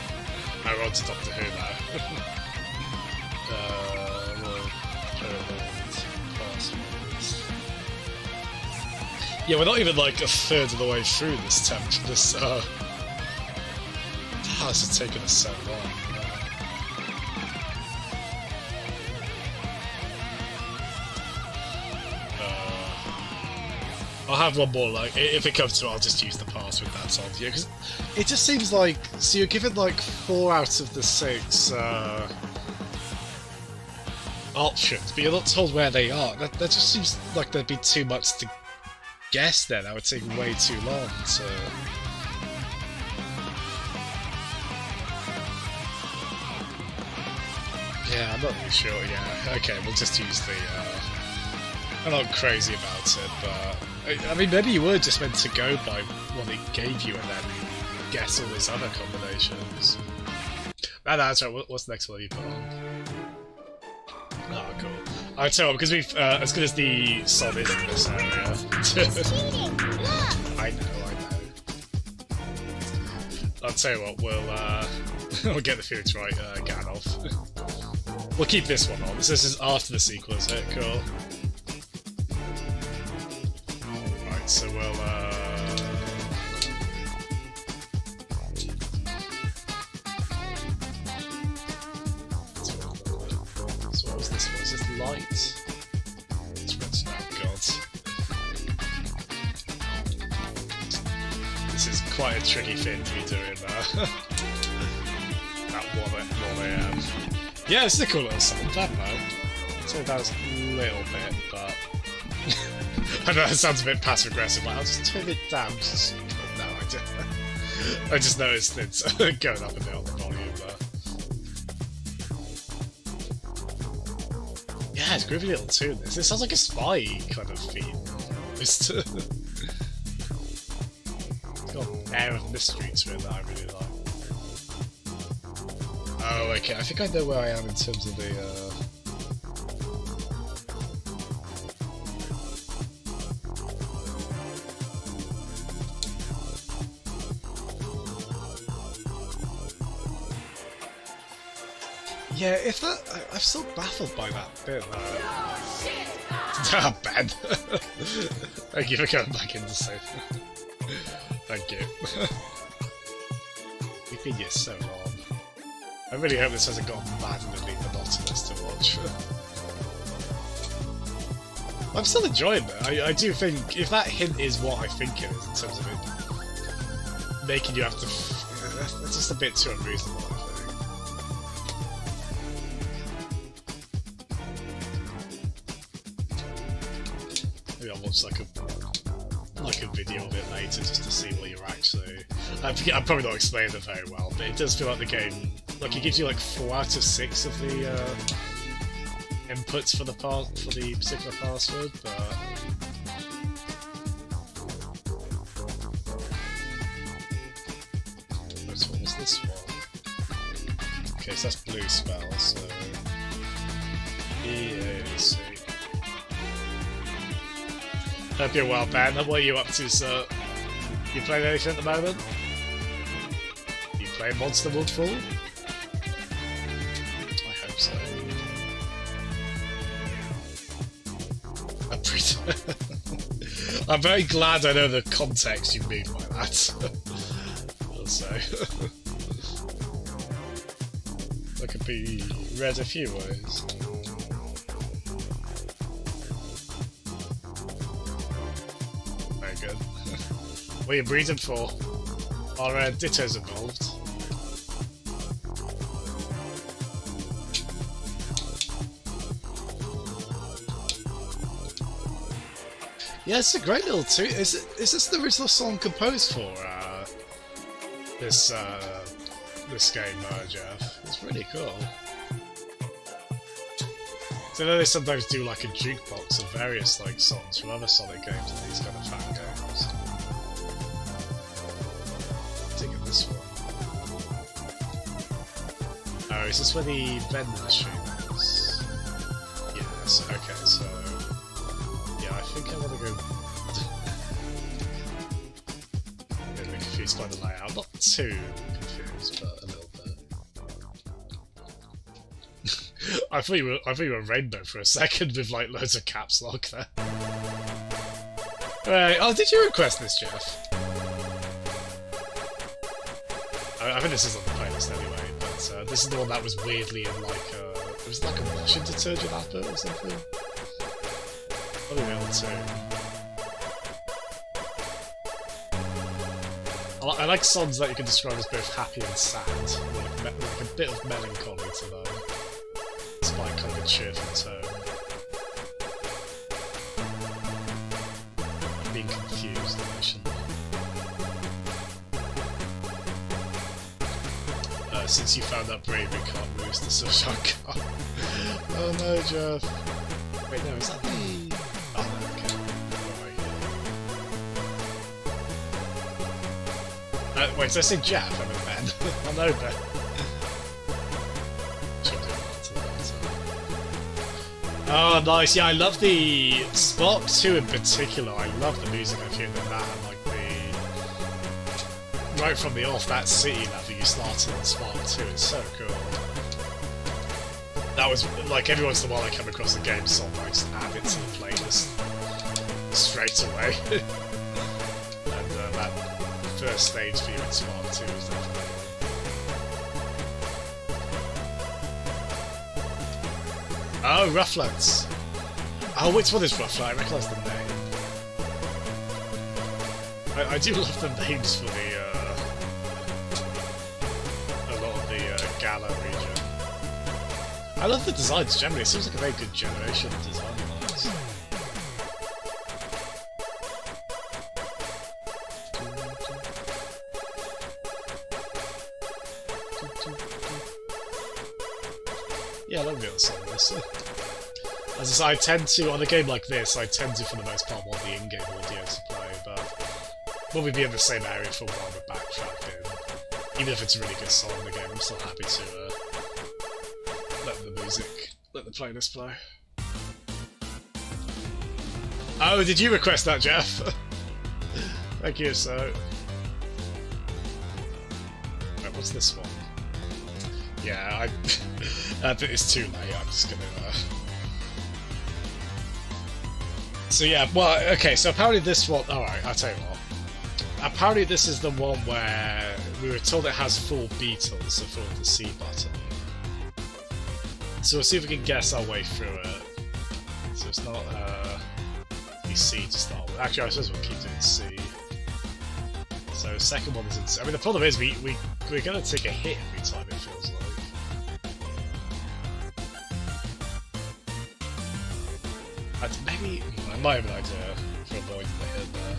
I want to Doctor Who now. Yeah, we're not even like a third of the way through this this this is taking us so long. I'll have one more, like, if it comes to it, I'll just use the password that's on here, because it just seems like, so you're given like 4 out of the 6 options, but you're not told where they are. That just seems like there'd be too much to guess there. That would take way too long to... Yeah, I'm not really sure, yeah. Okay, we'll just use the, I'm not crazy about it, but... I mean, maybe you were just meant to go by what it gave you and then guess all those other combinations. No, that's right. What's the next one you put on? Oh, cool. I'll tell you what, because we've, as good as the sod is in this area... I know. I'll tell you what, we'll get the foods right, Gandalf. We'll keep this one on. This is after the sequel, is it? Cool. Right, so we'll, so what was this one? Is this light? It's red snow, god. This is quite a tricky thing to be doing, at 1 AM. Yeah, this is a cool little song, that though. It's all about a little bit, but... I know that sounds a bit passive-aggressive, like, I'll just turn it down. No, I just noticed it's going up a bit on the volume, but... Yeah, it's a groovy little tune, this. It sounds like a spy kind of theme. It's got an air of mystery to it that I really like. Oh, okay, I think I know where I am in terms of the, Yeah, if that... I'm still baffled by that bit, though. Ah, Ben! Thank you for coming back in to save me. Thank you. You've been here so long. I really hope this hasn't gotten maddeningly monotonous to watch. I'm still enjoying it. I do think, if that hint is what I think it is, in terms of it making you have to... That's just a bit too unreasonable, I think. Maybe I'll watch like a video of it later just to see what you're actually... I'm probably not explaining it very well, but it does feel like the game... Like, it gives you like 4 out of 6 of the inputs for the particular password, but... What was this one? Okay, so that's blue spell, so... EAC. Hope you're well, Ben. What are you up to, sir? You playing anything at the moment? You playing Monster World Full? I hope so. I'm very glad I know the context you mean by that. I'll say. That could be read a few ways. good. What are you breeding for? Are Dittos involved? Yeah, it's a great little tune. Is this the original song composed for this game, Jeff? It's really cool. So I know they sometimes do like a jukebox of various like songs from other Sonic games and these kind of fan games. I'm digging this one. Oh, is this where the vending machine is? Yes. Okay, so. I think I'm gonna go. I'm a bit confused by the layout. Not too confused, but a little bit. I thought you were Rainbow for a second with like loads of caps lock there. Right. Oh, did you request this, Jeff? I think this is on the playlist anyway, but this is the one that was weirdly in like it was like a washing detergent advert or something. Probably the other two. I like songs that you can describe as both happy and sad, like a bit of melancholy to them, despite kind of a cheerful tone. I'm being confused emotionally. Since you found out Bravery can't lose the Sunshine Car. Oh no, Jeff. Wait, no, is that the... Oh, no, okay. Right. Wait, did I say Jeff? I mean Ben. Oh no, Ben. Oh, nice. Yeah, I love the Spark 2 in particular. I love the music I've heard in that. And, like, right from the off, that city level you started on Spark 2. It's so cool. That was, like, every once in a while I come across a game song, I just add it to the playlist straight away. And that first stage for you in Spark 2 was definitely... Oh, Rufflets! Oh, which one is Rufflet? I recognise the name. I do love the names for the, a lot of the Gala region. I love the designs generally, it seems like a very good generation of design-wise. Yeah, I love the other side of this. As I say, I tend to, on a game like this, I tend to, for the most part, want the in-game audio to play, but probably be in the same area for a while with backtracking. Even if it's a really good song in the game, I'm still happy to let the playlist play. Oh, did you request that, Jeff? Thank you, so... Right, what's this one? Yeah, I think it's too late, I'm just gonna... So yeah, well, okay, so apparently this one... Alright, I'll tell you what. Apparently this is the one where we were told it has 4 beetles, so 4 the C button. So we'll see if we can guess our way through it. So it's not C to start with. Actually, I suppose we'll keep doing C. So the second one is in C. I mean, the problem is we're going to take a hit every time, it feels like. Maybe... I might have an idea for avoiding the hit there.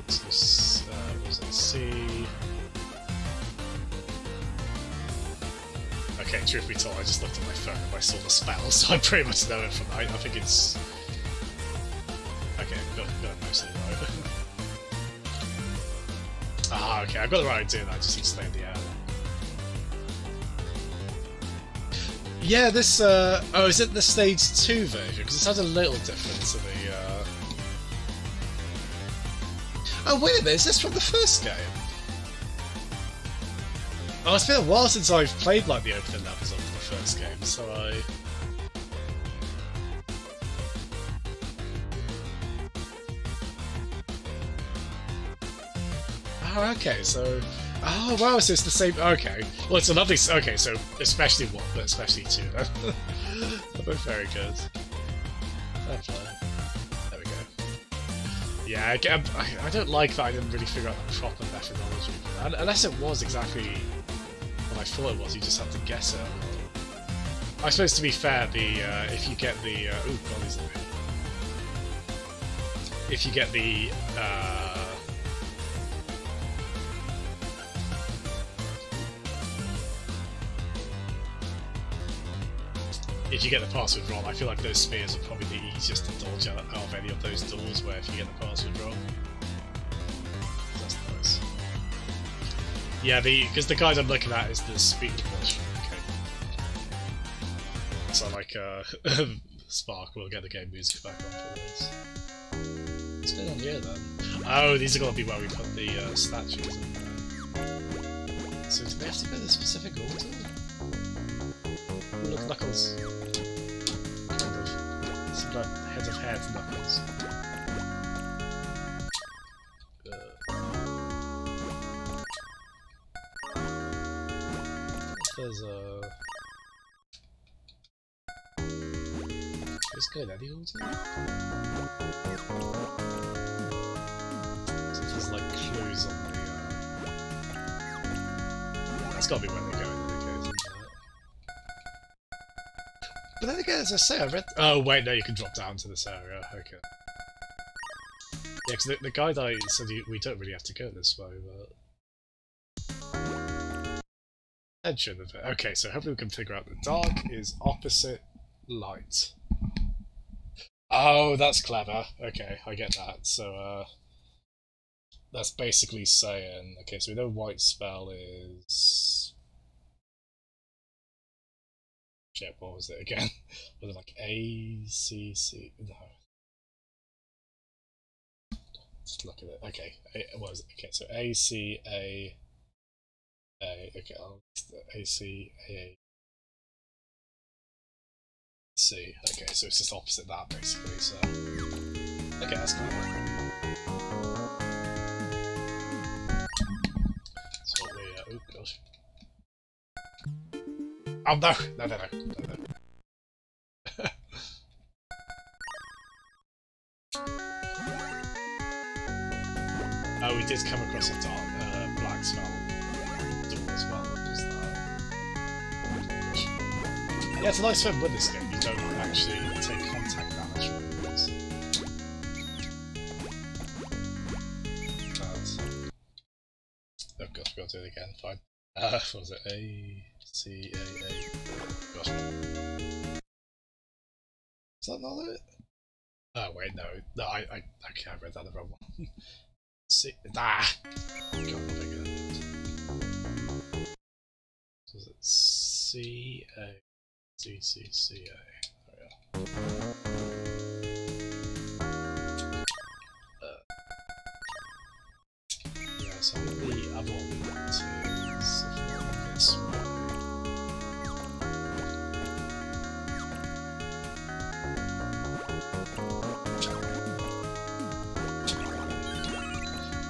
So this was in C. Okay, truth be told, I just looked at my phone and I saw the spell, so I pretty much know it from that. I think it's... Okay, got it mostly right. Ah, okay, I've got the right idea now, I just need to stay in the air. Yeah, this, oh, is it the Stage 2 version? Because this has a little difference to the, Oh, wait a minute, is this from the first game? Oh, it's been a while since I've played, like, the opening levels of the first game, so Oh, okay, so... Oh, wow, so it's the same... Okay. Well, it's a lovely... Okay, so especially 1, but especially 2, then. They're both very good. Fair play. There we go. Yeah, I don't like that I didn't really figure out the proper methodology. Unless it was exactly what I thought it was, you just have to guess it. I suppose, to be fair, if you get the ooh, God, is it? If you get the password wrong, I feel like those spears are probably the easiest to dodge out of any of those doors. Where if you get the password wrong, that's nice. Yeah, because the guide I'm looking at is the speed portion. Okay. So like Spark will get the game music back on for this. What's going on here then? Oh, these are going to be where we put the statues in there. So do they have to go to the specific order? Look, Knuckles. Kind of. Some heads of hair to Knuckles. There's a... Let's go to any order. So there's like clues on the... That's gotta be where they go in any case, isn't it? But then again, as I say, I read... Oh wait, no, you can drop down to this area, okay. Yeah, because the guide I said we don't really have to go this way, but... Mention of it. Okay, so hopefully we can figure out the dark is opposite light. Oh, that's clever. Okay, I get that. So, that's basically saying... Okay, so we know white spell is... Shit, what was it again? Was it like A, C, C? No. Just look at it. Okay, what was it? Okay, so A, C, A... okay, I'll A, C, A, C. Okay, so it's just opposite that basically, so... Okay, that's kind of like... So what we... oh gosh. Oh no! No. Oh, we did come across a dark, black spell door as well, what was that? Yeah, it's a nice thing with this game, you don't actually take contact damage from things. Oh gosh, we gotta do it again, fine. What was it? A, C, A, A. Gosh, what? Is that not it? Oh wait, no, I read that the wrong one. C, can't figure it. So is it C, A, C, C, C, A? There we go. Yeah, so I think the other one we want is this way.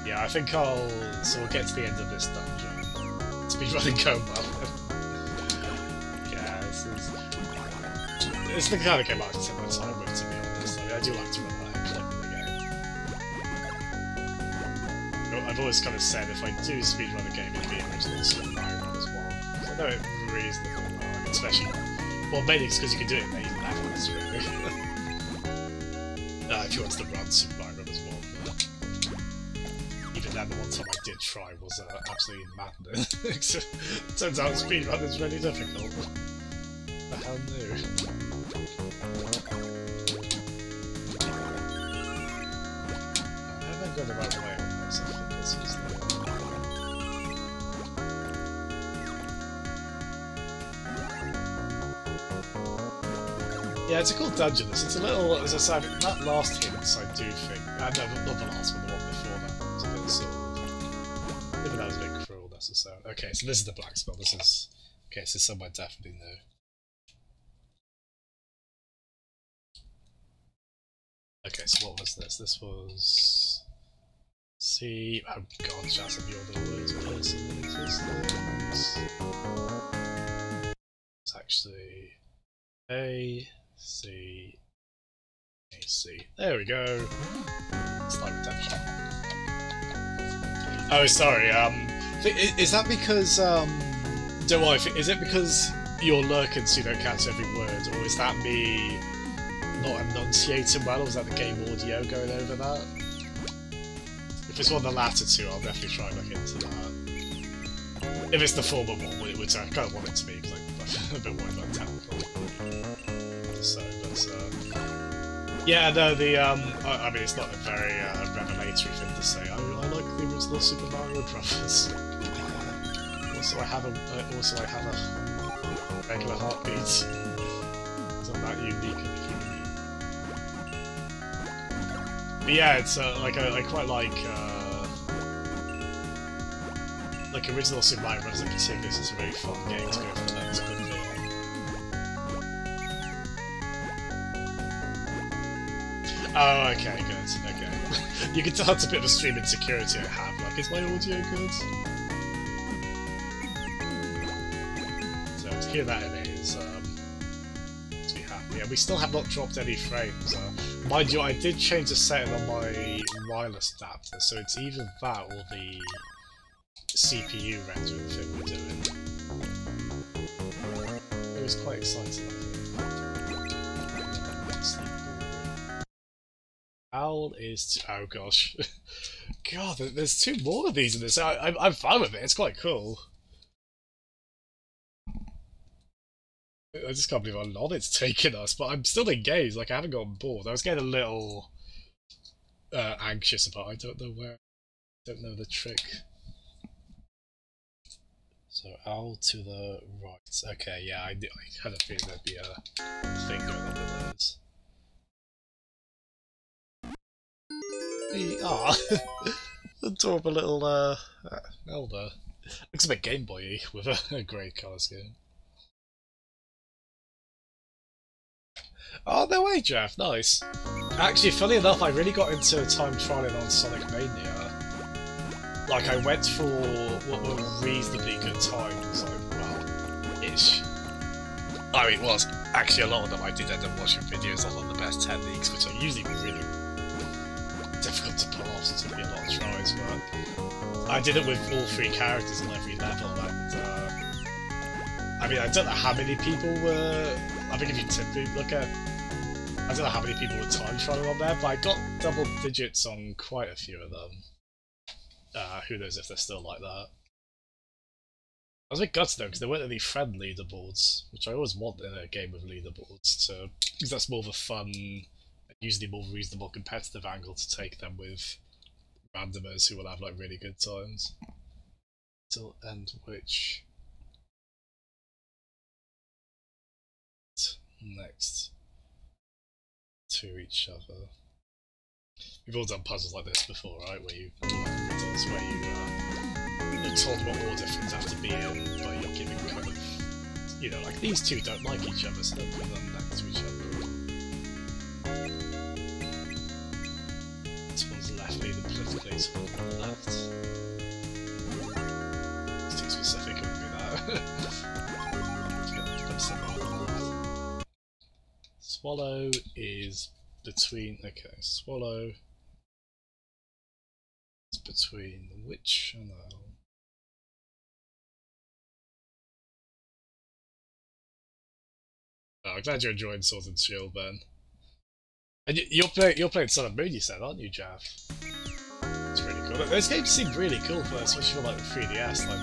Yeah, I think so we'll get to the end of this dungeon. Speedrunning going well. Yeah, it's the kind of game I like to take my time with, to be honest. I mean, I do like to run that and play the game. I've always kind of said if I do speedrun a game, it'd be original Super Mario Bros. 1. So I know it reasonably well, especially... Well, mainly it's because you can do it in any levels, really. If you wanted to run Super Mario Bros. 1, but... Even then, the one time I did try was absolutely madness. Turns out speedrun is really difficult. The hell knew? I haven't gone the right way on this, I think it's just yeah, it's a cool dungeon. It's a little, as I said, that last hint I do think... no, not the last one, the one before that was a bit sort of... Maybe that was a bit cruel, necessarily. Okay, so this is the black spell. This is... Okay, so somewhere definitely new. Okay, so what was this? This was... C... Oh god, Jazz, you're the worst person in existence. It's actually... A... C... A... C. There we go! Slight redemption. Oh, sorry. Is that because don't worry. Is it because you're lurking so you don't catch every word, or is that me not enunciating well, or is that the game audio going over that? If it's one of the latter two, I'll definitely try and look into that. If it's the former one, which I kind of want it to be, because I'm a bit worried about technical. So, but yeah, no, I mean, it's not a very revelatory thing to say. I like the original Super Mario Brothers. Also, I have a regular heartbeat. It's not that unique of a human being. But yeah, it's like I quite like original Super Mario Bros. In particular. It's a very fun game to go for the next good video. Oh, okay, good. Okay, you can tell it's a bit of a stream insecurity I have. Like, is my audio good? So to hear that it is, to be happy. And we still have not dropped any frames. Mind you, I did change the setting on my wireless adapter, so it's either that or the CPU rendering thing we're doing. It was quite exciting, I think. Owl is... oh gosh. God, there's two more of these in this. I'm fine with it, it's quite cool. I just can't believe how long it's taken us, but I'm still engaged, like I haven't gotten bored. I was getting a little anxious about I don't know where... I don't know the trick. So owl to the right. Okay, yeah, I had a feeling there'd be a thing going on with those. Ah, adorable little elder. Looks a bit Game Boy-y with a grey colour scheme. Oh, no way, Jeff. Nice. Actually, funny enough, I really got into time trialing on Sonic Mania. Like, I went for what were reasonably good times, like, well, ish. I mean, it was actually a lot of them I did end up watching videos on the best techniques, which are usually really difficult to pull off, so it took me a lot of tries, but I did it with all three characters on every level, and I mean, I don't know how many people were, I think if you typically look at, I don't know how many people were time trialing on there, but I got double digits on quite a few of them. Who knows if they're still like that. I was a bit gutted though, because there weren't any friend leaderboards, which I always want in a game with leaderboards, because that's more of a fun, and usually more reasonable competitive angle to take them with randomers who will have like really good times. Till end which next to each other. We've all done puzzles like this before, right? Where you riddles where you're told what order things have to be in, but you're giving kind of, you know, like these two don't like each other, so don't put them next to each other. This one's left leaning politically, so on the left. It's too specific, it wouldn't be that. Swallow is between. Okay, Swallow. It's between which channel? Oh, I'm glad you're enjoying Sword and Shield, Ben. And you're playing Sun and Moon, you said, aren't you, Jav? It's really cool. Those games seem really cool, especially for like the 3DS. Like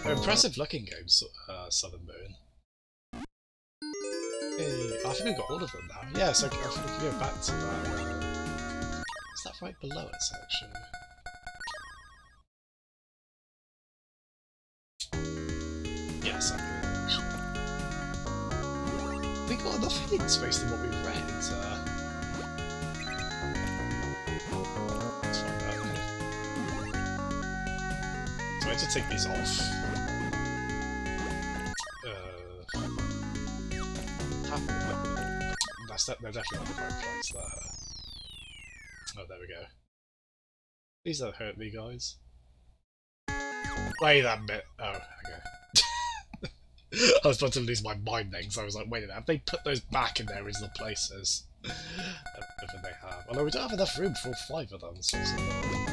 they're impressive looking games, Sun and Moon. Hey, I think we've got all of them now. Yeah, so I think we can go back to that. Is that right below us, actually? Yes, I think actually. We've got enough hidden space than what we've read. Let's find out. So I have to take these off. They're definitely not the right place there. Oh, there we go. These don't hurt me, guys. Wait a minute. Oh, okay. I was about to lose my mind then, because I was like, wait a minute, have they put those back in their original places? Everything they have. Although we don't have enough room for all 5 of them, so it's a little worrying.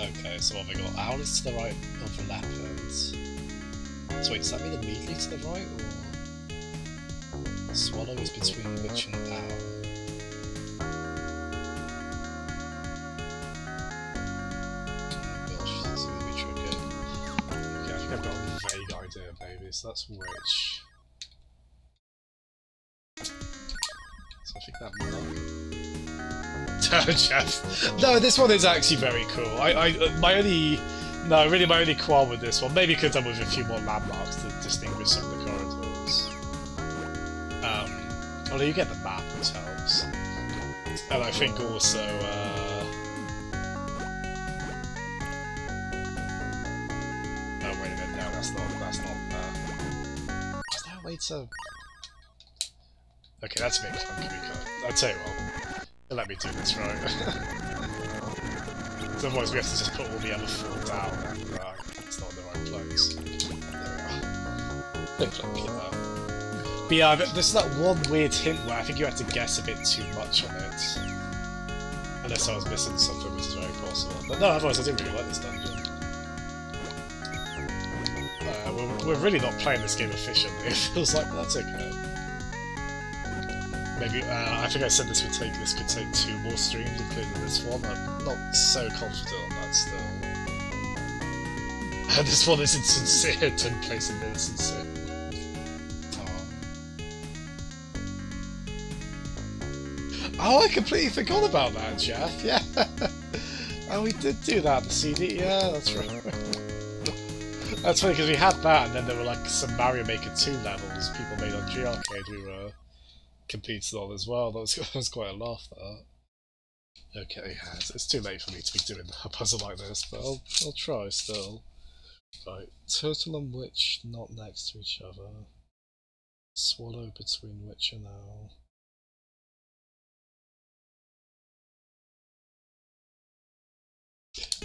Okay, so what have we got? Owl is to the right of leopard. So wait, does that mean immediately to the right, or swallow is between witch and owl? I've got a vague idea, maybe, so that's witch. So I think that might... Jeff. No, this one is actually very cool. My only qualm with this one, maybe because I'm with a few more landmarks to distinguish some of the corridors. Although you get the map, which helps. And I think also, oh, wait a minute, no, that's not, is there a way to... Okay, that's a bit clunky, I'll tell you what, let me do this, right? So otherwise we have to just put all the other 4 down, and it's not in the right place. There we are. Bit clunky, though. But yeah, there's that one weird hint where I think you have to guess a bit too much on it. Unless I was missing something, which is very possible. But no, otherwise I didn't really like this dungeon. We're really not playing this game efficiently, it feels like, but that's okay. Maybe, I think I said this could take 2 more streams, including this one. I'm not so confident on that still. And this one is insincere, took place in insincere. Oh, I completely forgot about that, Jeff, yeah! Oh, we did do that, the CD, yeah, that's right. That's funny, because we had that, and then there were like some Mario Maker 2 levels people made on G-Arcade we were competing on as well. That was quite a laugh, that. Okay, yeah, it's too late for me to be doing a puzzle like this, but I'll try still. Right, turtle and witch not next to each other. Swallow between witch and owl.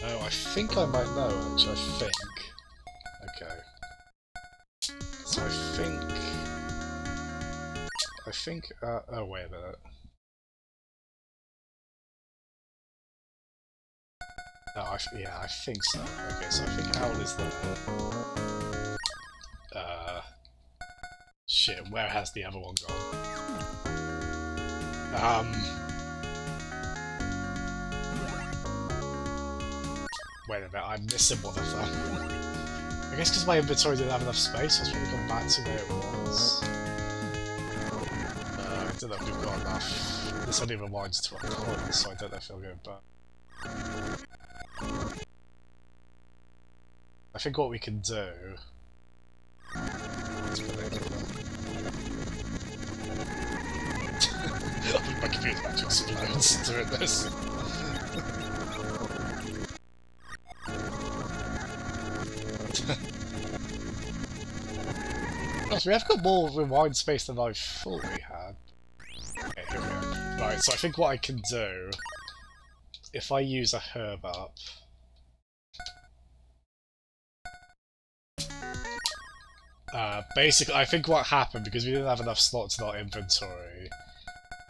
Oh, I think I might know, actually, I think. Okay. So I think, oh wait a minute. Oh, yeah, I think so. Okay, so I think owl is there. Shit, where has the other one gone? Wait a minute, I'm missing one of them. I guess because my inventory didn't have enough space, I was probably gone back to where it was. I don't know if we've got enough. This only rewinds to a point, so I don't know if I'll go back. I think what we can do... My computer's about to explode doing this. Gosh, we have got more rewind space than I thought we had. Okay, here we go. Right, so I think what I can do, if I use a herb up, basically, I think what happened, because we didn't have enough slots in our inventory,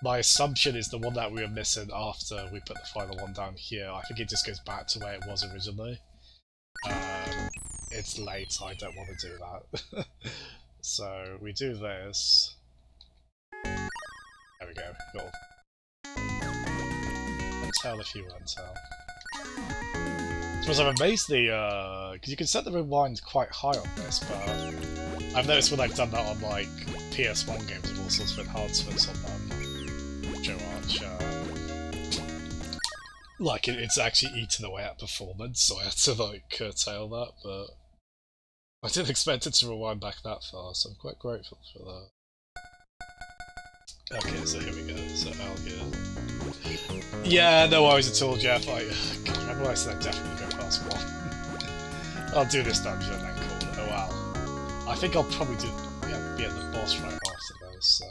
my assumption is the one that we were missing after we put the final one down here, I think it just goes back to where it was originally. It's late, so I don't want to do that. So, we do this. There we go, cool. Tell if you want to tell. I suppose I'm amazed because you can set the rewind quite high on this, but I've noticed when I've done that on like PS1 games with all sorts of enhancements on them, Joe Archer, like it's actually eaten away at performance, so I had to like curtail that, but I didn't expect it to rewind back that far, so I'm quite grateful for that. Okay, so here we go, so Al here. Yeah, no worries at all, Jeff. I remember when I said I'd definitely go past 1. I'll do this dungeon and then call it. Oh wow. I think I'll probably do be at the boss right after this, so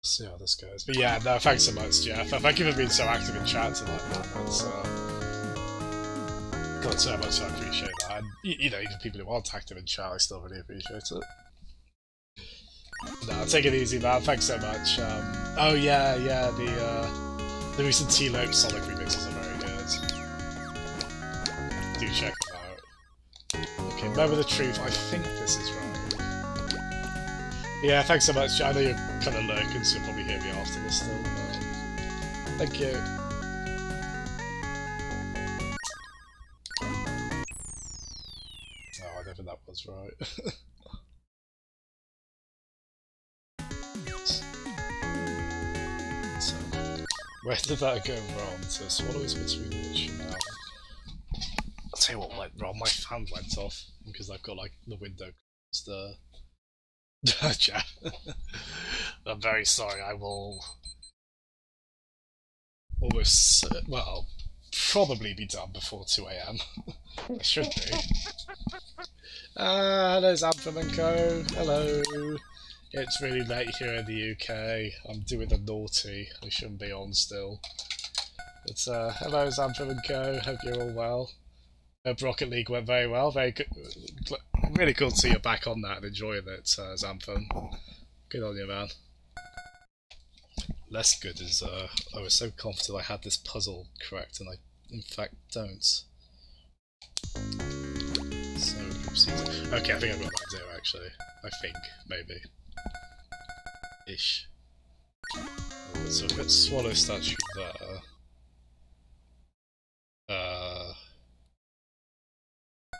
see how this goes. But yeah, no, thanks so much, Jeff. Thank you for being so active in chat tonight, man. That's God, so much I appreciate that. And, you know, even people who aren't active in chat, I still really appreciate it. No, take it easy, man. Thanks so much. Oh yeah, the recent T-Lope Sonic remixes are very good. Do check them out. Okay, Remember the Truth. I think this is right. Yeah, thanks so much. I know you're kind of lurking, so you'll probably hear me after this still. Thank you. Oh, I never that was right. So, where did that go wrong? So Swallow is between which and now. I'll tell you what went wrong. My fan went off because I've got like the window closed. Chat. I'm very sorry. I will almost well probably be done before 2 AM. I should be. Hello Xanthem and Co. Hello. It's really late here in the UK. I'm doing the naughty. I shouldn't be on still. But hello Xanthem and Co. Hope you're all well. Hope Rocket League went very well. Very good. Really cool to see you back on that and enjoying it, Xanthem. Good on you, man. Less good is I was so confident I had this puzzle correct, and I in fact don't. So okay, I think I've got that idea actually. I think maybe. Ish. So if it's Swallow statue there.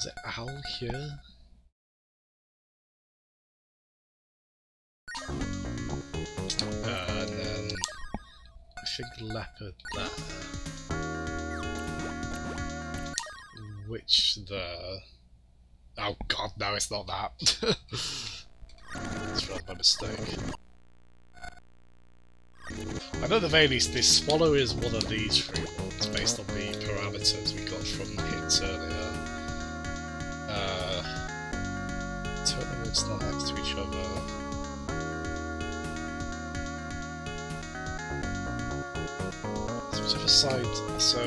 Is it Owl here? And then I think Leopard there. Witch there. Oh god, no, it's not that. That's rather my mistake. I know at the very least this Swallow is one of these three ones based on the parameters we got from hints earlier. Turn the words not next to each other. So whichever side, so...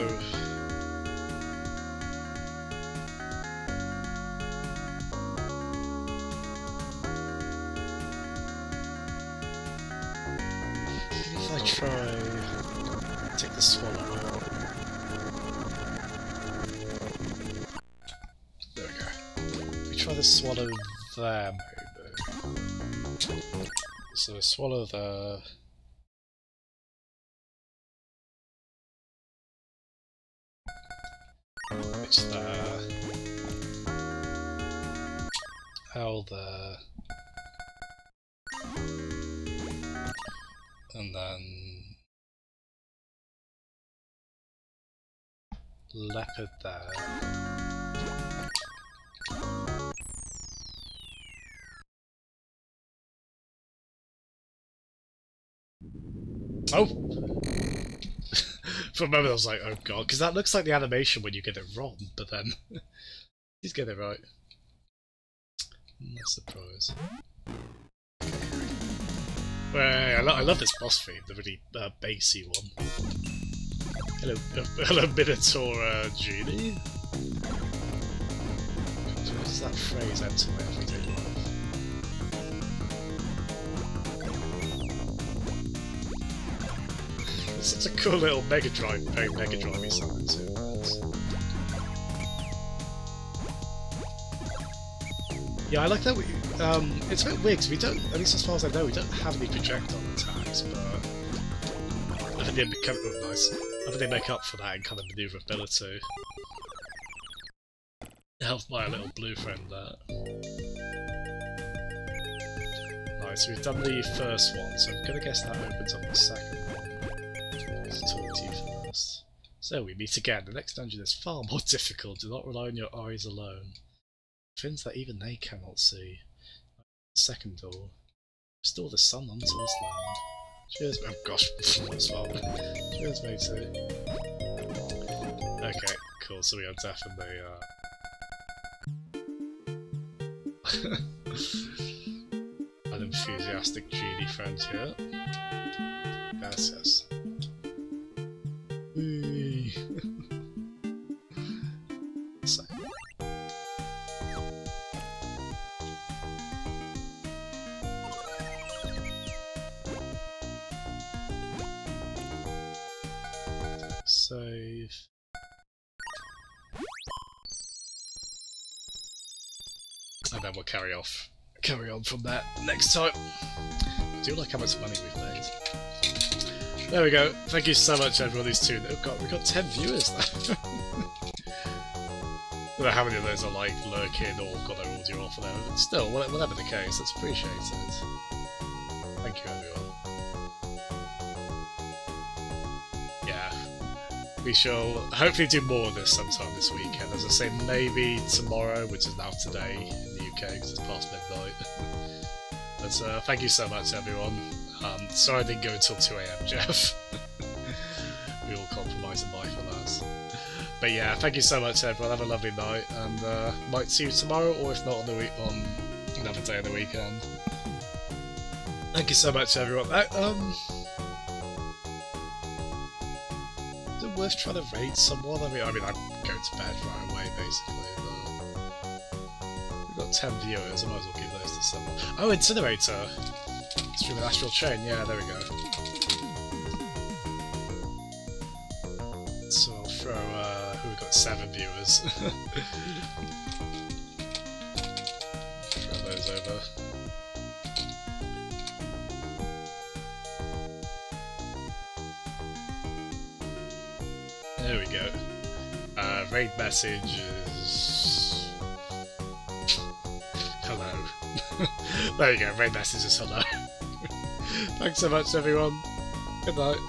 If I try... take the Swallow. There we go. Try the Swallow there, maybe. So Swallow there. Witch there. Owl there. And then Leopard there. Oh! For a moment I was like, oh god, because that looks like the animation when you get it wrong, but then he's get it right. No surprise. Well, I love this boss theme, the really bassy one. Hello, hello Minotaur Genie. What does that phrase enter my everyday life? It's such a cool little Mega Drive, very Mega Drive-y sound too. Yeah, I like that we, it's a bit weird because we don't, at least as far as I know, we don't have any projectile attacks, but I think they become nice. I think they make up for that in kind of maneuverability. Helped by a little blue friend there. Nice, so we've done the first one, so I'm gonna guess that opens up the second one. Let's talk to you first. So we meet again. The next dungeon is far more difficult. Do not rely on your eyes alone. Fins that even they cannot see. The second door. Restore the sun unto this land. Cheers, oh gosh, that's well. Cheers, matey. Okay, cool, so we are definitely, an enthusiastic genie friend here. Yes, yes. Whee. believe. And then we'll carry on from there next time. I do like how much money we've made. There we go. Thank you so much, everyone who's tuned in. Oh god, we've got 10 viewers now. I don't know how many of those are like lurking or got their audio off or whatever, but still, whatever the case, that's appreciated. Thank you, everyone. Yeah. We shall hopefully do more of this sometime this weekend. As I say, maybe tomorrow, which is now today in the UK because it's past midnight. But thank you so much, everyone. Sorry I didn't go until 2 AM, Jeff. We all compromise in life for that. But yeah, thank you so much, everyone. Have a lovely night, and might see you tomorrow, or if not on another day of the weekend. Thank you so much, everyone. Is it worth trying to raid someone? I mean, I'm going to bed right away, basically. But we've got 10 viewers. I might as well give those to someone. Oh, Incinerator. Stream an Astral Chain. Yeah, there we go. So I'll throw. Who we got 7 viewers. Throw those over. There we go. Raid message is... hello. There you go, raid message is hello. Thanks so much, everyone. Good night.